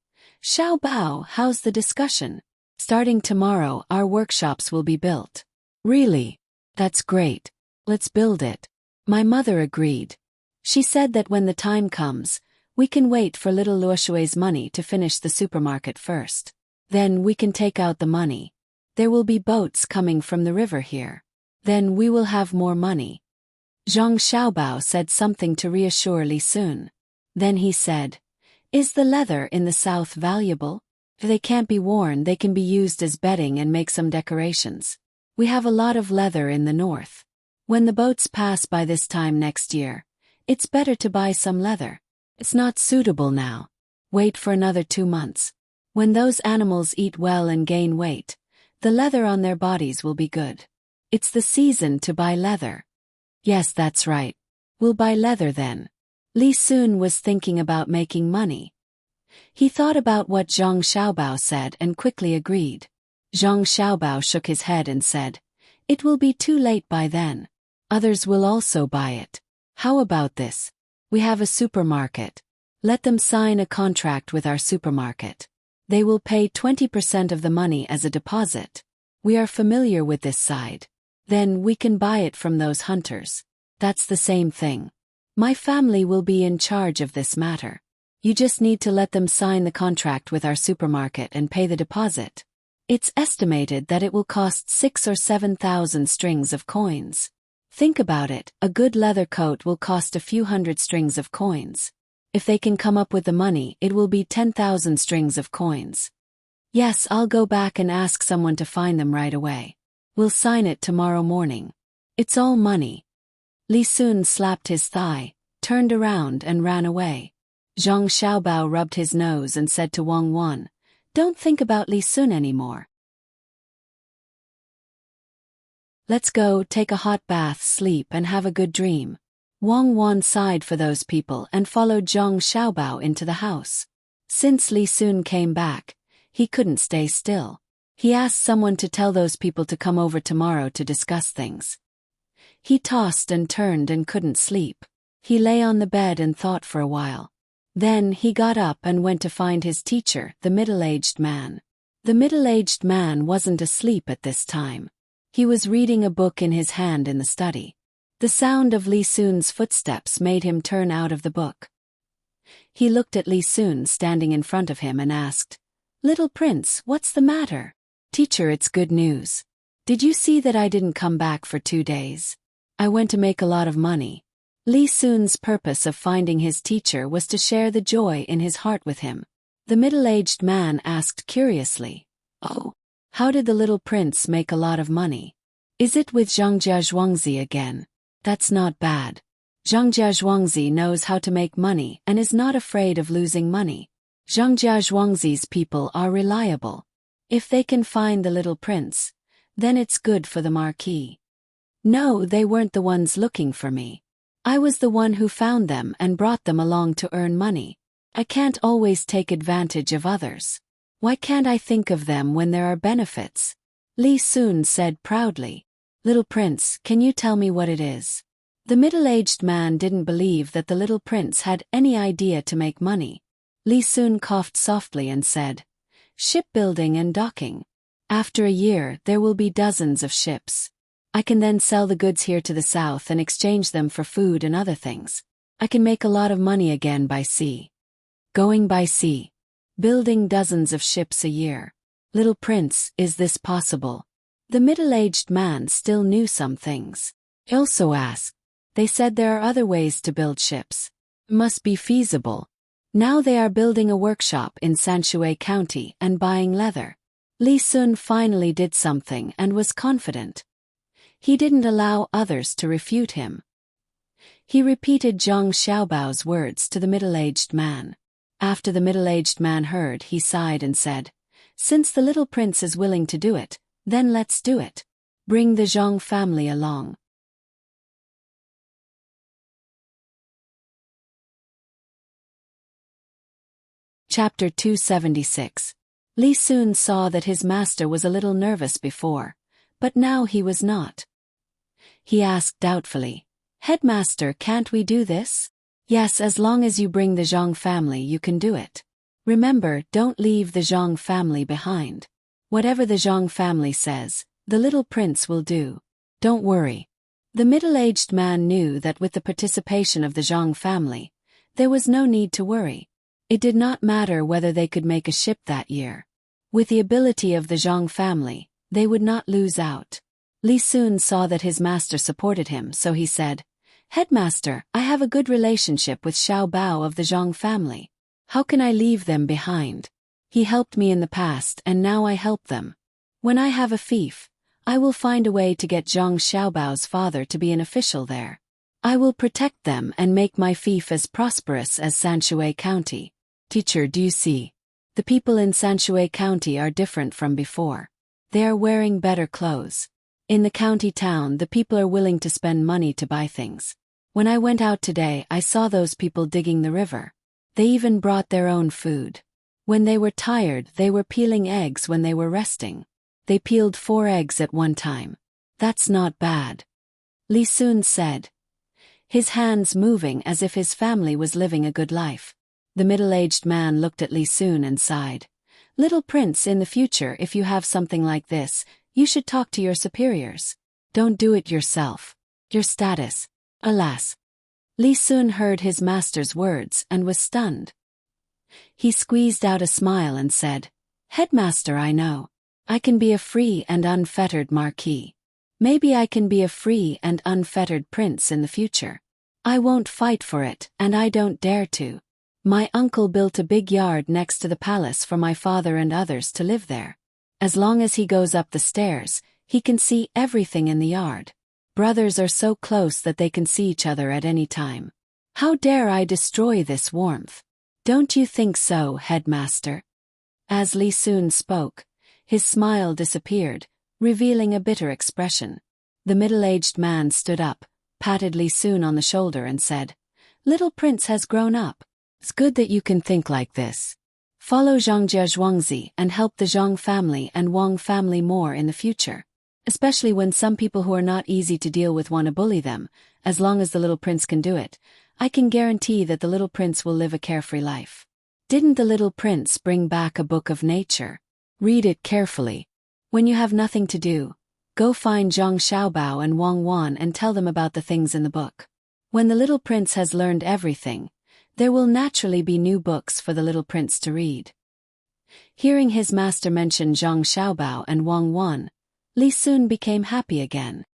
"Xiaobao, how's the discussion? Starting tomorrow, our workshops will be built." "Really? That's great. Let's build it." My mother agreed. She said that when the time comes, we can wait for little Luoshui's money to finish the supermarket first. Then we can take out the money. There will be boats coming from the river here. Then we will have more money. Zhang Xiaobao said something to reassure Li Sun. Then he said, "Is the leather in the south valuable? If they can't be worn, they can be used as bedding and make some decorations. We have a lot of leather in the north. When the boats pass by this time next year, it's better to buy some leather. It's not suitable now. Wait for another 2 months. When those animals eat well and gain weight, the leather on their bodies will be good. It's the season to buy leather. Yes, that's right. We'll buy leather then. Li Sun was thinking about making money. He thought about what Zhang Xiaobao said and quickly agreed. Zhang Xiaobao shook his head and said, "It will be too late by then. Others will also buy it. How about this? We have a supermarket. Let them sign a contract with our supermarket. They will pay 20% of the money as a deposit. We are familiar with this side. Then we can buy it from those hunters. That's the same thing. My family will be in charge of this matter. You just need to let them sign the contract with our supermarket and pay the deposit. It's estimated that it will cost 6,000 or 7,000 strings of coins. Think about it, a good leather coat will cost a few hundred strings of coins. If they can come up with the money, it will be 10,000 strings of coins. Yes, I'll go back and ask someone to find them right away. We'll sign it tomorrow morning. It's all money." Li Sun slapped his thigh, turned around and ran away. Zhang Xiaobao rubbed his nose and said to Wang Wan, "Don't think about Li Sun anymore. Let's go take a hot bath, sleep and have a good dream." Wang Wan sighed for those people and followed Zhang Xiaobao into the house. Since Li Sun came back, he couldn't stay still. He asked someone to tell those people to come over tomorrow to discuss things. He tossed and turned and couldn't sleep. He lay on the bed and thought for a while. Then he got up and went to find his teacher, the middle-aged man. The middle-aged man wasn't asleep at this time. He was reading a book in his hand in the study. The sound of Li Sun's footsteps made him turn out of the book. He looked at Li Sun standing in front of him and asked, "Little prince, what's the matter?" "Teacher, it's good news. Did you see that I didn't come back for 2 days? I went to make a lot of money." Li Sun's purpose of finding his teacher was to share the joy in his heart with him. The middle-aged man asked curiously, "Oh, how did the little prince make a lot of money? Is it with Zhangjia Zhuangzi again? That's not bad. Zhangjia Zhuangzi knows how to make money and is not afraid of losing money. Zhangjia Zhuangzi's people are reliable. If they can find the little prince, then it's good for the marquis." "No, they weren't the ones looking for me. I was the one who found them and brought them along to earn money. I can't always take advantage of others. Why can't I think of them when there are benefits?" Li Sun said proudly. "Little prince, can you tell me what it is?" The middle-aged man didn't believe that the little prince had any idea to make money. Li Sun coughed softly and said, "Shipbuilding and docking. After a year, there will be dozens of ships. I can then sell the goods here to the south and exchange them for food and other things. I can make a lot of money again by sea. Going by sea. Building dozens of ships a year. Little prince, is this possible?" The middle-aged man still knew some things. He also asked. They said there are other ways to build ships. It must be feasible. Now they are building a workshop in Sanshui County and buying leather. Li Sun finally did something and was confident. He didn't allow others to refute him. He repeated Zhang Xiaobao's words to the middle-aged man. After the middle-aged man heard, he sighed and said, "Since the little prince is willing to do it, then let's do it. Bring the Zhang family along." Chapter 276. Li Sun saw that his master was a little nervous before, but now he was not. He asked doubtfully, "Headmaster, can't we do this?" "Yes, as long as you bring the Zhang family you can do it. Remember, don't leave the Zhang family behind. Whatever the Zhang family says, the little prince will do. Don't worry." The middle-aged man knew that with the participation of the Zhang family, there was no need to worry. It did not matter whether they could make a ship that year. With the ability of the Zhang family, they would not lose out. Li Sun saw that his master supported him, so he said, "Headmaster, I have a good relationship with Xiao Bao of the Zhang family. How can I leave them behind? He helped me in the past and now I help them. When I have a fief, I will find a way to get Zhang Xiaobao's father to be an official there. I will protect them and make my fief as prosperous as Sanshui County. Teacher, do you see? The people in Sanshui County are different from before. They are wearing better clothes. In the county town, the people are willing to spend money to buy things. When I went out today, I saw those people digging the river. They even brought their own food. When they were tired, they were peeling eggs when they were resting. They peeled 4 eggs at one time. That's not bad. Li Sun said, his hands moving as if his family was living a good life. The middle-aged man looked at Li Sun and sighed. Little prince, in the future, if you have something like this, you should talk to your superiors. Don't do it yourself. Your status. Alas. Li Sun heard his master's words and was stunned. He squeezed out a smile and said, Headmaster, I know. I can be a free and unfettered marquis. Maybe I can be a free and unfettered prince in the future. I won't fight for it, and I don't dare to. My uncle built a big yard next to the palace for my father and others to live there. As long as he goes up the stairs, he can see everything in the yard. Brothers are so close that they can see each other at any time. How dare I destroy this warmth? Don't you think so, headmaster? As Li Sun spoke, his smile disappeared, revealing a bitter expression. The middle-aged man stood up, patted Li Sun on the shoulder and said, Little prince has grown up. It's good that you can think like this. Follow Zhangjia Zhuangzi and help the Zhang family and Wang family more in the future. Especially when some people who are not easy to deal with want to bully them. As long as the little prince can do it, I can guarantee that the little prince will live a carefree life. Didn't the little prince bring back a book of nature? Read it carefully. When you have nothing to do, go find Zhang Xiaobao and Wang Wan and tell them about the things in the book. When the little prince has learned everything, there will naturally be new books for the little prince to read. Hearing his master mention Zhang Xiaobao and Wang Wan, Li Sun became happy again.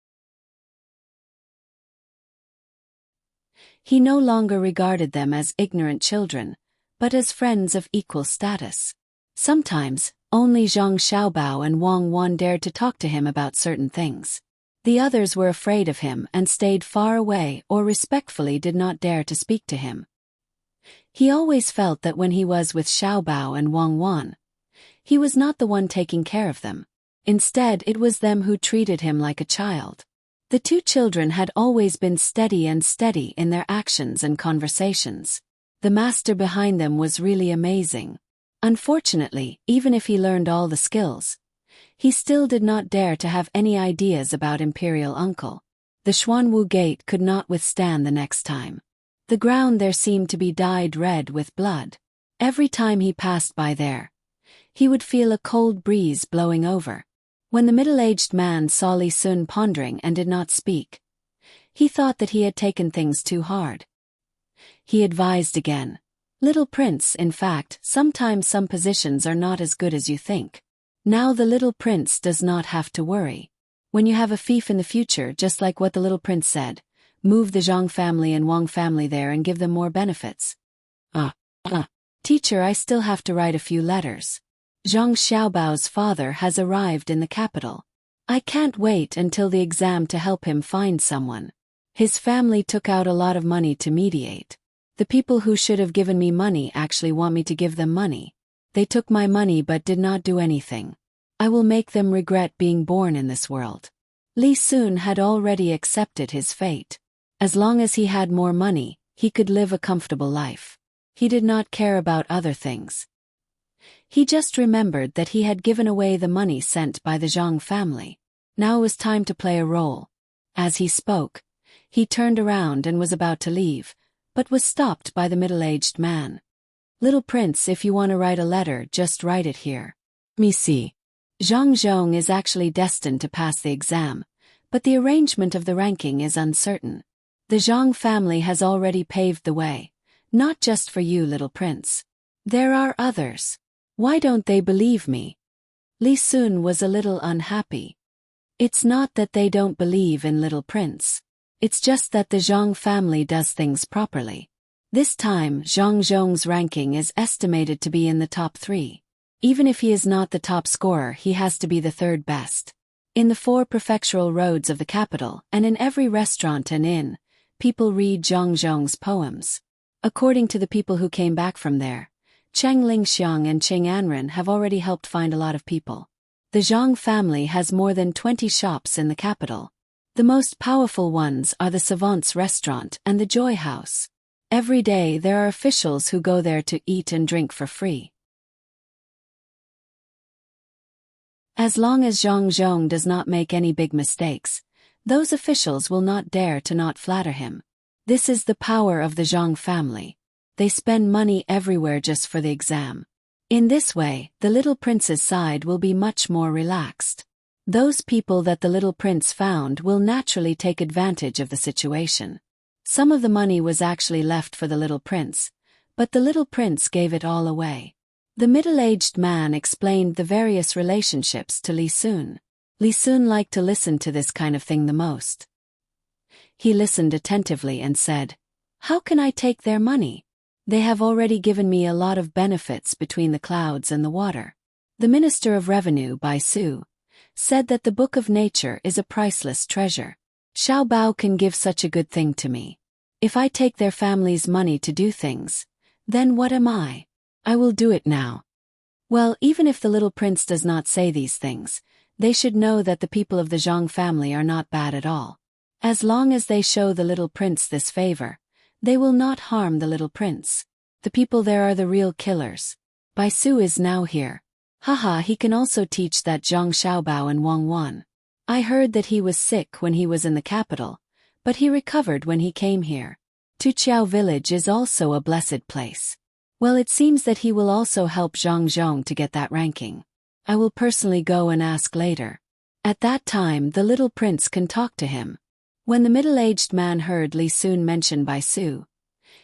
He no longer regarded them as ignorant children, but as friends of equal status. Sometimes, only Zhang Xiaobao and Wang Wan dared to talk to him about certain things. The others were afraid of him and stayed far away or respectfully did not dare to speak to him. He always felt that when he was with Xiaobao and Wang Wan, he was not the one taking care of them. Instead, it was them who treated him like a child. The two children had always been steady in their actions and conversations. The master behind them was really amazing. Unfortunately, even if he learned all the skills, he still did not dare to have any ideas about Imperial Uncle. The Xuanwu Gate could not withstand the next time. The ground there seemed to be dyed red with blood. Every time he passed by there, he would feel a cold breeze blowing over. When the middle-aged man saw Li Sun pondering and did not speak, he thought that he had taken things too hard. He advised again, Little prince, in fact, sometimes some positions are not as good as you think. Now the little prince does not have to worry. When you have a fief in the future, just like what the little prince said, move the Zhang family and Wang family there and give them more benefits. Teacher, I still have to write a few letters. Zhang Xiaobao's father has arrived in the capital. I can't wait until the exam to help him find someone. His family took out a lot of money to mediate. The people who should have given me money actually want me to give them money. They took my money but did not do anything. I will make them regret being born in this world. Li Sun had already accepted his fate. As long as he had more money, he could live a comfortable life. He did not care about other things. He just remembered that he had given away the money sent by the Zhang family. Now it was time to play a role. As he spoke, he turned around and was about to leave, but was stopped by the middle-aged man. Little prince, if you want to write a letter, just write it here. Me see. Zhang Zhong is actually destined to pass the exam, but the arrangement of the ranking is uncertain. The Zhang family has already paved the way, not just for you, little prince. There are others. Why don't they believe me? Li Sun was a little unhappy. It's not that they don't believe in little prince. It's just that the Zhang family does things properly. This time, Zhang Zhong's ranking is estimated to be in the top 3. Even if he is not the top scorer, he has to be the third best. In the 4 prefectural roads of the capital and in every restaurant and inn, people read Zhang Zhong's poems. According to the people who came back from there, Cheng Lingxiang and Qing Anren have already helped find a lot of people. The Zhang family has more than 20 shops in the capital. The most powerful ones are the Savant's Restaurant and the Joy House. Every day there are officials who go there to eat and drink for free. As long as Zhang Zhong does not make any big mistakes, those officials will not dare to not flatter him. This is the power of the Zhang family. They spend money everywhere just for the exam. In this way, the little prince's side will be much more relaxed. Those people that the little prince found will naturally take advantage of the situation. Some of the money was actually left for the little prince, but the little prince gave it all away. The middle-aged man explained the various relationships to Li Sun. Li Sun liked to listen to this kind of thing the most. He listened attentively and said, "How can I take their money? They have already given me a lot of benefits between the clouds and the water." The Minister of Revenue, Bai Su, said that the Book of Nature is a priceless treasure. Xiao Bao can give such a good thing to me. If I take their family's money to do things, then what am I? I will do it now. Well, even if the little prince does not say these things, they should know that the people of the Zhang family are not bad at all. As long as they show the little prince this favor, they will not harm the little prince. The people there are the real killers. Bai Su is now here. Haha, he can also teach that Zhang Xiaobao and Wang Wan. I heard that he was sick when he was in the capital, but he recovered when he came here. Tuqiao village is also a blessed place. Well, it seems that he will also help Zhang Zhong to get that ranking. I will personally go and ask later. At that time the little prince can talk to him. When the middle-aged man heard Li Sun mention Bai Su,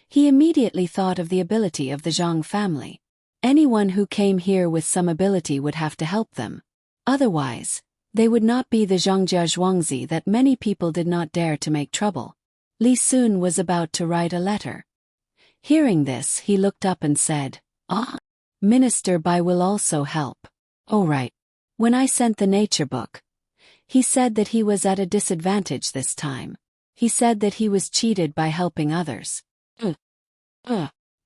he immediately thought of the ability of the Zhang family. Anyone who came here with some ability would have to help them. Otherwise, they would not be the Zhangjia Zhuangzi that many people did not dare to make trouble. Li Sun was about to write a letter. Hearing this, he looked up and said, "Ah, Minister Bai will also help." "Oh right. When I sent the nature book, he said that he was at a disadvantage this time. He said that he was cheated by helping others."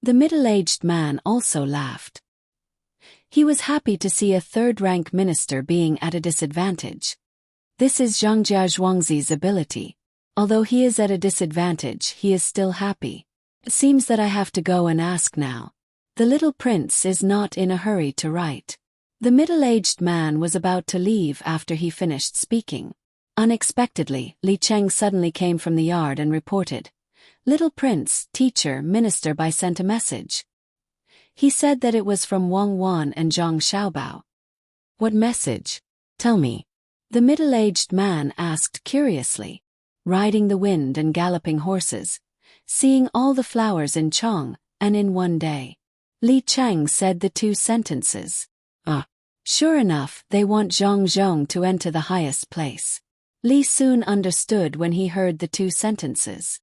The middle-aged man also laughed. He was happy to see a third-rank minister being at a disadvantage. This is Zhangjia Zhuangzi's ability. Although he is at a disadvantage, he is still happy. It seems that I have to go and ask now. The little prince is not in a hurry to write. The middle-aged man was about to leave after he finished speaking. Unexpectedly, Li Cheng suddenly came from the yard and reported, "Little prince, teacher, minister Bai sent a message." He said that it was from Wang Wan and Zhang Xiaobao. "What message? Tell me." The middle-aged man asked curiously. Riding the wind and galloping horses, seeing all the flowers in Chong, and in one day. Li Cheng said the 2 sentences. Sure enough, they want Zhang Zhong to enter the highest place. Li Sun understood when he heard the 2 sentences.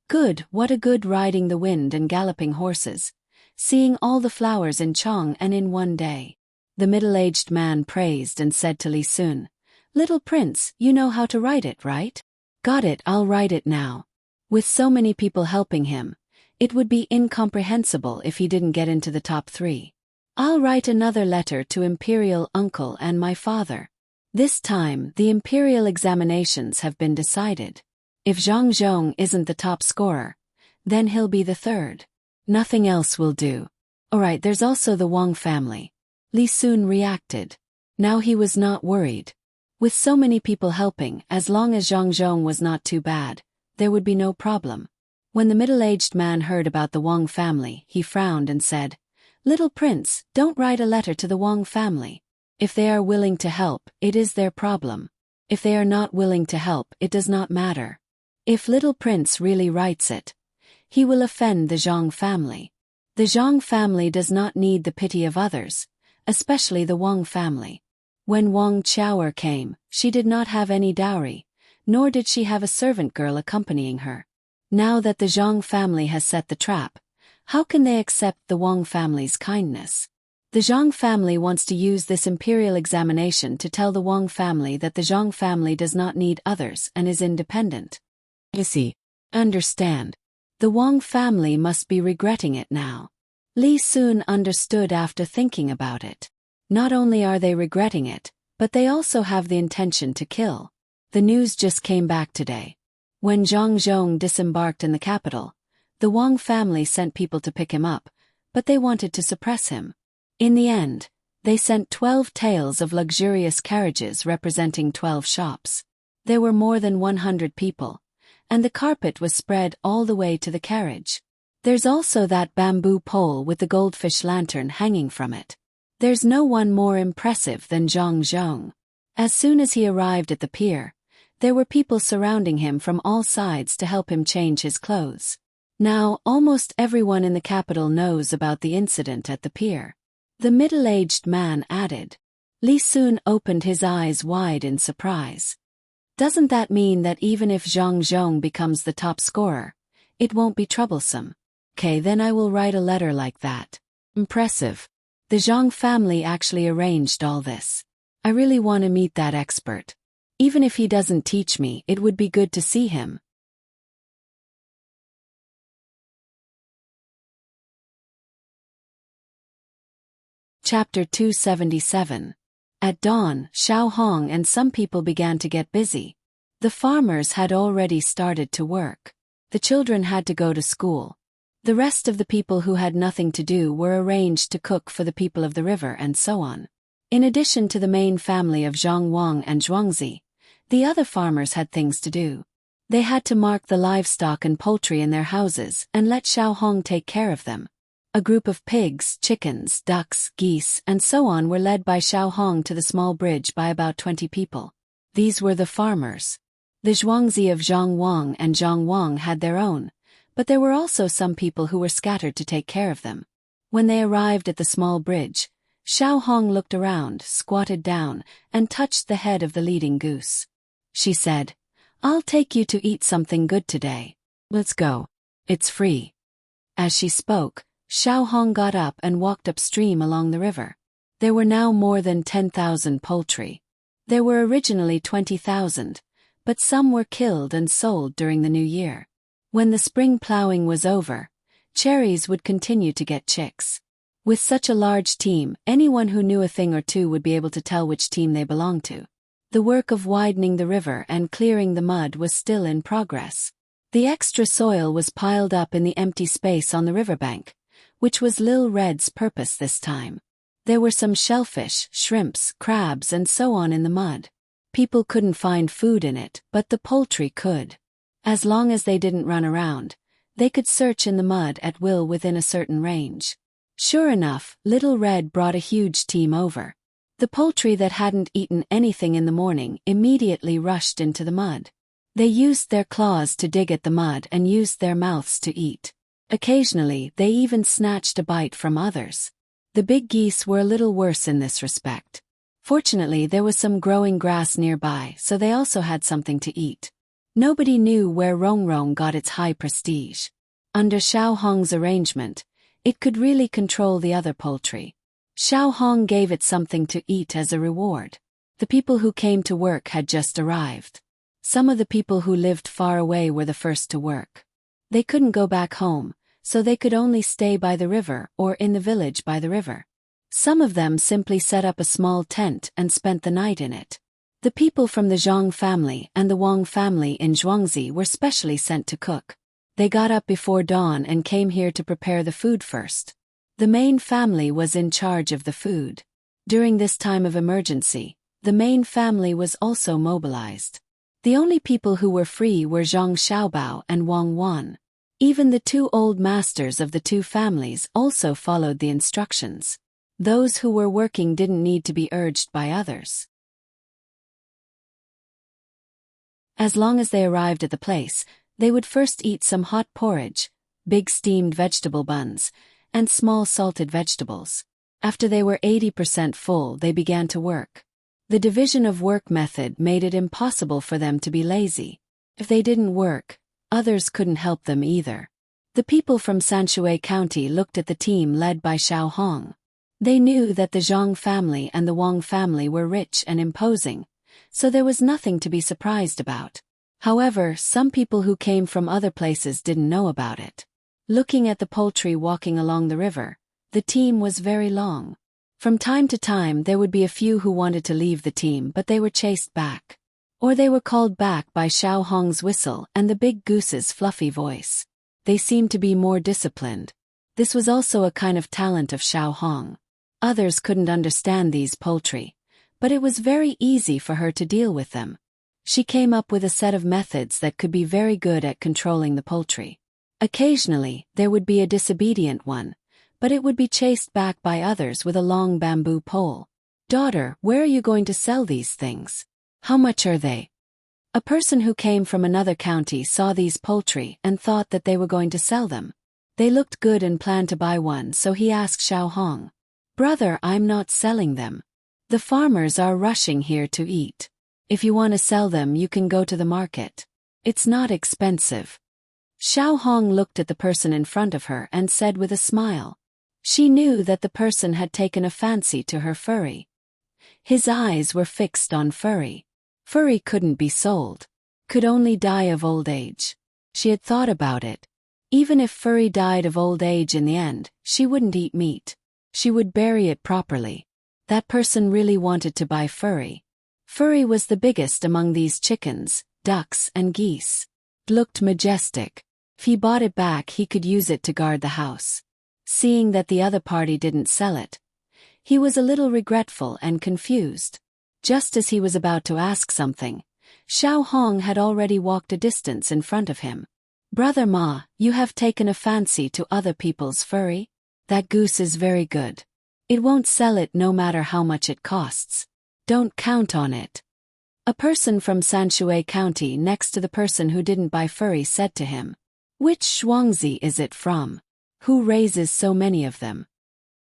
Good, what a good riding the wind and galloping horses, seeing all the flowers in Chong and in one day. The middle-aged man praised and said to Li Sun, "Little prince, you know how to write it, right?" "Got it, I'll write it now." With so many people helping him, it would be incomprehensible if he didn't get into the top 3. "I'll write another letter to Imperial Uncle and my father. This time, the Imperial examinations have been decided. If Zhang Zhong isn't the top scorer, then he'll be the 3rd. Nothing else will do." Alright, there's also the Wang family. Li Sun reacted. Now he was not worried. With so many people helping, as long as Zhang Zhong was not too bad, there would be no problem. When the middle-aged man heard about the Wang family, he frowned and said, "Little prince, don't write a letter to the Wang family. If they are willing to help, it is their problem. If they are not willing to help, it does not matter. If little prince really writes it, he will offend the Zhang family. The Zhang family does not need the pity of others, especially the Wang family." When Wang Qiaoer came, she did not have any dowry, nor did she have a servant girl accompanying her. Now that the Zhang family has set the trap, how can they accept the Wang family's kindness? The Zhang family wants to use this imperial examination to tell the Wang family that the Zhang family does not need others and is independent. You see, understand. The Wang family must be regretting it now. Li Sun understood after thinking about it. Not only are they regretting it, but they also have the intention to kill. The news just came back today. When Zhang Zhong disembarked in the capital, the Wang family sent people to pick him up, but they wanted to suppress him. In the end, they sent 12 tails of luxurious carriages representing 12 shops. There were more than 100 people, and the carpet was spread all the way to the carriage. There's also that bamboo pole with the goldfish lantern hanging from it. There's no one more impressive than Zhang Zhong. As soon as he arrived at the pier, there were people surrounding him from all sides to help him change his clothes. Now, almost everyone in the capital knows about the incident at the pier. The middle-aged man added. Li Sun opened his eyes wide in surprise. Doesn't that mean that even if Zhang Zhong becomes the top scorer, it won't be troublesome? Okay, then I will write a letter like that. Impressive. The Zhang family actually arranged all this. I really want to meet that expert. Even if he doesn't teach me, it would be good to see him. Chapter 277. At dawn, Xiao Hong and some people began to get busy. The farmers had already started to work. The children had to go to school. The rest of the people who had nothing to do were arranged to cook for the people of the river and so on. In addition to the main family of Zhang Wang and Zhuangzi, the other farmers had things to do. They had to mark the livestock and poultry in their houses and let Xiao Hong take care of them. A group of pigs, chickens, ducks, geese, and so on were led by Xiao Hong to the small bridge by about 20 people. These were the farmers. The Zhuangzi of Zhang Wang and Zhang Wang had their own, but there were also some people who were scattered to take care of them. When they arrived at the small bridge, Xiao Hong looked around, squatted down, and touched the head of the leading goose. She said, "I'll take you to eat something good today. Let's go. It's free." As she spoke, Xiao Hong got up and walked upstream along the river. There were now more than 10,000 poultry. There were originally 20,000, but some were killed and sold during the new year. When the spring plowing was over, cherries would continue to get chicks. With such a large team, anyone who knew a thing or two would be able to tell which team they belonged to. The work of widening the river and clearing the mud was still in progress. The extra soil was piled up in the empty space on the riverbank, which was Lil Red's purpose this time. There were some shellfish, shrimps, crabs and so on in the mud. People couldn't find food in it, but the poultry could. As long as they didn't run around, they could search in the mud at will within a certain range. Sure enough, Little Red brought a huge team over. The poultry that hadn't eaten anything in the morning immediately rushed into the mud. They used their claws to dig at the mud and used their mouths to eat. Occasionally, they even snatched a bite from others. The big geese were a little worse in this respect. Fortunately, there was some growing grass nearby, so they also had something to eat. Nobody knew where Rongrong got its high prestige. Under Xiao Hong's arrangement, it could really control the other poultry. Xiao Hong gave it something to eat as a reward. The people who came to work had just arrived. Some of the people who lived far away were the first to work. They couldn't go back home, so they could only stay by the river or in the village by the river. Some of them simply set up a small tent and spent the night in it. The people from the Zhang family and the Wang family in Zhuangzi were specially sent to cook. They got up before dawn and came here to prepare the food first. The main family was in charge of the food. During this time of emergency, the main family was also mobilized. The only people who were free were Zhang Xiaobao and Wang Wan. Even the two old masters of the two families also followed the instructions. Those who were working didn't need to be urged by others. As long as they arrived at the place, they would first eat some hot porridge, big steamed vegetable buns, and small salted vegetables. After they were 80% full, they began to work. The division of work method made it impossible for them to be lazy. If they didn't work, others couldn't help them either. The people from Sanshui County looked at the team led by Xiao Hong. They knew that the Zhang family and the Wang family were rich and imposing, so there was nothing to be surprised about. However, some people who came from other places didn't know about it. Looking at the poultry walking along the river, the team was very long. From time to time there would be a few who wanted to leave the team, but they were chased back. Or they were called back by Xiao Hong's whistle and the big goose's fluffy voice. They seemed to be more disciplined. This was also a kind of talent of Xiao Hong. Others couldn't understand these poultry, but it was very easy for her to deal with them. She came up with a set of methods that could be very good at controlling the poultry. Occasionally, there would be a disobedient one, but it would be chased back by others with a long bamboo pole. "Daughter, where are you going to sell these things? How much are they?" A person who came from another county saw these poultry and thought that they were going to sell them. They looked good and planned to buy one, so he asked Xiao Hong, "Brother, I'm not selling them. The farmers are rushing here to eat. If you want to sell them, you can go to the market. It's not expensive." Xiao Hong looked at the person in front of her and said with a smile. She knew that the person had taken a fancy to her furry. His eyes were fixed on furry. Furry couldn't be sold. Could only die of old age. She had thought about it. Even if furry died of old age in the end, she wouldn't eat meat. She would bury it properly. That person really wanted to buy furry. Furry was the biggest among these chickens, ducks, and geese. It looked majestic. If he bought it back, he could use it to guard the house. Seeing that the other party didn't sell it, he was a little regretful and confused. Just as he was about to ask something, Xiao Hong had already walked a distance in front of him. "Brother Ma, you have taken a fancy to other people's furry? That goose is very good. It won't sell it no matter how much it costs. Don't count on it." A person from Sanshui County next to the person who didn't buy furry said to him, "Which Shuangzi is it from? Who raises so many of them?"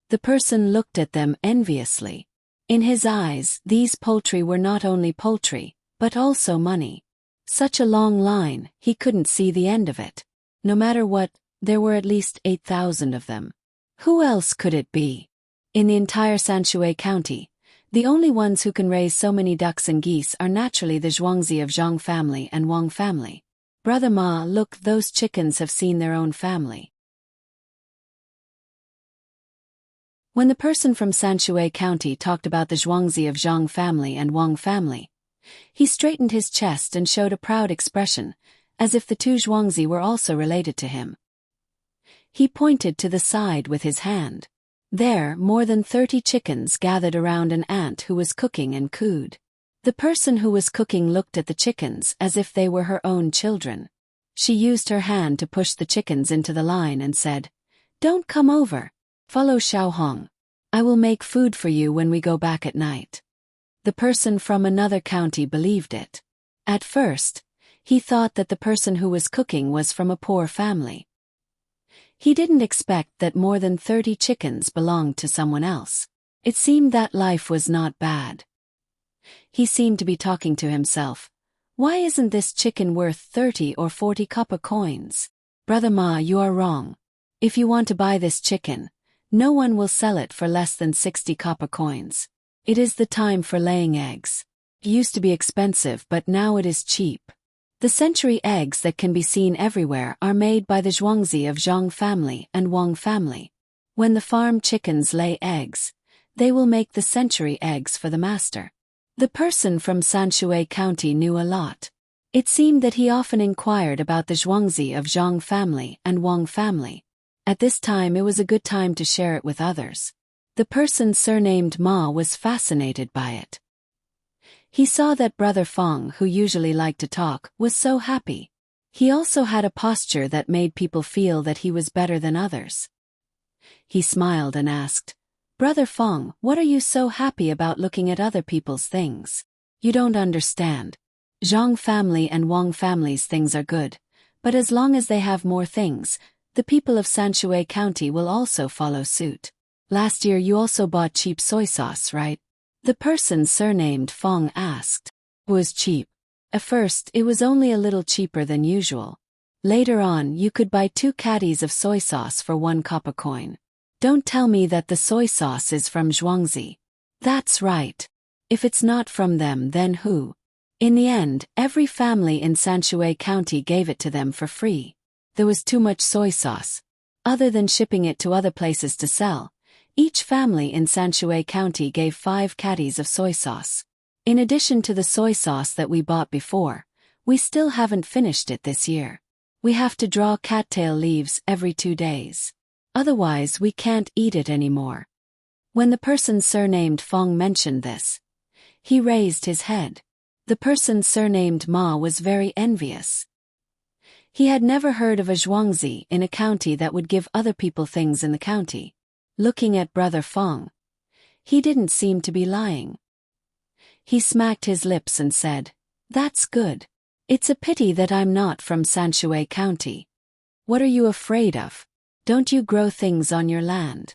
The person looked at them enviously. In his eyes, these poultry were not only poultry, but also money. Such a long line, he couldn't see the end of it. No matter what, there were at least 8,000 of them. Who else could it be? In the entire Sanshui County, the only ones who can raise so many ducks and geese are naturally the Zhuangzi of Zhang family and Wang family. "Brother Ma, look, those chickens have seen their own family." When the person from Sanshui County talked about the Zhuangzi of Zhang family and Wang family, he straightened his chest and showed a proud expression, as if the two Zhuangzi were also related to him. He pointed to the side with his hand. There, more than 30 chickens gathered around an aunt who was cooking and cooed. The person who was cooking looked at the chickens as if they were her own children. She used her hand to push the chickens into the line and said, "Don't come over. Follow Xiao Hong. I will make food for you when we go back at night." The person from another county believed it. At first, he thought that the person who was cooking was from a poor family. He didn't expect that more than 30 chickens belonged to someone else. It seemed that life was not bad. He seemed to be talking to himself. Why isn't this chicken worth 30 or 40 copper coins? "Brother Ma, you are wrong. If you want to buy this chicken, no one will sell it for less than 60 copper coins. It is the time for laying eggs. It used to be expensive, but now it is cheap. The century eggs that can be seen everywhere are made by the Zhuangzi of Zhang family and Wang family. When the farm chickens lay eggs, they will make the century eggs for the master." The person from Sanshui County knew a lot. It seemed that he often inquired about the Zhuangzi of Zhang family and Wang family. At this time it was a good time to share it with others. The person surnamed Ma was fascinated by it. He saw that Brother Fong, who usually liked to talk, was so happy. He also had a posture that made people feel that he was better than others. He smiled and asked, "Brother Fong, what are you so happy about looking at other people's things? You don't understand. Zhang family and Wang family's things are good, but as long as they have more things, the people of Sanshui County will also follow suit. Last year you also bought cheap soy sauce, right?" The person surnamed Fong asked. "It was cheap. At first it was only a little cheaper than usual. Later on you could buy 2 caddies of soy sauce for 1 copper coin. Don't tell me that the soy sauce is from Zhuangzi. That's right. If it's not from them, then who? In the end, every family in Sanshui County gave it to them for free. There was too much soy sauce. Other than shipping it to other places to sell, each family in Sanshui County gave 5 caddies of soy sauce. In addition to the soy sauce that we bought before, we still haven't finished it this year. We have to draw cattail leaves every 2 days. Otherwise, we can't eat it anymore. When the person surnamed Fong mentioned this, he raised his head. The person surnamed Ma was very envious. He had never heard of a Zhuangzi in a county that would give other people things in the county. Looking at Brother Fong, he didn't seem to be lying. He smacked his lips and said, "That's good. It's a pity that I'm not from Sanshui County. What are you afraid of? Don't you grow things on your land?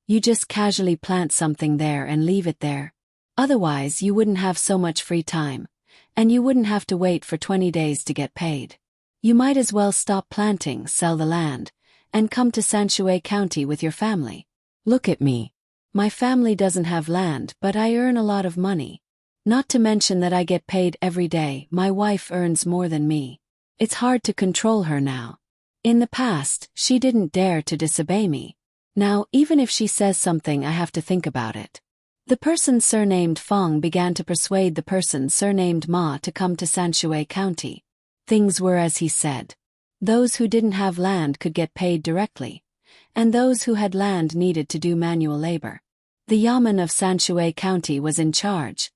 You just casually plant something there and leave it there. Otherwise you wouldn't have so much free time, and you wouldn't have to wait for 20 days to get paid. You might as well stop planting, sell the land, and come to Sanshui County with your family. Look at me. My family doesn't have land, but I earn a lot of money. Not to mention that I get paid every day. My wife earns more than me. It's hard to control her now. In the past, she didn't dare to disobey me. Now, even if she says something, I have to think about it." The person surnamed Fong began to persuade the person surnamed Ma to come to Sanshui County. Things were as he said. Those who didn't have land could get paid directly, and those who had land needed to do manual labor. The Yamen of Sanshui County was in charge,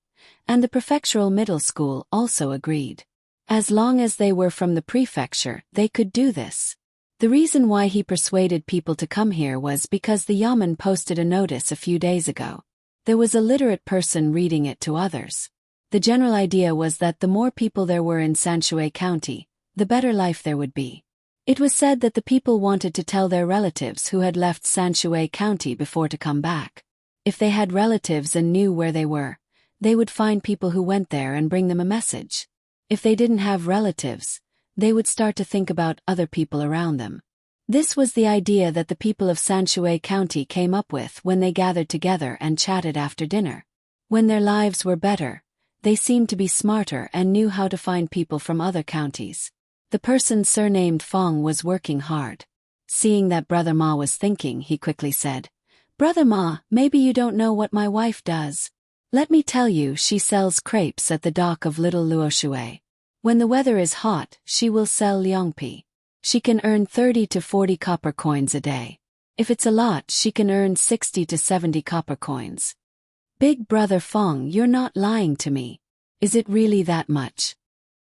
and the prefectural middle school also agreed. As long as they were from the prefecture, they could do this. The reason why he persuaded people to come here was because the Yamen posted a notice a few days ago. There was a literate person reading it to others. The general idea was that the more people there were in Sanshui County, the better life there would be. It was said that the people wanted to tell their relatives who had left Sanshui County before to come back. If they had relatives and knew where they were, they would find people who went there and bring them a message. If they didn't have relatives, they would start to think about other people around them. This was the idea that the people of Sanshui County came up with when they gathered together and chatted after dinner. When their lives were better, they seemed to be smarter and knew how to find people from other counties. The person surnamed Fong was working hard. Seeing that Brother Ma was thinking, he quickly said, "Brother Ma, maybe you don't know what my wife does. Let me tell you, she sells crepes at the dock of Little Luoshui. When the weather is hot, she will sell liangpi. She can earn 30 to 40 copper coins a day. If it's a lot, she can earn 60 to 70 copper coins." "Big Brother Fong, you're not lying to me. Is it really that much?"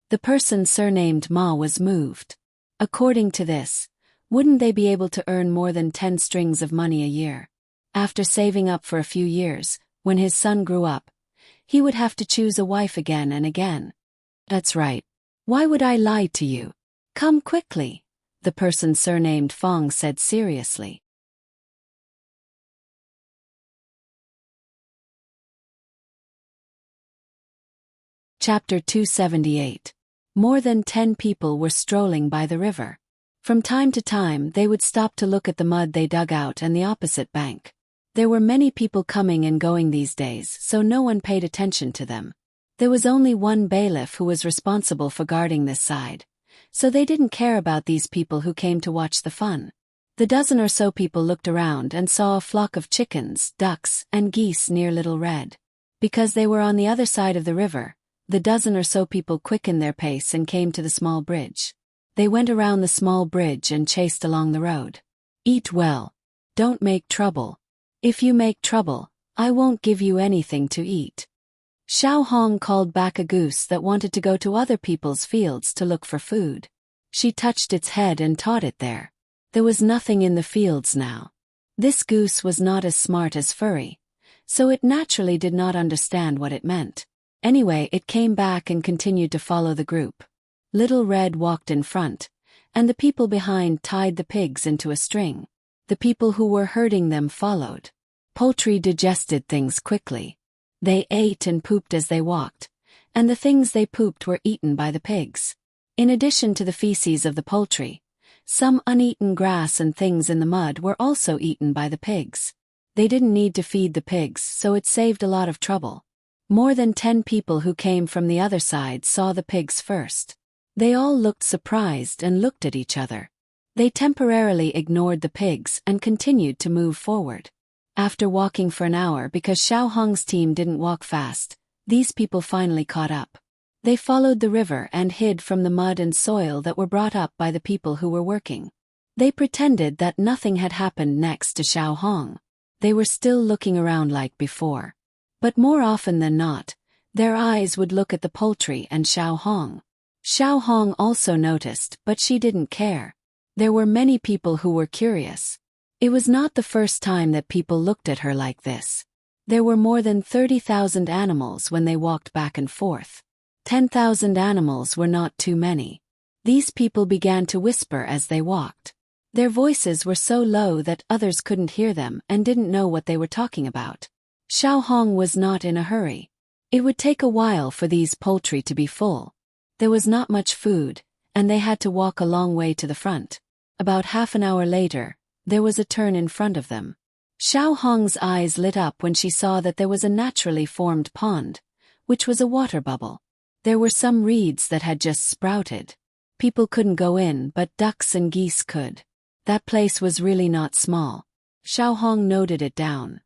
The person surnamed Ma was moved. According to this, wouldn't they be able to earn more than 10 strings of money a year? After saving up for a few years, when his son grew up, he would have to choose a wife again and again. "That's right. Why would I lie to you? Come quickly," the person surnamed Fong said seriously. Chapter 278. More than 10 people were strolling by the river. From time to time they would stop to look at the mud they dug out and the opposite bank. There were many people coming and going these days, so no one paid attention to them. There was only one bailiff who was responsible for guarding this side, so they didn't care about these people who came to watch the fun. The dozen or so people looked around and saw a flock of chickens, ducks, and geese near Little Red. Because they were on the other side of the river, the dozen or so people quickened their pace and came to the small bridge. They went around the small bridge and chased along the road. "Eat well. Don't make trouble. If you make trouble, I won't give you anything to eat." Xiao Hong called back a goose that wanted to go to other people's fields to look for food. She touched its head and taught it there. There was nothing in the fields now. This goose was not as smart as Furry, so it naturally did not understand what it meant. Anyway, it came back and continued to follow the group. Little Red walked in front, and the people behind tied the pigs into a string. The people who were herding them followed. Poultry digested things quickly. They ate and pooped as they walked, and the things they pooped were eaten by the pigs. In addition to the feces of the poultry, Some uneaten grass and things in the mud were also eaten by the pigs. They didn't need to feed the pigs, so it saved a lot of trouble. More than 10 people who came from the other side saw the pigs first. They all looked surprised and looked at each other. They temporarily ignored the pigs and continued to move forward. After walking for an hour because Xiao Hong's team didn't walk fast, these people finally caught up. They followed the river and hid from the mud and soil that were brought up by the people who were working. They pretended that nothing had happened next to Xiao Hong. They were still looking around like before. But more often than not, their eyes would look at the poultry and Xiao Hong. Xiao Hong also noticed, but she didn't care. There were many people who were curious. It was not the first time that people looked at her like this. There were more than 30,000 animals when they walked back and forth. 10,000 animals were not too many. These people began to whisper as they walked. Their voices were so low that others couldn't hear them and didn't know what they were talking about. Xiao Hong was not in a hurry. It would take a while for these poultry to be full. There was not much food, and they had to walk a long way to the front. About half an hour later, there was a turn in front of them. Xiao Hong's eyes lit up when she saw that there was a naturally formed pond, which was a water bubble. There were some reeds that had just sprouted. People couldn't go in, but ducks and geese could. That place was really not small. Xiao Hong noted it down.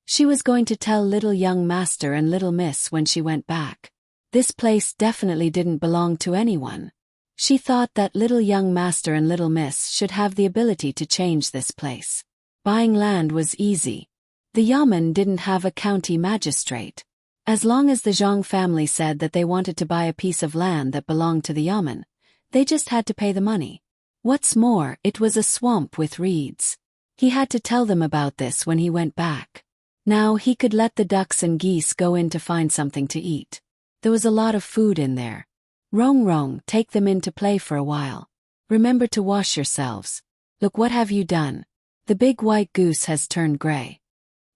She was going to tell little young master and little miss when she went back. This place definitely didn't belong to anyone. She thought that little young master and little miss should have the ability to change this place. Buying land was easy. The Yamen didn't have a county magistrate. As long as the Zhang family said that they wanted to buy a piece of land that belonged to the Yamen, they just had to pay the money. What's more, it was a swamp with reeds. He had to tell them about this when he went back. Now he could let the ducks and geese go in to find something to eat. There was a lot of food in there. Rong Rong, take them in to play for a while. Remember to wash yourselves. Look, what have you done? The big white goose has turned gray.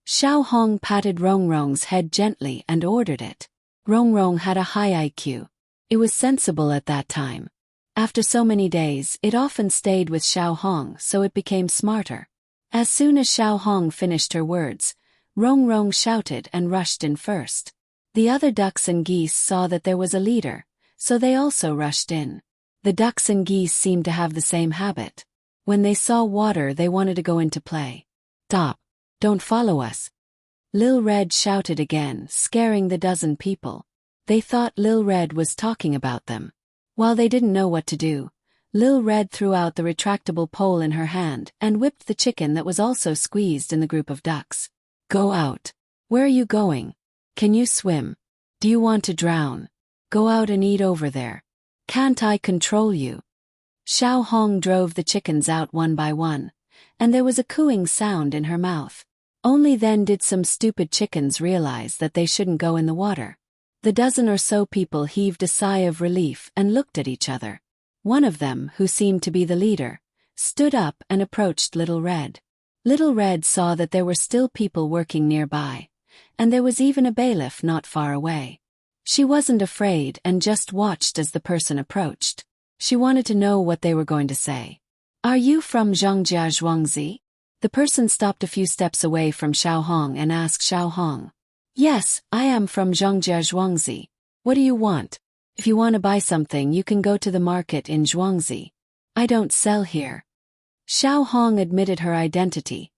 Xiao Hong patted Rong Rong's head gently and ordered it. Rong Rong had a high IQ. It was sensible at that time. After so many days, it often stayed with Xiao Hong, so it became smarter. As soon as Xiao Hong finished her words, Rong Rong shouted and rushed in first. The other ducks and geese saw that there was a leader, so they also rushed in. The ducks and geese seemed to have the same habit. When they saw water, they wanted to go in to play. Stop! Don't follow us! Lil Red shouted again, scaring the dozen people. They thought Lil Red was talking about them. While they didn't know what to do, Lil Red threw out the retractable pole in her hand and whipped the chicken that was also squeezed in the group of ducks. Go out! Where are you going? Can you swim? Do you want to drown? Go out and eat over there. Can't I control you? Xiao Hong drove the chickens out one by one, and there was a cooing sound in her mouth. Only then did some stupid chickens realize that they shouldn't go in the water. The dozen or so people heaved a sigh of relief and looked at each other. One of them, who seemed to be the leader, stood up and approached Little Red. Little Red saw that there were still people working nearby, and there was even a bailiff not far away. She wasn't afraid and just watched as the person approached. She wanted to know what they were going to say. Are you from Zhongjia Zhuangzi? The person stopped a few steps away from Xiao Hong and asked Xiao Hong. Yes, I am from Zhongjia Zhuangzi. What do you want? If you want to buy something, you can go to the market in Zhuangzi. I don't sell here. Xiao Hong admitted her identity,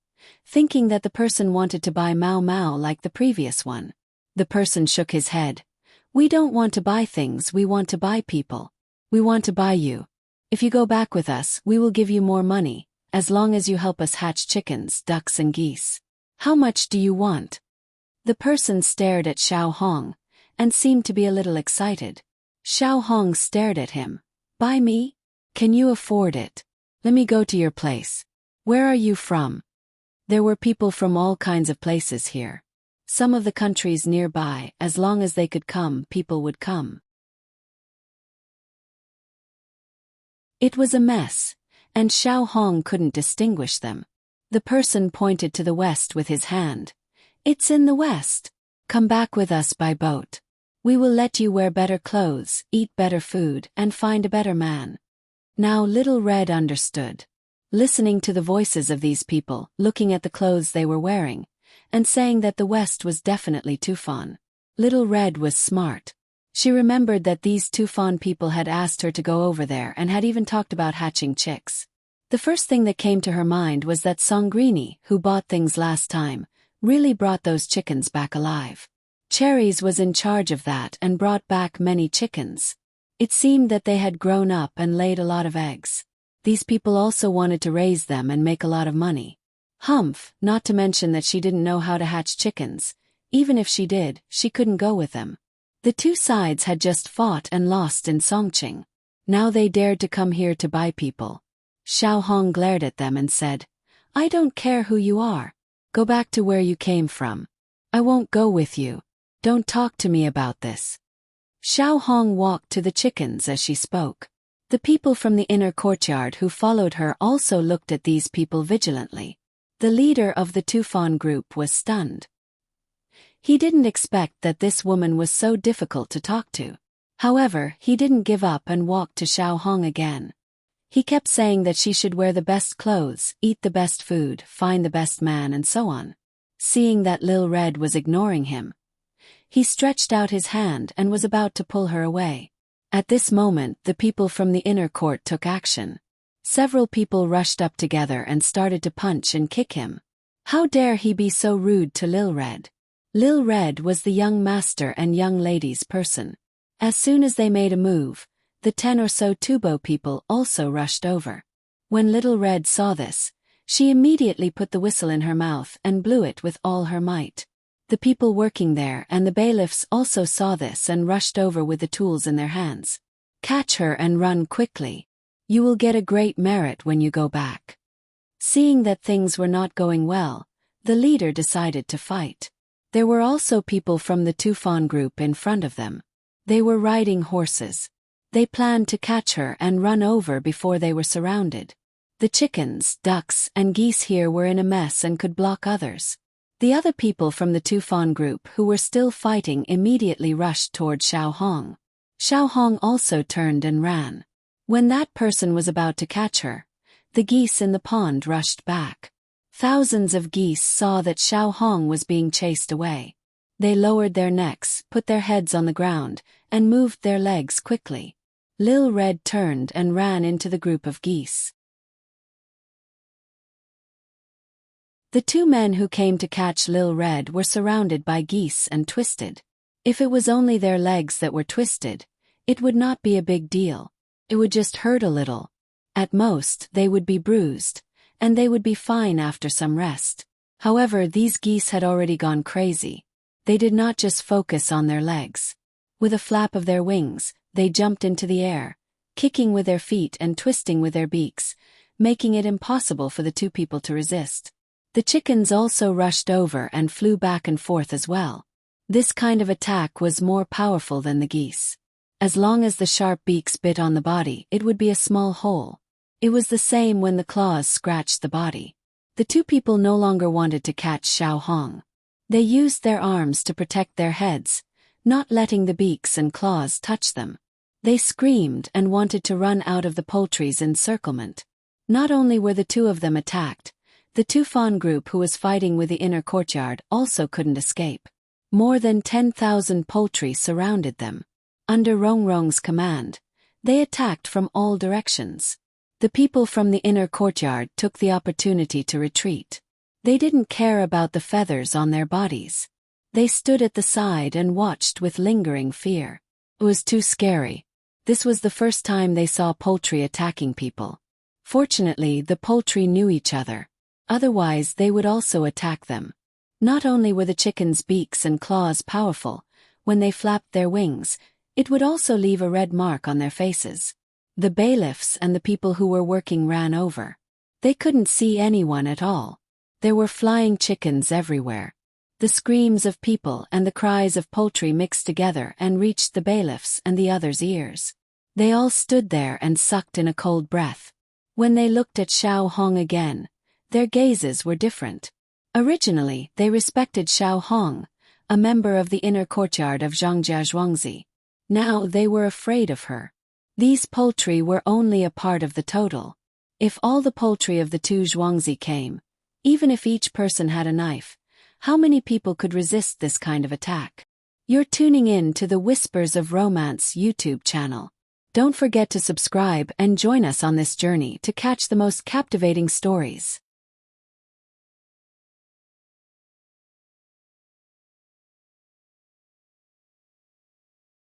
thinking that the person wanted to buy Mao Mao like the previous one. The person shook his head. We don't want to buy things, we want to buy people. We want to buy you. If you go back with us, we will give you more money, as long as you help us hatch chickens, ducks and geese. How much do you want? The person stared at Xiao Hong, and seemed to be a little excited. Xiao Hong stared at him. Buy me? Can you afford it? Let me go to your place. Where are you from? There were people from all kinds of places here. Some of the countries nearby, as long as they could come, people would come. It was a mess, and Xiao Hong couldn't distinguish them. The person pointed to the west with his hand. It's in the west. Come back with us by boat. We will let you wear better clothes, eat better food, and find a better man. Now Little Red understood. Listening to the voices of these people, looking at the clothes they were wearing, and saying that the West was definitely Tufan. Little Red was smart. She remembered that these Tufan people had asked her to go over there and had even talked about hatching chicks. The first thing that came to her mind was that Songrini, who bought things last time, really brought those chickens back alive. Cherries was in charge of that and brought back many chickens. It seemed that they had grown up and laid a lot of eggs. These people also wanted to raise them and make a lot of money. Humph, not to mention that she didn't know how to hatch chickens. Even if she did, she couldn't go with them. The two sides had just fought and lost in Songqing. Now they dared to come here to buy people. Xiao Hong glared at them and said, "I don't care who you are. Go back to where you came from. I won't go with you. Don't talk to me about this." Xiao Hong walked to the chickens as she spoke. The people from the inner courtyard who followed her also looked at these people vigilantly. The leader of the Tufan group was stunned. He didn't expect that this woman was so difficult to talk to. However, he didn't give up and walked to Xiao Hong again. He kept saying that she should wear the best clothes, eat the best food, find the best man, and so on. Seeing that Lil Red was ignoring him, he stretched out his hand and was about to pull her away. At this moment, the people from the inner court took action. Several people rushed up together and started to punch and kick him. How dare he be so rude to Lil Red? Lil Red was the young master and young lady's person. As soon as they made a move, the 10 or so Tubo people also rushed over. When Little Red saw this, she immediately put the whistle in her mouth and blew it with all her might. The people working there and the bailiffs also saw this and rushed over with the tools in their hands. "Catch her and run quickly. You will get a great merit when you go back." Seeing that things were not going well, the leader decided to fight. There were also people from the Tufan group in front of them. They were riding horses. They planned to catch her and run over before they were surrounded. The chickens, ducks, and geese here were in a mess and could block others. The other people from the Tufan group who were still fighting immediately rushed toward Xiao Hong. Xiao Hong also turned and ran. When that person was about to catch her, the geese in the pond rushed back. Thousands of geese saw that Xiao Hong was being chased away. They lowered their necks, put their heads on the ground, and moved their legs quickly. Lil Red turned and ran into the group of geese. The two men who came to catch Lil Red were surrounded by geese and twisted. If it was only their legs that were twisted, it would not be a big deal. It would just hurt a little. At most, they would be bruised, and they would be fine after some rest. However, these geese had already gone crazy. They did not just focus on their legs. With a flap of their wings, they jumped into the air, kicking with their feet and twisting with their beaks, making it impossible for the two people to resist. The chickens also rushed over and flew back and forth as well. This kind of attack was more powerful than the geese. As long as the sharp beaks bit on the body, it would be a small hole. It was the same when the claws scratched the body. The two people no longer wanted to catch Xiao Hong. They used their arms to protect their heads, not letting the beaks and claws touch them. They screamed and wanted to run out of the poultry's encirclement. Not only were the two of them attacked, the Tufan group who was fighting with the inner courtyard also couldn't escape. More than 10,000 poultry surrounded them. Under Rongrong's command, they attacked from all directions. The people from the inner courtyard took the opportunity to retreat. They didn't care about the feathers on their bodies. They stood at the side and watched with lingering fear. It was too scary. This was the first time they saw poultry attacking people. Fortunately, the poultry knew each other. Otherwise, they would also attack them. Not only were the chickens' beaks and claws powerful, when they flapped their wings, it would also leave a red mark on their faces. The bailiffs and the people who were working ran over. They couldn't see anyone at all. There were flying chickens everywhere. The screams of people and the cries of poultry mixed together and reached the bailiffs and the others' ears. They all stood there and sucked in a cold breath. When they looked at Xiao Hong again, their gazes were different. Originally, they respected Xiao Hong, a member of the inner courtyard of Zhangjia Zhuangzi. Now they were afraid of her. These poultry were only a part of the total. If all the poultry of the two Zhuangzi came, even if each person had a knife, how many people could resist this kind of attack? You're tuning in to the Whispers of Romance YouTube channel. Don't forget to subscribe and join us on this journey to catch the most captivating stories.